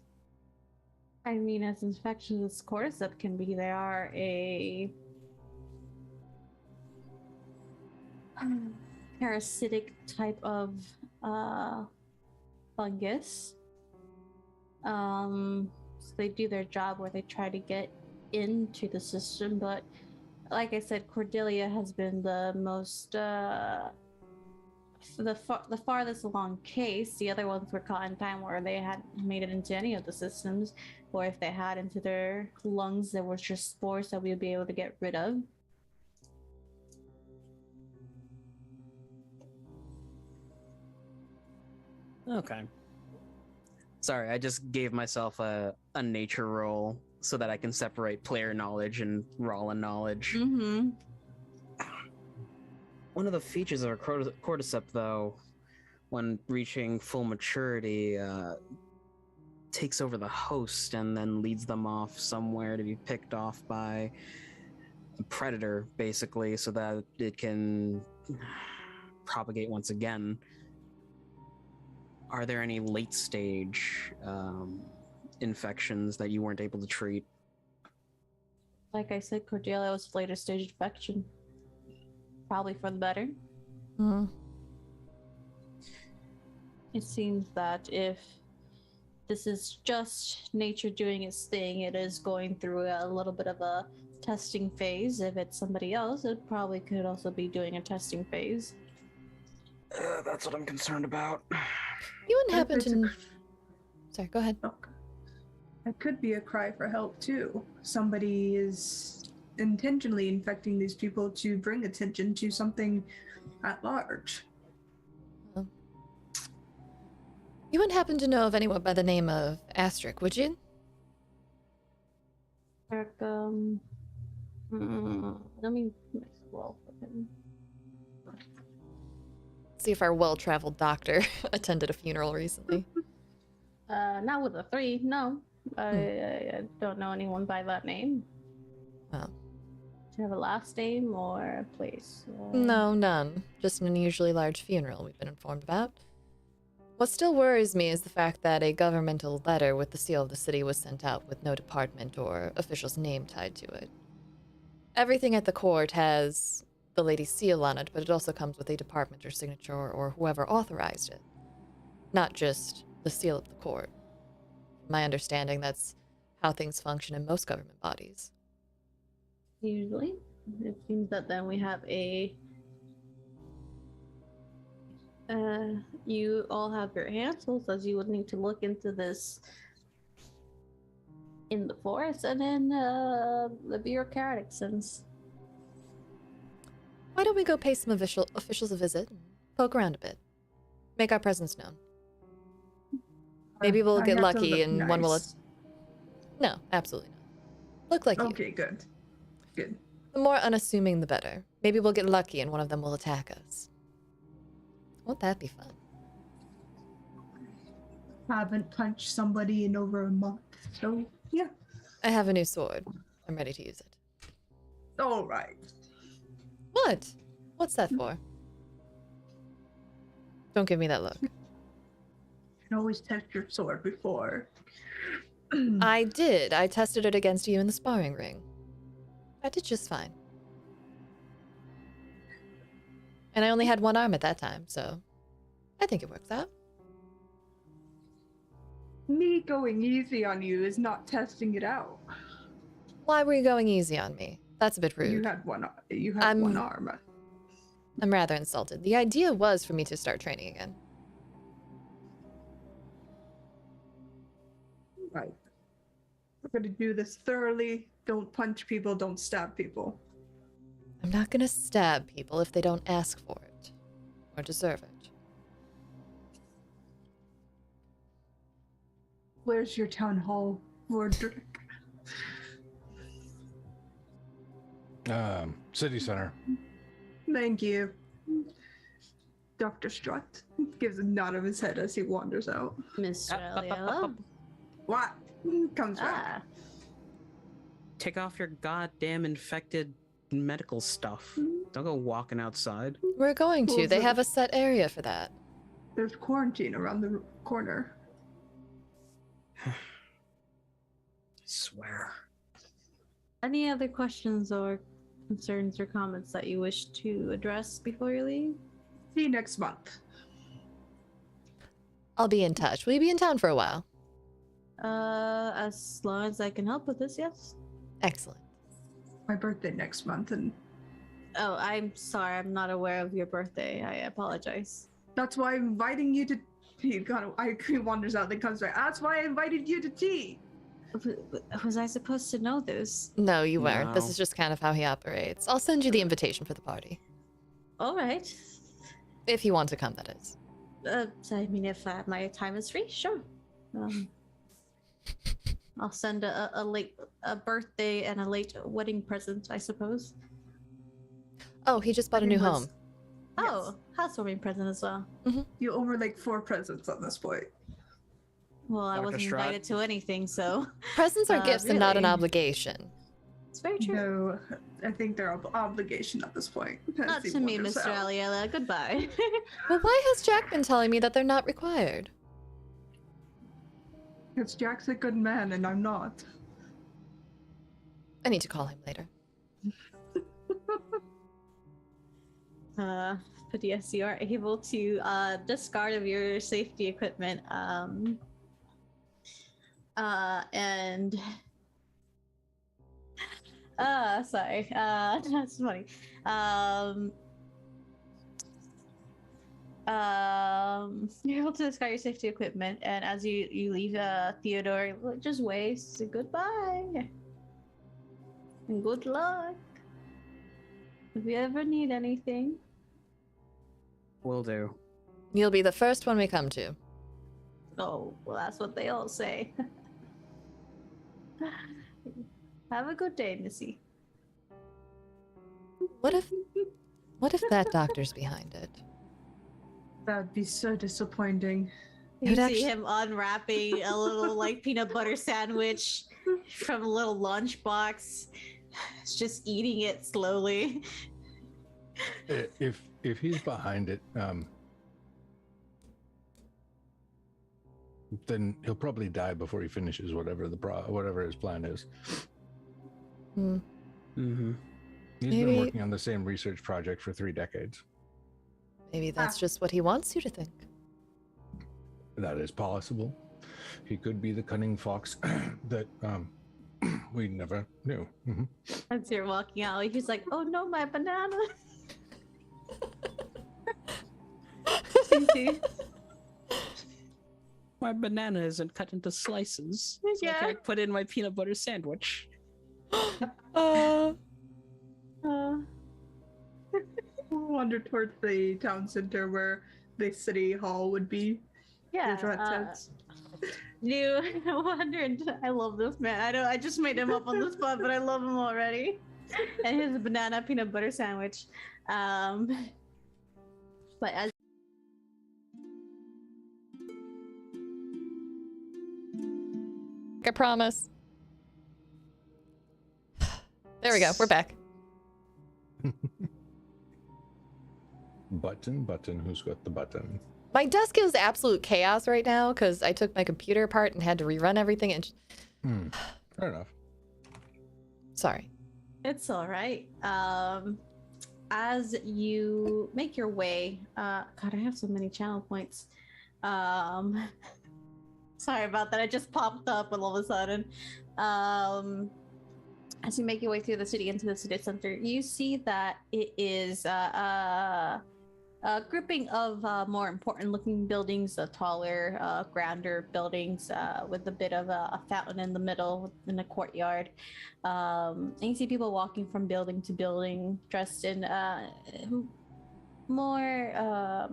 I mean, as infectious as cordyceps can be, they are a parasitic type of fungus. So they do their job where they try to get into the system, but like I said, Cordelia has been the most the farthest along case. The other ones were caught in time where they hadn't made it into any of the systems, or if they had into their lungs, there was just spores that we would be able to get rid of. Okay. Sorry, I just gave myself a nature roll so that I can separate player knowledge and Rollin knowledge. Mm-hmm. One of the features of a cordyceps, though, when reaching full maturity, takes over the host and then leads them off somewhere to be picked off by a predator, basically, so that it can propagate once again. Are there any late stage infections that you weren't able to treat? Like I said, Cordelia was later stage infection. Probably for the better. Hmm. It seems that if this is just nature doing its thing, it is going through a little bit of a testing phase. If it's somebody else, it probably could also be doing a testing phase. That's what I'm concerned about. You wouldn't happen It's a- to... Sorry, go ahead. Okay. It could be a cry for help too. Somebody is intentionally infecting these people to bring attention to something at large. You wouldn't happen to know of anyone by the name of Astric, would you? Eric, let me scroll for him. See if our well-traveled doctor attended a funeral recently. Not with a 3, no. I don't know anyone by that name. Oh. Do you have a last name or a place? No, none. Just an unusually large funeral we've been informed about. What still worries me is the fact that a governmental letter with the seal of the city was sent out with no department or official's name tied to it. Everything at the court has the lady's seal on it, but it also comes with a department or signature or whoever authorized it. Not just the seal of the court. My understanding, that's how things function in most government bodies. Usually. It seems that then we have a... you all have your answers, as you would need to look into this in the forest and in the bureaucratic sense. Why don't we go pay some officials a visit and poke around a bit? Make our presence known. Maybe we'll I get have to lucky look and one will... nice. No, absolutely not. Look like you. Okay, good. Good. The more unassuming, the better. Maybe we'll get lucky and one of them will attack us. Won't that be fun? Haven't punched somebody in over a month, so yeah. I have a new sword. I'm ready to use it. All right. What? What's that for? Don't give me that look. You can always test your sword before. I did. I tested it against you in the sparring ring. I did just fine. And I only had one arm at that time, so I think it works out. Me going easy on you is not testing it out. Why were you going easy on me? That's a bit rude. You had one. You had one arm. I'm rather insulted. The idea was for me to start training again. Right. We're gonna do this thoroughly. Don't punch people. Don't stab people. I'm not gonna stab people if they don't ask for it. Or deserve it. Where's your town hall, Lordrick? City center. Thank you. Dr. Strutt gives a nod of his head as he wanders out. Mr. Eliella. What? Comes back. Ah, Take off your goddamn infected medical stuff. Don't go walking outside. We're going to. Well, They so- have a set area for that. There's quarantine around the corner. I swear. any other questions or concerns or comments that you wish to address before you leave? See you next month. I'll be in touch. Will you be in town for a while? As long as I can help with this, yes. Excellent. My birthday next month, and Oh, I'm sorry, I'm not aware of your birthday. I apologize. that's why I'm inviting you to. He wanders out, then comes back. That's why I invited you to tea. Was I supposed to know this? No, you weren't. This No. is just kind of how he operates. I'll send you the invitation for the party. All right. If you want to come, that is. So, I mean, if my time is free, sure. I'll send a birthday and a late wedding present, I suppose. Oh, he just bought a new home. Oh, housewarming present as well. You owe her like 4 presents at this point. Well, I Dr. wasn't Strahd? invited to anything, so Presents are gifts and not an really. obligation. It's very true. No, I think they're obligation at this point. as Not he to me, wanders Mr. out. Aliella. Goodbye. Well, why has Jack been telling me that they're not required? Because Jack's a good man and I'm not. I need to call him later. But yes, you are able to discard of your safety equipment. And sorry. That's funny. You're able to discard your safety equipment, and as you leave, Theodore just waves, say goodbye and good luck. If you ever need anything. Will do. You'll be the first one we come to. Oh, well, that's what they all say. Have a good day, Missy. What if that doctor's behind it? That'd be so disappointing. You It see actu- him unwrapping a little like peanut butter sandwich from a little lunchbox. He's just eating it slowly. If he's behind it, then he'll probably die before he finishes whatever his plan is. Hmm. Mm-hmm. He's Maybe- been working on the same research project for 3 decades. Maybe that's just what he wants you to think. That is possible. He could be the cunning fox that we never knew. Mhm. As you're walking out, he's like, "Oh no, my banana!" You see? My banana isn't cut into slices. So Yeah. I can't put in my peanut butter sandwich. Uh, Wander towards the town center where the city hall would be. yeah. There's rat tents. New 100. I love this man. I just made him up on the spot, but I love him already. And his banana peanut butter sandwich. But as I promise. There we go. We're back. Button, who's got the button? My desk is absolute chaos right now because I took my computer apart and had to rerun everything. And Fair enough. sorry. it's all right. As you make your way, God, I have so many channel points. Sorry about that. I just popped up all of a sudden. As you make your way through the city into the city center, you see that it is a grouping of more important looking buildings, taller, grander buildings with a bit of a fountain in the middle in a courtyard. And you see people walking from building to building dressed in more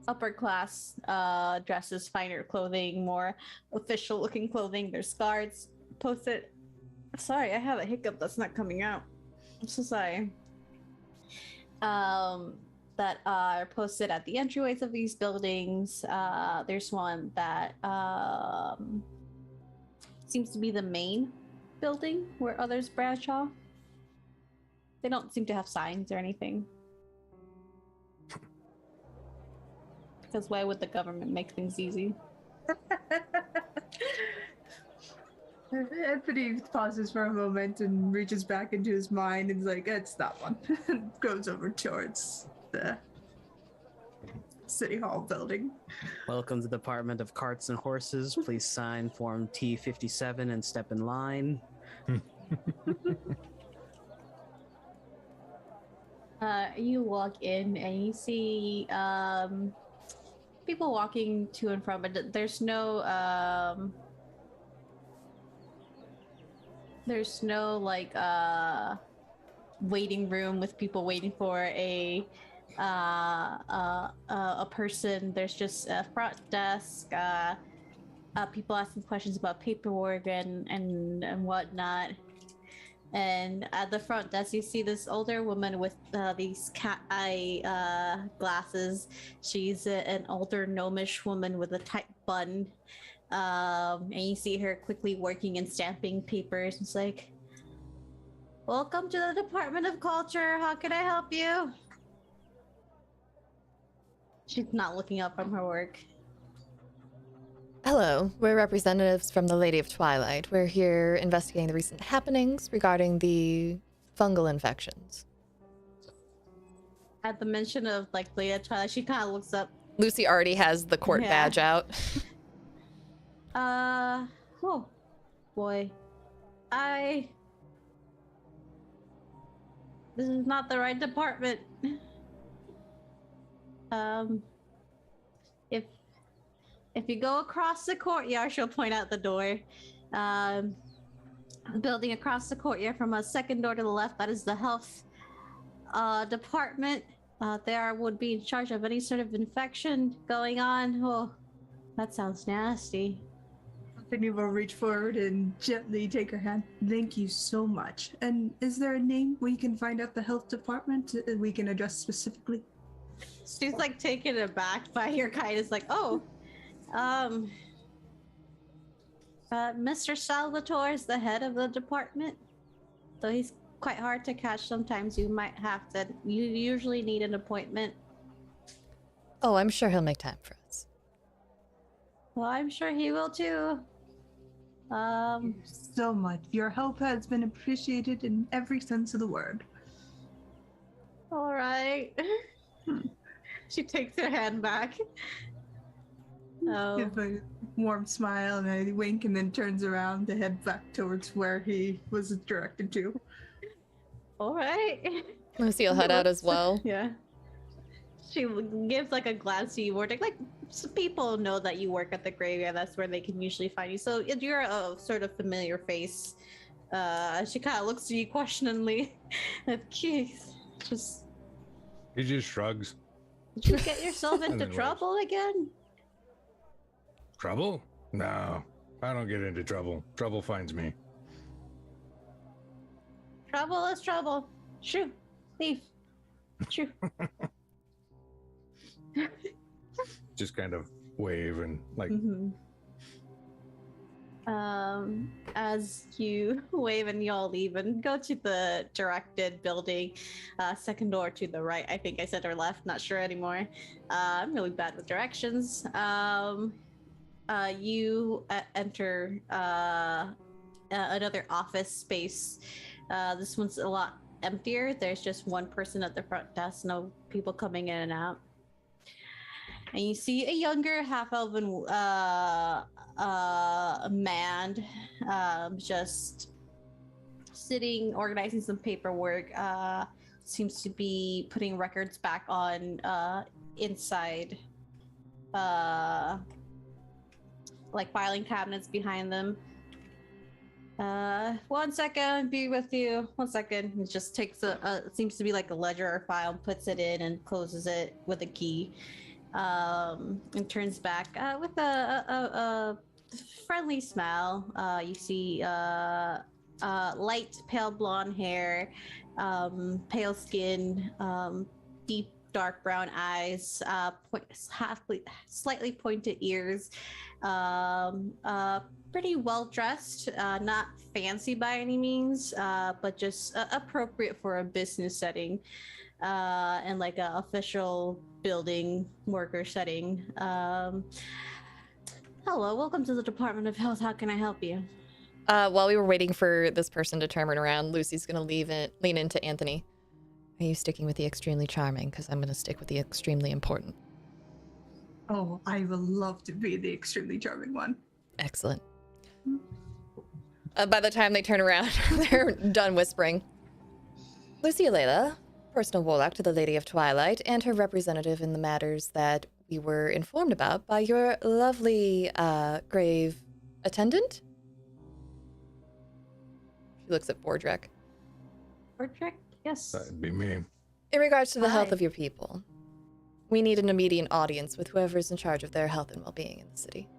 upper class dresses, finer clothing, more official looking clothing. There's guards posted. Sorry, I have a hiccup that's not coming out. I'm so sorry. That are posted at the entryways of these buildings. There's one that seems to be the main building where others branch off. They don't seem to have signs or anything. Because why would the government make things easy? Anthony pauses for a moment and reaches back into his mind and is like, it's that one. Goes over towards the City Hall building. Welcome to the Department of Carts and Horses. Please sign Form T57 and step in line. You walk in and you see people walking to and from, but there's no like waiting room with people waiting for a person. There's just a front desk, people asking questions about paperwork and whatnot. And at the front desk, you see this older woman with these cat eye glasses. She's an older gnomish woman with a tight bun. And you see her quickly working and stamping papers. It's like, welcome to the Department of Culture. How can I help you? She's not looking up from her work. Hello, we're representatives from the Lady of Twilight. We're here investigating the recent happenings regarding the fungal infections. At the mention of like Lady of Twilight, she kind of looks up. Lucy already has the court Yeah. badge out. Oh, boy. This is not the right department. If you go across the courtyard, she'll point out the door. Building across the courtyard from a second door to the left, that is the health department. They would be in charge of any sort of infection going on. Oh, that sounds nasty. Anthony will reach forward and gently take her hand. Thank you so much. And is there a name we can find out the health department we can address specifically? She's like taken aback by your kindness, like, oh, Mr. Salvatore is the head of the department, though he's quite hard to catch. Sometimes you usually need an appointment. Oh, I'm sure he'll make time for us. Well, I'm sure he will too. So much. Your help has been appreciated in every sense of the word. All right. She takes her hand back. Oh. Gives a warm smile and a wink, and then turns around to head back towards where he was directed to. All right. Lucy will head out as well. Yeah. She gives like a glance to you, like some people know that you work at the graveyard. That's where they can usually find you. So you're a sort of familiar face. She kind of looks at you questioningly. Just. He just shrugs. Did you get yourself into then waves. trouble again? Trouble? No, I don't get into trouble. Trouble finds me. Trouble is trouble. Shoo, leave. Shoo. Just kind of wave and like. Mm-hmm. As you wave and y'all leave and go to the directed building, second door to the right. I think I said or left, not sure anymore. I'm really bad with directions. You enter another office space. This one's a lot emptier. There's just one person at the front desk, no people coming in and out. And you see a younger half-elven man just sitting, organizing some paperwork. Seems to be putting records back on inside, like filing cabinets behind them. 1 second, I'll be with you. 1 second. It just takes seems to be like a ledger or file, and puts it in and closes it with a key. And turns back with a friendly smile. You see light pale blonde hair, pale skin, deep dark brown eyes, slightly pointed ears, pretty well dressed, not fancy by any means, but just appropriate for a business setting. And like an official building worker setting. Hello, welcome to the Department of Health. How can I help you? While we were waiting for this person to turn around, Lucy's gonna lean into Anthony. Are you sticking with the extremely charming? Because I'm gonna stick with the extremely important. Oh, I will love to be the extremely charming one. Excellent. By the time they turn around, they're done whispering. Lucy Alayla, personal warlock to the Lady of Twilight, and her representative in the matters that we were informed about by your lovely grave attendant. She looks at Bordrek. Bordrek? Yes. That'd be me. In regards to the health Hi. of your people, we need an immediate audience with whoever's in charge of their health and well-being in the city.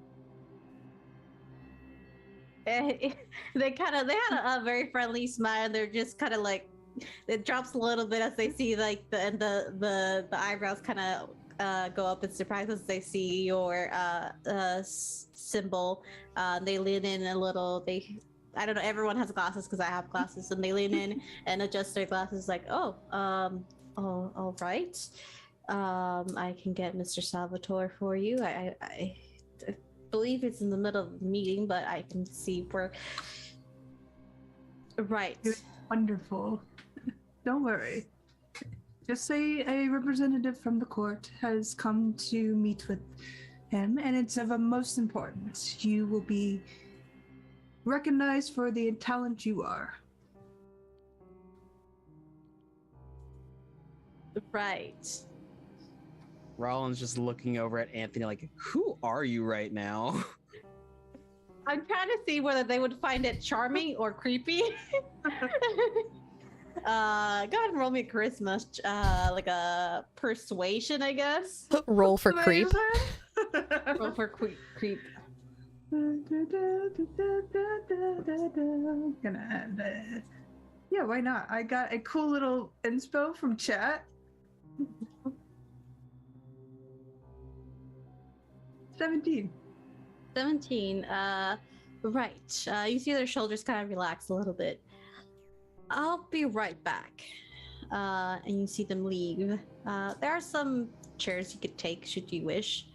They had a very friendly smile. They're just kind of like, it drops a little bit as they see like the eyebrows kind of go up in surprise as they see your symbol. They lean in a little. I don't know. Everyone has glasses because I have glasses, and they lean in and adjust their glasses. Like, oh, all right. I can get Mr. Salvatore for you. I believe it's in the middle of the meeting, but I can see where. Right. Wonderful. Don't worry. Just say a representative from the court has come to meet with him, and it's of utmost importance. You will be recognized for the talent you are. Right. Rollins just looking over at Anthony like, who are you right now? I'm trying to see whether they would find it charming or creepy. Go ahead and roll me a charisma, like a persuasion, I guess. Roll for creep. Roll for creep. Yeah, why not? I got a cool little inspo from chat. 17. 17. Right. You see their shoulders kind of relax a little bit. I'll be right back. And you see them leave. There are some chairs you could take should you wish.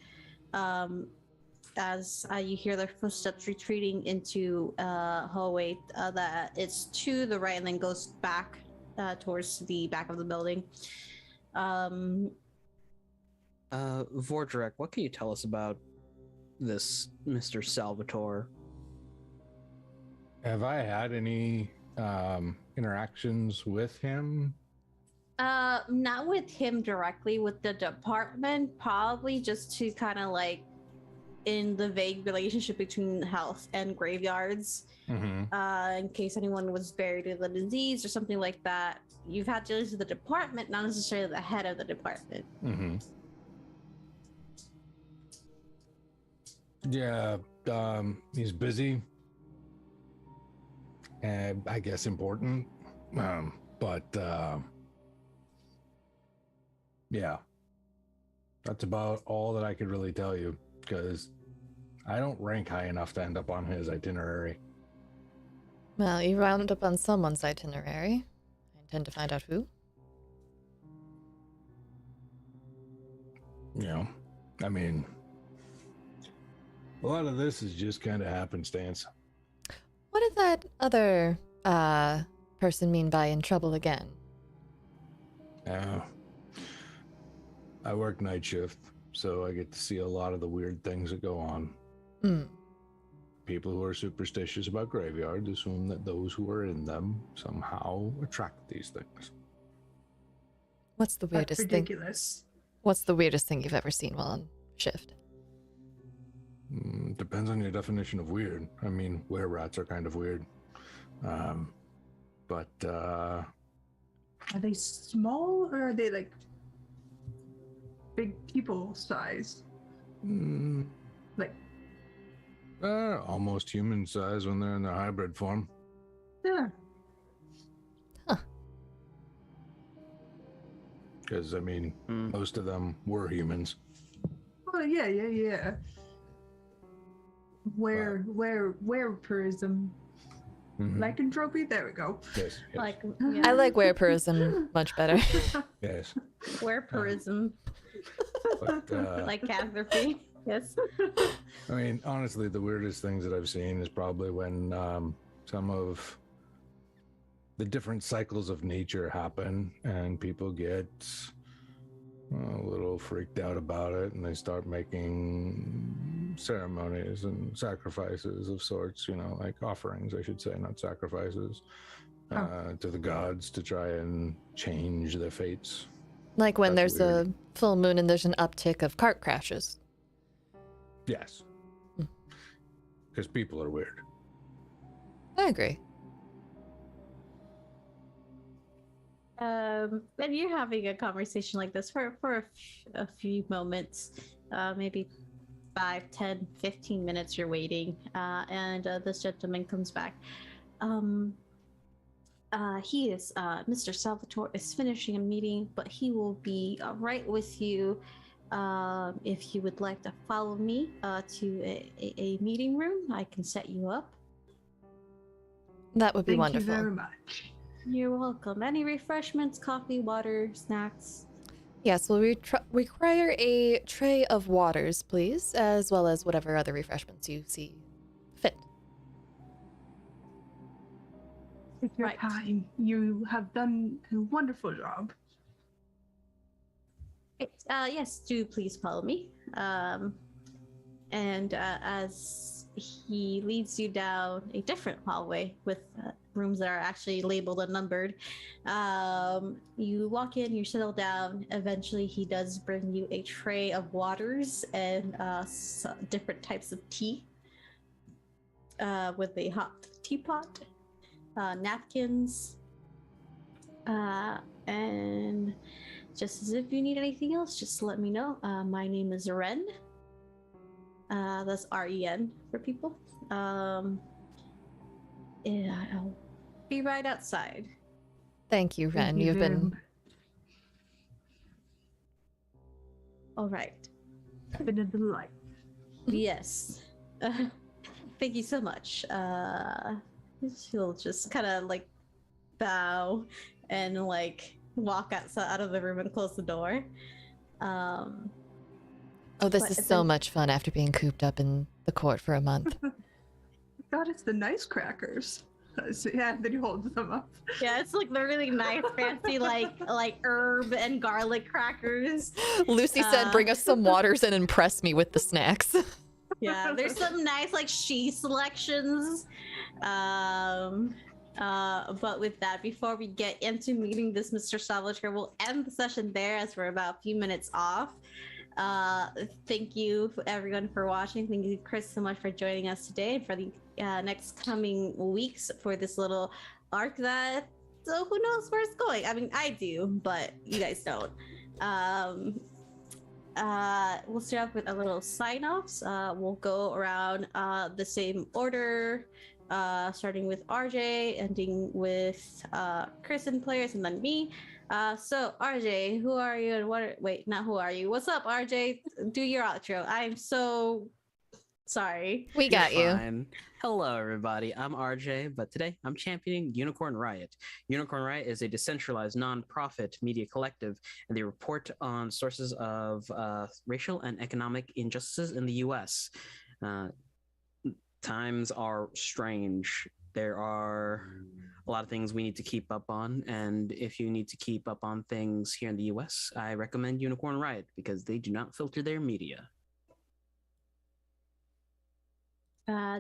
As you hear their footsteps retreating into hallway that it's to the right and then goes back towards the back of the building. Vordrack, what can you tell us about this Mr. Salvatore? Have I had any interactions with him? Not with him directly, with the department, probably just to kind of like in the vague relationship between health and graveyards. In case anyone was buried with a disease or something like that. You've had to listen to the department, not necessarily the head of the department. Yeah, he's busy. And I guess important. But yeah. That's about all that I could really tell you, because I don't rank high enough to end up on his itinerary. Well, you round up on someone's itinerary. I intend to find out who. You know, I mean, a lot of this is just kind of happenstance. What did that other person mean by in trouble again? I work night shift, so I get to see a lot of the weird things that go on. People who are superstitious about graveyards assume that those who are in them somehow attract these things. What's the weirdest That's thing? ridiculous. What's the weirdest thing you've ever seen while on shift? Depends on your definition of weird. I mean, were-rats are kind of weird. But Are they small or are they like big people size? Like, almost human size when they're in their hybrid form. yeah. Because, I mean, most of them were humans. Well, yeah. Wereperism. Lycanthropy? There we go. Yes. Like, I like wereperism much better. Yes. wereperism, But, like catastrophe. Yes. I mean, honestly, the weirdest things that I've seen is probably when some of the different cycles of nature happen and people get a little freaked out about it, and they start making ceremonies and sacrifices of sorts, you know, like offerings, I should say, not sacrifices, to the gods to try and change their fates. Like when That's there's weird. a full moon and there's an uptick of cart crashes. Yes. Because people are weird. I agree. And you're having a conversation like this for a few moments, maybe 5, 10, 15 minutes you're waiting, and this gentleman comes back. Mr. Salvatore is finishing a meeting, but he will be right with you If you would like to follow me to a meeting room, I can set you up. That would be Thank wonderful. you very much. You're welcome. Any refreshments, coffee, water, snacks? Yes, well, we require a tray of waters, please, as well as whatever other refreshments you see fit. Take your Right. time. You have done a wonderful job. Yes, do please follow me. And as he leads you down a different hallway with rooms that are actually labeled and numbered, you walk in, you settle down. Eventually, he does bring you a tray of waters and different types of tea with a hot teapot, napkins, and just as if you need anything else, just let me know. My name is Ren. That's REN for people. Yeah, I'll be right outside. Thank you, Ren. Thank you You've very been much. All right. Been a delight. Yes. Thank you so much. She'll just kind of like bow and like walk out of the room and close the door. Oh, this But is it's so an- much fun after being cooped up in the court for a month. God, it's the nice crackers. Yeah, then he holds them up. Yeah, it's like the really nice, fancy, like herb and garlic crackers. Lucy said, bring us some waters and impress me with the snacks. Yeah, there's some nice like she selections. But with that, before we get into meeting this Mr. Salvatore, we'll end the session there as we're about a few minutes off. Thank you for everyone for watching. Thank you, Kris, so much for joining us today and for the next coming weeks for this little arc that so who knows where it's going. I mean, I do, but you guys don't. We'll start off with a little sign-offs. We'll go around the same order, starting with RJ, ending with Kris and players, and then me. So RJ, who are you and wait, not who are you. What's up, RJ? Do your outro. I'm so sorry. We got You're you. fine. Hello, everybody. I'm RJ, but today I'm championing Unicorn Riot. Unicorn Riot is a decentralized non-profit media collective, and they report on sources of racial and economic injustices in the U.S. Times are strange. There are a lot of things we need to keep up on, and if you need to keep up on things here in the U.S., I recommend Unicorn Riot because they do not filter their media.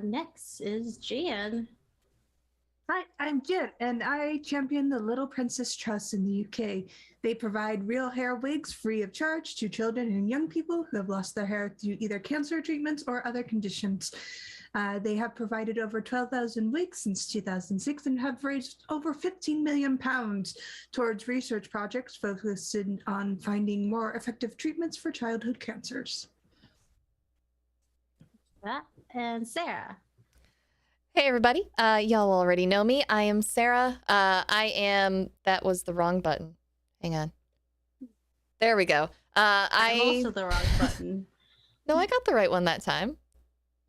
Next is Jan. Hi, I'm Jet, and I champion the Little Princess Trust in the UK. They provide real hair wigs free of charge to children and young people who have lost their hair through either cancer treatments or other conditions. They have provided over 12,000 wigs since 2006 and have raised over £15 million towards research projects focused on finding more effective treatments for childhood cancers. And Sara. Hey, everybody. Y'all already know me. I am Sara. That was the wrong button. Hang on. There we go. I'm also the wrong button. No, I got the right one that time.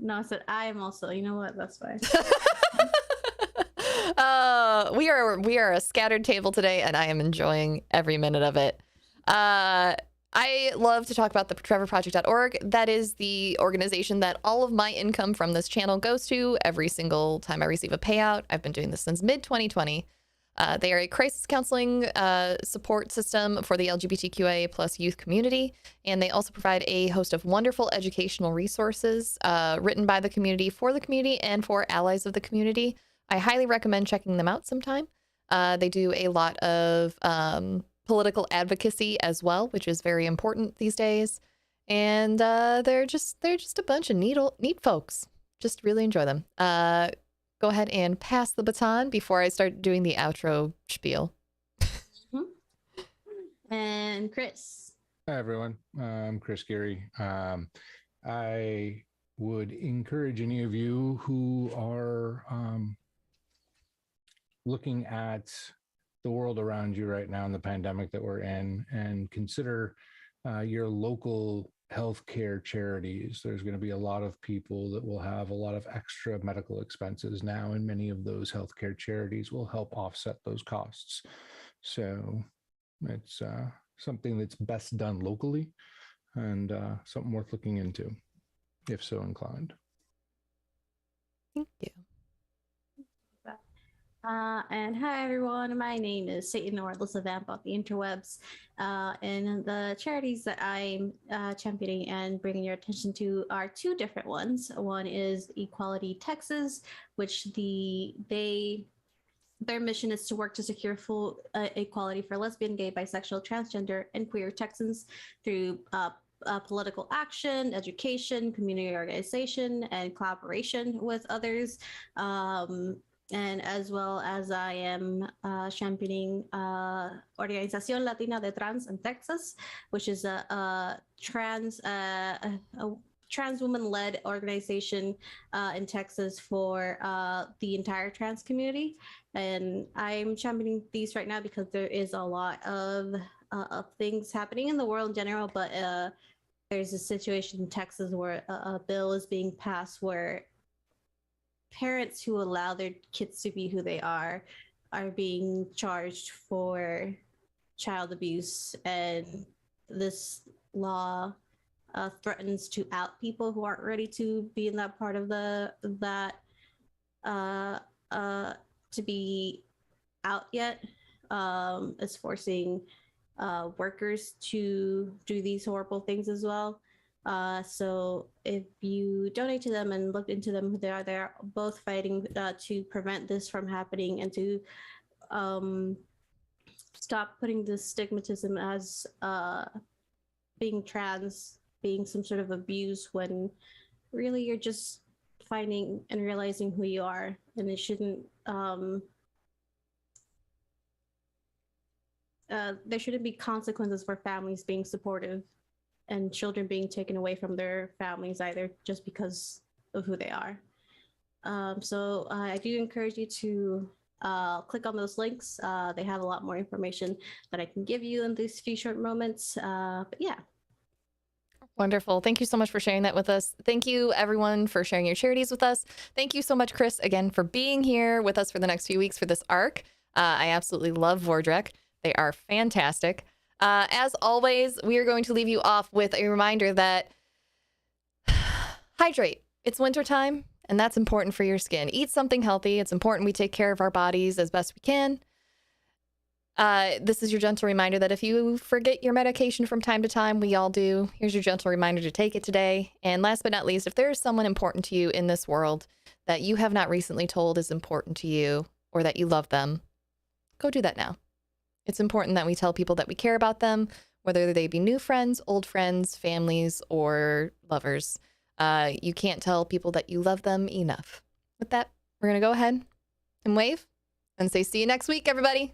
No, I said I am also. You know what? That's fine. We are a scattered table today, and I am enjoying every minute of it. I love to talk about the trevorproject.org. That is the organization that all of my income from this channel goes to every single time I receive a payout. I've been doing this since mid-2020. They are a crisis counseling support system for the LGBTQIA plus youth community, and they also provide a host of wonderful educational resources written by the community for the community and for allies of the community. I highly recommend checking them out sometime. They do a lot of political advocacy as well, which is very important these days. And they're just a bunch of neat folks. Just really enjoy them. Go ahead and pass the baton before I start doing the outro spiel. And Kris. Hi, everyone. I'm Kris Geary. I would encourage any of you who are looking at the world around you right now in the pandemic that we're in and consider your local healthcare charities. There's going to be a lot of people that will have a lot of extra medical expenses now, and many of those healthcare charities will help offset those costs. So it's something that's best done locally, and something worth looking into, if so inclined. Thank you. And hi everyone, my name is Satan or Alyssa Vamp on the interwebs. And the charities that I'm championing and bringing your attention to are two different ones. One is Equality Texas, which their mission is to work to secure full equality for lesbian, gay, bisexual, transgender, and queer Texans through political action, education, community organization, and collaboration with others. And as well as I am championing Organización Latina de Trans in Texas, which is a trans woman-led organization in Texas for the entire trans community. And I'm championing these right now because there is a lot of things happening in the world in general, but there's a situation in Texas where a bill is being passed where parents who allow their kids to be who they are being charged for child abuse, and this law threatens to out people who aren't ready to be in that part of to be out yet. Is forcing workers to do these horrible things as well. So if you donate to them and look into them, they're both fighting to prevent this from happening and to stop putting this stigmatism as being trans, being some sort of abuse, when really you're just finding and realizing who you are, and it shouldn't there shouldn't be consequences for families being supportive and children being taken away from their families either just because of who they are. So I do encourage you to click on those links. They have a lot more information that I can give you in these few short moments. But yeah. Wonderful. Thank you so much for sharing that with us. Thank you, everyone, for sharing your charities with us. Thank you so much, Kris, again, for being here with us for the next few weeks for this arc. I absolutely love Vordrek. They are fantastic. As always, we are going to leave you off with a reminder that hydrate. It's wintertime, and that's important for your skin. Eat something healthy. It's important we take care of our bodies as best we can. This is your gentle reminder that if you forget your medication from time to time, we all do. Here's your gentle reminder to take it today. And last but not least, if there is someone important to you in this world that you have not recently told is important to you or that you love them, go do that now. It's important that we tell people that we care about them, whether they be new friends, old friends, families, or lovers. You can't tell people that you love them enough. With that, we're going to go ahead and wave and say see you next week, everybody.